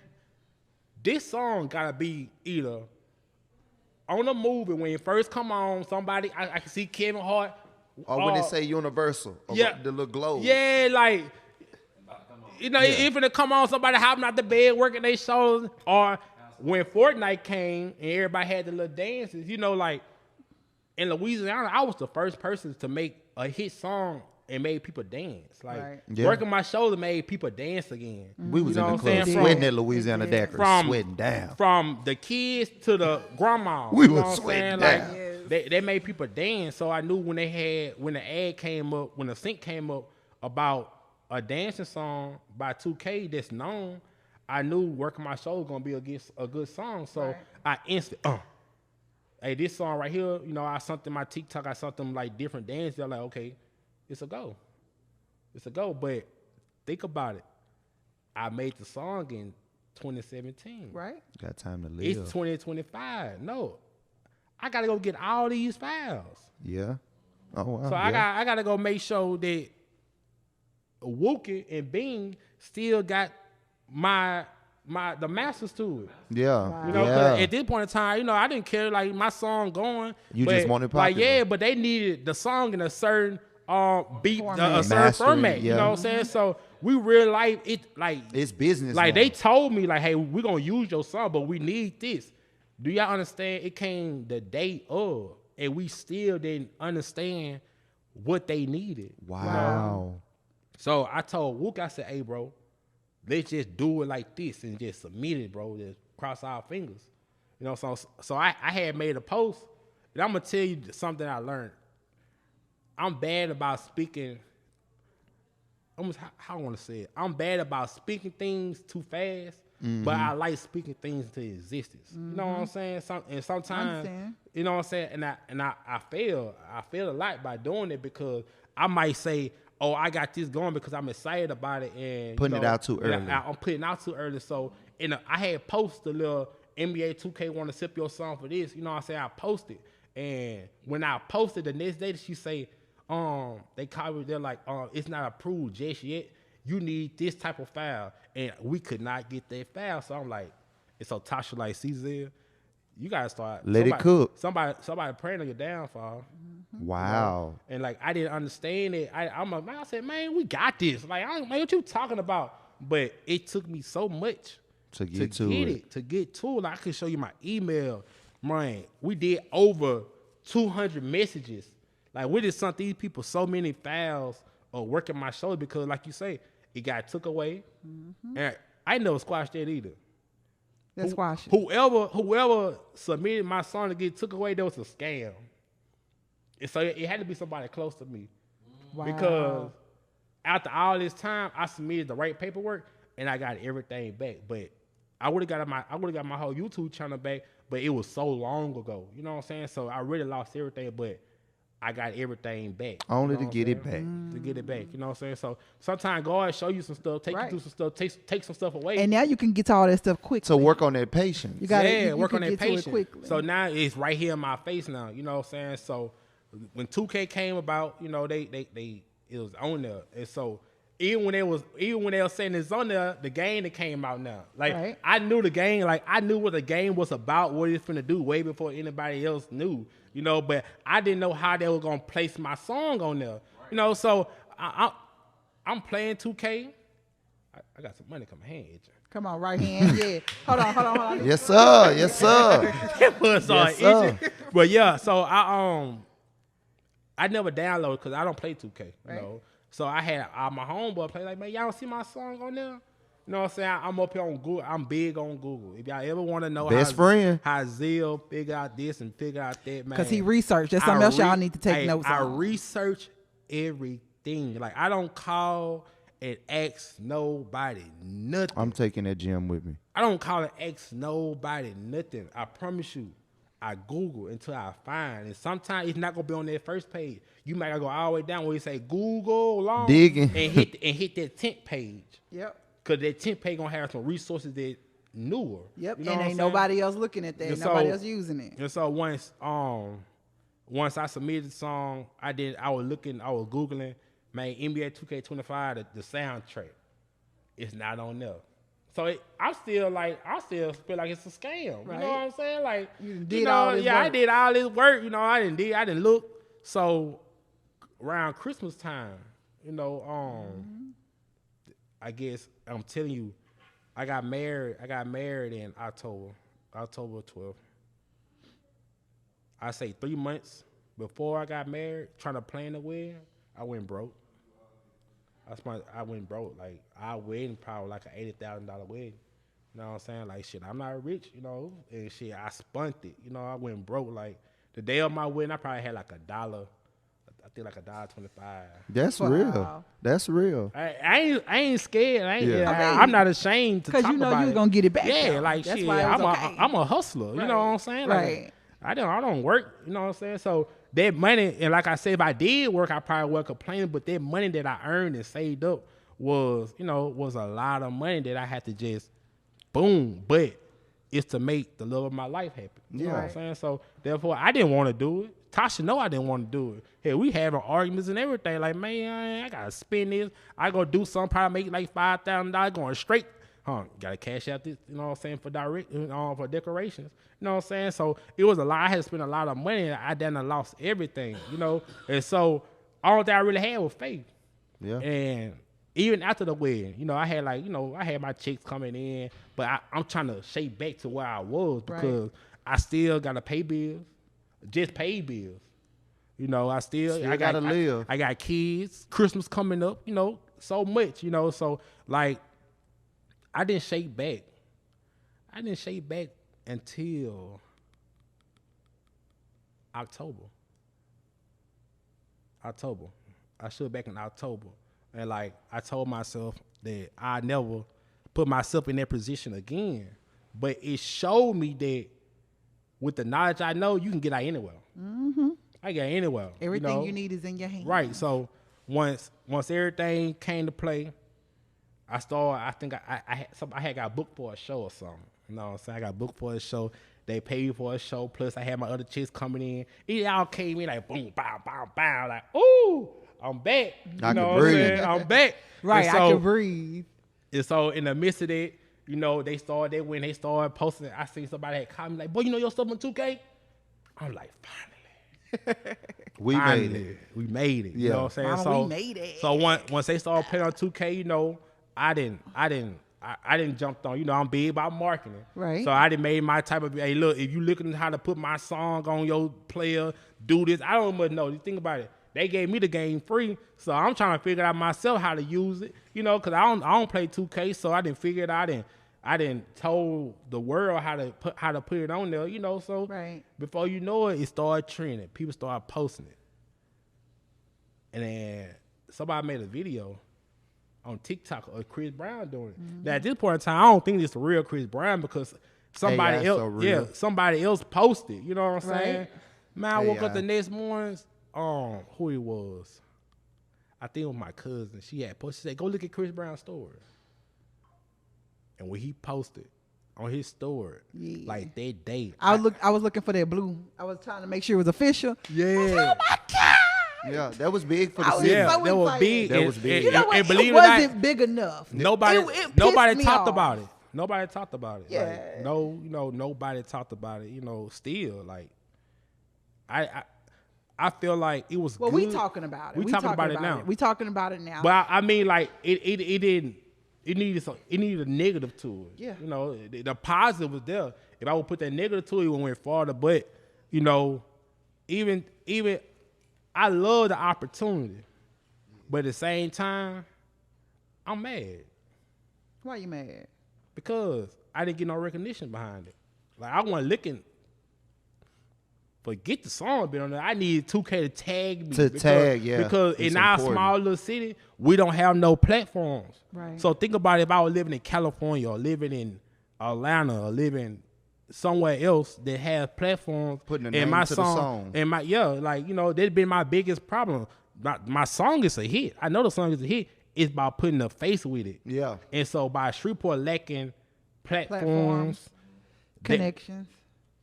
this song gotta be either on the movie when it first come on. Somebody I can see Kevin Hart. Or when they say Universal, or the little globe. Yeah, like, you know, if it come on, somebody hopping out the bed, working their shoulders, or when Fortnite came and everybody had the little dances, you know, like, in Louisiana, I was the first person to make a hit song and made people dance. Like, Working My Shoulder made people dance again. We was in the club sweating at Louisiana Daiquiri, sweating down. From the kids to the grandma. We was sweating down. Like, they made people dance, so I knew when the ad came up, when the sync came up about a dancing song by 2K that's known, I knew Working My Shoulder gonna be a good song. So I instantly, hey, this song right here, you know, I something my TikTok, I something like different dance. They're like, okay, it's a go. But think about it. I made the song in 2017. Right. Got time to live. It's 2025. No. I gotta go get all these files. Yeah. Oh wow. So I gotta go make sure that Wookie and Bing still got the masters to it. Yeah. Wow. You know, 'cause at this point in time, you know, I didn't care like my song going. You just wanted popular. Like, yeah, but they needed the song in a certain beat, a certain Mastering, format. You know what I'm saying? So we real life it like it's business. Like now. they told me like, hey, we're gonna use your song, but we need this. Do y'all understand? It came the day of, and we still didn't understand what they needed. Wow. You know? So I told Wook, I said, hey, bro, let's just do it like this and just submit it, bro. Just cross our fingers. You know, so I had made a post, and I'm gonna tell you something I learned. I'm bad about speaking. How I want to say it. I'm bad about speaking things too fast. But I like speaking things into existence. You know what I'm saying? Sometimes, you know what I'm saying? And I fail. I fail a lot by doing it because I might say, oh, I got this going because I'm excited about it. And putting it out too early. I'm putting it out too early. So I had posted a little NBA 2K want to sip your song for this. You know what I'm saying? I posted. And when I posted the next day, she say, they called me, they're like, it's not approved just yet. You need this type of file, and we could not get that file. So I'm like, and so Tasha like, Zil, you gotta start let it cook. Somebody praying on your downfall. Wow. You know? And like I didn't understand it. I'm like, man, I said, man, we got this. Like, man, what you talking about? But it took me so much to get to it. To get to it. Like, I can show you my email. Man, we did over 200 messages. Like, we just sent these people so many files of Working My Shoulder because, like you say, it got took away. And I never squashed that either. That's squash. Whoever submitted my song to get took away, that was a scam. And so it had to be somebody close to me. Wow. Because after all this time, I submitted the right paperwork and I got everything back. But I would have got my whole YouTube channel back, but it was so long ago. You know what I'm saying? So I really lost everything, but I got everything back. Only to get it back. To get it back. You know what I'm saying? So sometimes God show you some stuff, take you through some stuff, take some stuff away. And now you can get to all that stuff quickly. So work on that patience. You gotta work on that patience. quickly. So now it's right here in my face now. You know what I'm saying? So when 2K came about, you know, it was on there. And so even when they were saying it's on there, the game that came out now. Like Right. I knew the game, like I knew what the game was about, what it's finna do way before anybody else knew. You know, but I didn't know how they were gonna place my song on there. You know, so I'm playing 2K. I got some money coming hand. Come on, right hand. Yeah. Hold on. Yes, sir. Yes, sir. It was Yes, sir. itching. But yeah, so I never downloaded because I don't play 2K. You Right. know, so I had my homeboy play like, man, y'all see my song on there? You know what I'm saying? I'm up here on Google. I'm big on Google. If y'all ever want to know Best friend. how Zil figure out this and figure out that, man. Because he researched. That's something else y'all need to take notes I on. research everything. Like, I don't call and ask nobody nothing. I'm taking that gym with me. I don't call and ask nobody nothing. I promise you. I Google until I find. And sometimes it's not going to be on that first page. You might gotta go all the way down where you say Google long. Digging. And hit that 10th page. Yep. Because that 10th page going to have some resources that newer. Yep. You know And what ain't I'm saying? nobody else looking at that. And Nobody so- else using it. And so once I submitted the song, I was Googling, man, NBA 2K25, the soundtrack. It's not on there. So I still feel like it's a scam. Right. You know what I'm saying? Like, You did all this I work. did all this work. You know, I didn't look. So around Christmas time, you know, I guess I'm telling you, I got married in October 12th. I say 3 months before I got married, trying to plan the wedding, I went broke. I went broke. Like, our wedding probably like an $80,000 wedding. You know what I'm saying? Like, shit, I'm not rich, you know, and shit, I spunt it. You know, I went broke. Like, the day of my wedding, I probably had like $1. I think like $1.25. That's Wow. real. That's real. I ain't scared. Yeah. I'm not ashamed to talk Because you know about you it. gonna get it back. Yeah, though. like That's shit. why it was okay. I'm a hustler. You know what I'm saying? Like, Right. I don't work. You know what I'm saying? So that money, and like I said, if I did work, I probably would complain. But that money that I earned and saved up was a lot of money that I had to just boom. But it's to make the love of my life happen. You know what I'm Right. saying? So therefore, I didn't want to do it. Tasha know I didn't want to do it. Hey, we having arguments and everything. Like, man, I gotta spend this. I go do something, probably make like $5,000 going straight. Gotta cash out this. You know what I'm saying, for for decorations. You know what I'm saying? So it was a lot. I had to spend a lot of money. I done lost everything. You know, and so all that I really had was faith. Yeah. And even after the wedding, you know, I had my chicks coming in, but I'm trying to shape back to where I was because I still gotta pay bills, just pay bills. You know, I gotta live. I got kids, Christmas coming up, you know, so much, you know, so like I didn't shake back. I didn't shake back until October. I shook back in October. And like I told myself that I never put myself in that position again. But it showed me that with the knowledge I know, you can get out anywhere. Mm-hmm. I get anywhere. Everything you need is in your hand. Right. So once everything came to play, I had got booked for a show or something. You know what I'm saying? I got booked for a show. They paid me for a show. Plus, I had my other chicks coming in. It all came in like boom, bow, bow, bow. Like, ooh, I'm back. I You know can what I'm breathe. saying? I'm back. Right. And I can breathe. And so in the midst of that, you know, when they started posting, I seen somebody had called me like, boy, you know your stuff on 2K? I'm like, finally. We made it. We made it. You Yeah. know what I'm saying? Mama, So we made it. So once they started playing on 2K, you know, I didn't jump on. You know, I'm big about marketing. Right. So I didn't made my type of, hey, look, if you looking at how to put my song on your player, do this. I don't even know. Think about it. They gave me the game free, so I'm trying to figure out myself how to use it. You know, because I don't play 2K, so I didn't figure it out. I didn't told the world how to put it on there. You know, so Right. before you know it, it started trending. People started posting it, and then somebody made a video on TikTok of Chris Brown doing it. Mm-hmm. Now at this point in time, I don't think it's the real Chris Brown because somebody AI else, so real. somebody else posted. You know what I'm Right. saying? Man, I woke up AI. the next morning. Who it was? I think it was my cousin. She had posted. She said, "Go look at Chris Brown's story." And when he posted on his story, Yeah. like that day, I was looking for that blue. I was trying to make sure it was official. yeah. Yeah, that was big for the I was city. Yeah, so that was excited. big. That was big. You know what? And believe It it or not, wasn't big enough. Nobody It nobody pissed me talked off. about it. Nobody talked about it. Yeah. Like, no, nobody talked about it. Still like I feel like it was Well, good. we talking about it. We talking about it now. We talking about it now. But I mean, like it didn't. It needed a negative to it. Yeah. The positive was there. If I would put that negative to it, it would went farther. But even I love the opportunity, but at the same time, I'm mad Why you mad? because I didn't get no recognition behind it. Like I wasn't looking. Forget the song been on there. I need 2K to tag me. Because it's in our important. small little city, we don't have no platforms. Right. So think about it, if I was living in California or living in Atlanta or living somewhere else that has platforms, Putting a and name my to the song. and that's been my biggest problem. My song is a hit. I know the song is a hit. It's about putting a face with it. Yeah. And so by Shreveport lacking platforms, Connections.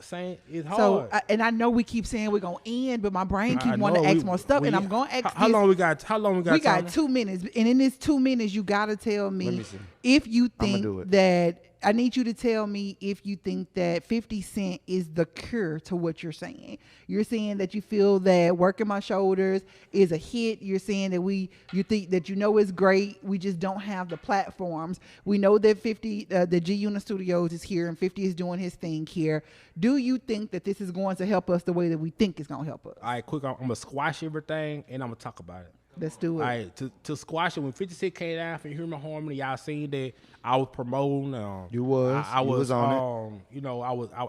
saying it's hard. So, and I know we keep saying we're gonna end, but my brain keep wanting to ask more stuff, and I'm gonna ask. How long we got? How long we got? We got Tyler? 2 minutes, and in this 2 minutes, you gotta tell me see. if you I'ma do think it. that. I need you to tell me if you think that 50 Cent is the cure to what you're saying. You're saying that you feel that Working My Shoulders is a hit. You're saying that you think that it's great. We just don't have the platforms. We know that 50, the G Unit Studios is here and 50 is doing his thing here. Do you think that this is going to help us the way that we think it's going to help us? All right, quick. I'm gonna squash everything and I'm gonna talk about it. Let's do it. All right, to squash it, when 50 Cent came down for Human Harmony, y'all seen that I was promoting. You was. I You was on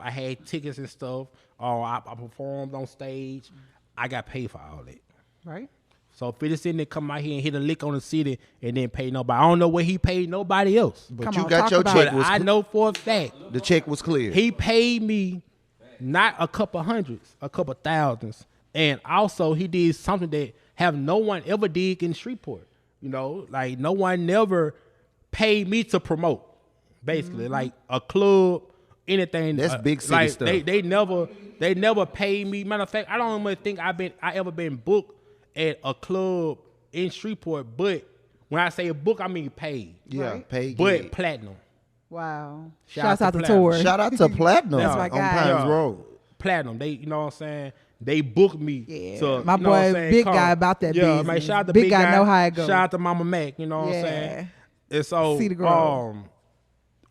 I had tickets and stuff. I performed on stage. I got paid for all that. Right? So 50 Cent didn't come out here and hit a lick on the city and didn't pay nobody. I don't know what he paid nobody else. But Come you on, got talk your about check. it. But I know for a fact The check was clear. he paid me not a couple hundreds, a couple thousands. And also he did something that have no one ever did in Shreveport. Like no one never paid me to promote. Basically, like a club, anything. That's big city like stuff. They never paid me. Matter of fact, I don't even think I ever been booked at a club in Shreveport. But when I say book, I mean paid. Yeah, Right. paid. But gig. platinum. Wow. Shout Shouts out out to to Platinum. Tori. Shout out to Platinum That's my on guy. Pines Yeah. Road. Platinum. They, you know what I'm saying? They booked me. Yeah. To, My you know what I'm boy, saying, big come. guy about that Yeah, business. man, shout out to Big big guy know how it go. Shout out to Mama Mac, you know what I'm Yeah. saying? And so, See the growth.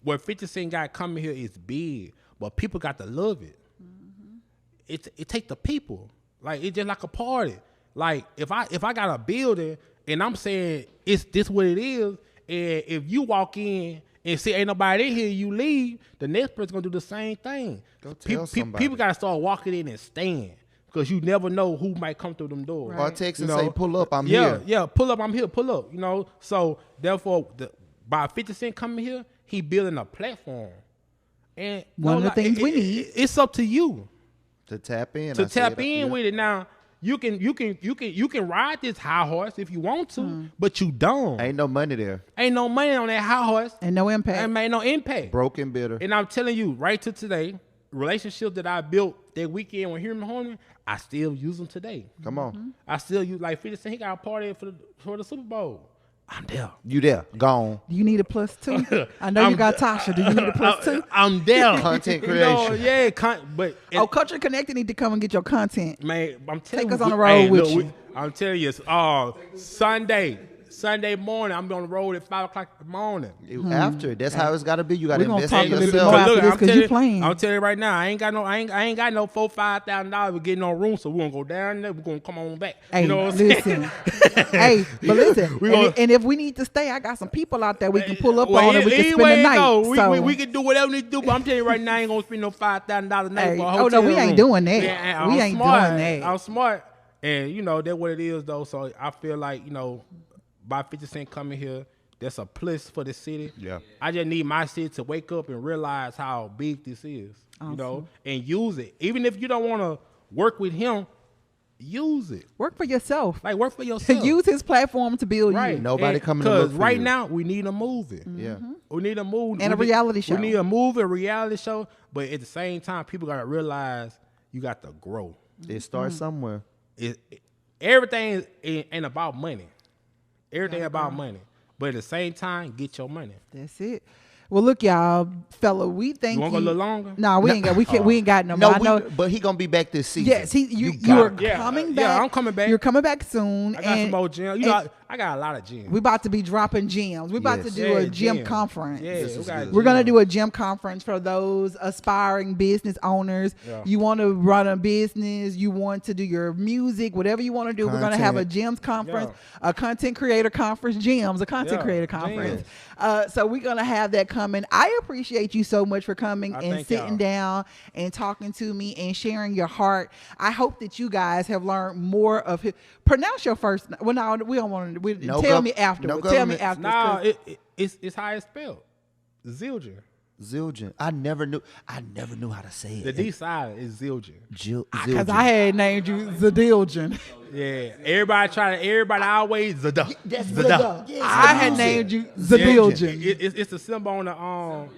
what 50 Cent got coming here is big, but people got to love it. It take the people. Like, it's just like a party. Like, if I got a building and I'm saying it's this what it is, and if you walk in and see ain't nobody in here, you leave, the next person's gonna do the same thing. Go tell somebody. People gotta start walking in and stand. Because you never know who might come through them doors. Or text and You say, know? pull up, I'm Yeah, here. yeah, pull up, I'm here, pull up. So therefore, by 50 Cent coming here, he building a platform. And One of the things we need. It's up to you To tap in. to I tap said, in yeah. with it. Now you can ride this high horse if you want to, but you don't. Ain't no money there. Ain't no money on that high horse. And no impact. Ain't no impact. Broken bitter. And I'm telling you, right to today, relationships that I built that weekend with Human Harmony, I still use them today. Come on. I still use, like 50 Cent, he got a party for the Super Bowl. I'm there. You there. Gone. Do you need a +2? I know you got Tasha. Do you need a +2? I'm there. Content You know, creation. yeah, but Oh, Culture Connected need to come and get your content. man, I'm telling Take you, us on the road with you. I'm telling you, Sunday morning, I'm on the road at 5:00 in the morning. After. That's how it's got to be. You got to We gonna invest talk in a little bit yourself. more after Look, this I'm 'cause telling you playing. I'm telling you right now, I ain't got no $4,000-$5,000 to get no room, so we're gonna go down there. We're gonna come on back. Hey, you know what I'm listen. saying? Hey, but listen. We gonna- and if we need to stay, I got some people out there we can pull up Well, on and we can spend anyway the it night. go. So, We can do whatever we need to do, but I'm telling you right now, I ain't gonna spend no $5,000 a night Hey, for a oh, hotel no, we ain't room. doing that. Yeah, We I'm ain't smart. doing that. I'm smart, and that's what it is though. So I feel like by 50 Cent coming here, that's a plus for the city. Yeah. I just need my city to wake up and realize how big this is, and use it. Even if you don't want to work with him, use it. work for yourself. Like work for yourself. Use his platform to build Right. you. Nobody coming to look Because for right you. now we need a movie. Yeah. We need a movie And a reality show. We need a movie, a reality show. But at the same time, people gotta realize you got to grow. It starts somewhere. everything ain't about money. Everything about money. But at the same time, get your money. That's it. Well, look, y'all, fella, we thank you. Want to go a little longer? No, we ain't got. We ain't got no. No, more. but he gonna be back this season. Yes, you are coming back. Yeah, I'm coming back. You're coming back soon. I got some more gems. You know, I got a lot of gems. We about to be dropping gems. We about to do a gym conference. Yeah, we're gonna do a gym conference for those aspiring business owners. Yeah. You want to run a business, you want to do your music, whatever you want to do. We're gonna have a gyms conference, a content creator conference, gyms, a content creator conference. So we're gonna have that coming. I appreciate you so much for coming and sitting down and talking to me and sharing your heart. I hope that you guys have learned more of his. Pronounce your first. Well, no, we don't want to. Tell me afterwards. No tell me afterwards. No, it's how it's spelled. Zildjian. Zildjian. I never knew how to say it. The D side is Zildjian. Because I had named you Zildjian. Yeah. Everybody always Zada. Yes, I had named you Zildjian. It's a symbol on the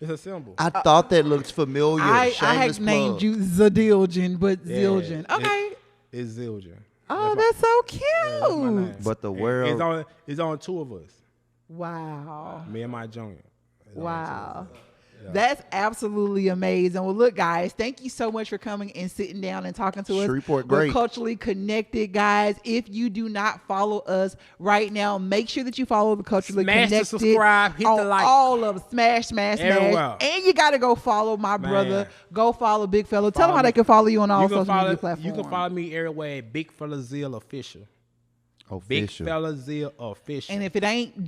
It's a symbol. I thought that looked familiar. I had named you Zildjian, but Zildjian. Okay. It's Zildjian. Oh, that's so cute. Yeah, but the world it's on two of us. Wow. Me and my junior. Wow. Yeah. That's absolutely amazing. Well, look, guys, thank you so much for coming and sitting down and talking to us. Shreveport, great. We're culturally connected, guys. If you do not follow us right now, make sure that you follow the Culturally Connected. Smash the subscribe, hit the like. All of them. Smash. Everywhere. And you got to go follow my brother. Go follow Big Fella. Tell them how they can follow you on all social media platforms. You can follow me everywhere at Big Fella Zil Official. Big Fella Zil Official. And if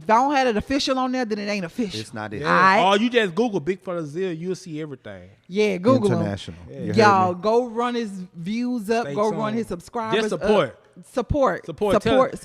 don't have it official on there, then it ain't official. It's not it. Yeah. Or you just Google Big Fella Zil, you'll see everything. Yeah, Google International. him. Y'all go run his views up. Go run his subscribers just support. Up. Support.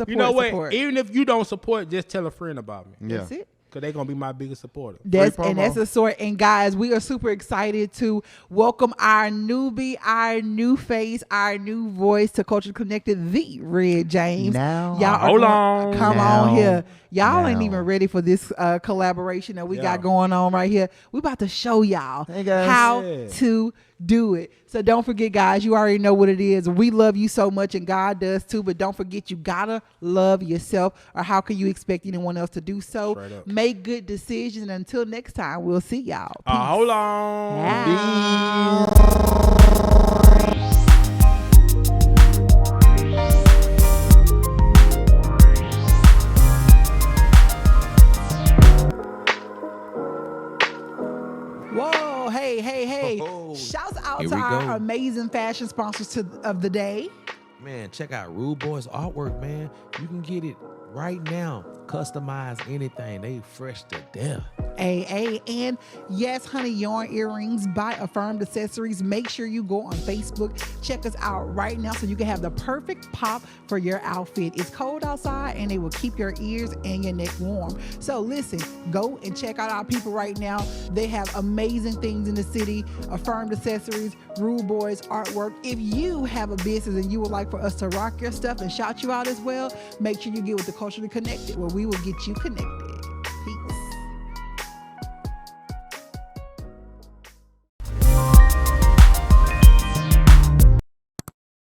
You know what? Support. Even if you don't support, just tell a friend about me. Yeah. That's it. Because they're going to be my biggest supporter. That's a sort. And guys, we are super excited to welcome our newbie, our new face, our new voice to Culture Connected, the Red James. Now, hold on. Come on here. Y'all ain't even ready for this collaboration that we got going on right here. We about to show y'all how to do it. So don't forget, guys, you already know what it is. We love you so much, and God does too, but don't forget, you gotta love yourself, or how can you expect anyone else to do so? Make good decisions, and until next time, we'll see y'all. Hold on. Whoa, hey. Shouts out to our amazing fashion sponsors of the day. Man, check out Rude Boys Artwork, man. You can get it right now. Customize anything. They fresh to death. And yes, honey, yarn earrings by Affirmed Accessories. Make sure you go on Facebook. Check us out right now so you can have the perfect pop for your outfit. It's cold outside and they will keep your ears and your neck warm. So listen, go and check out our people right now. They have amazing things in the city. Affirmed Accessories, Rude Boys Artwork. If you have a business and you would like for us to rock your stuff and shout you out as well, make sure you get with the Culturally Connected, where we will get you connected.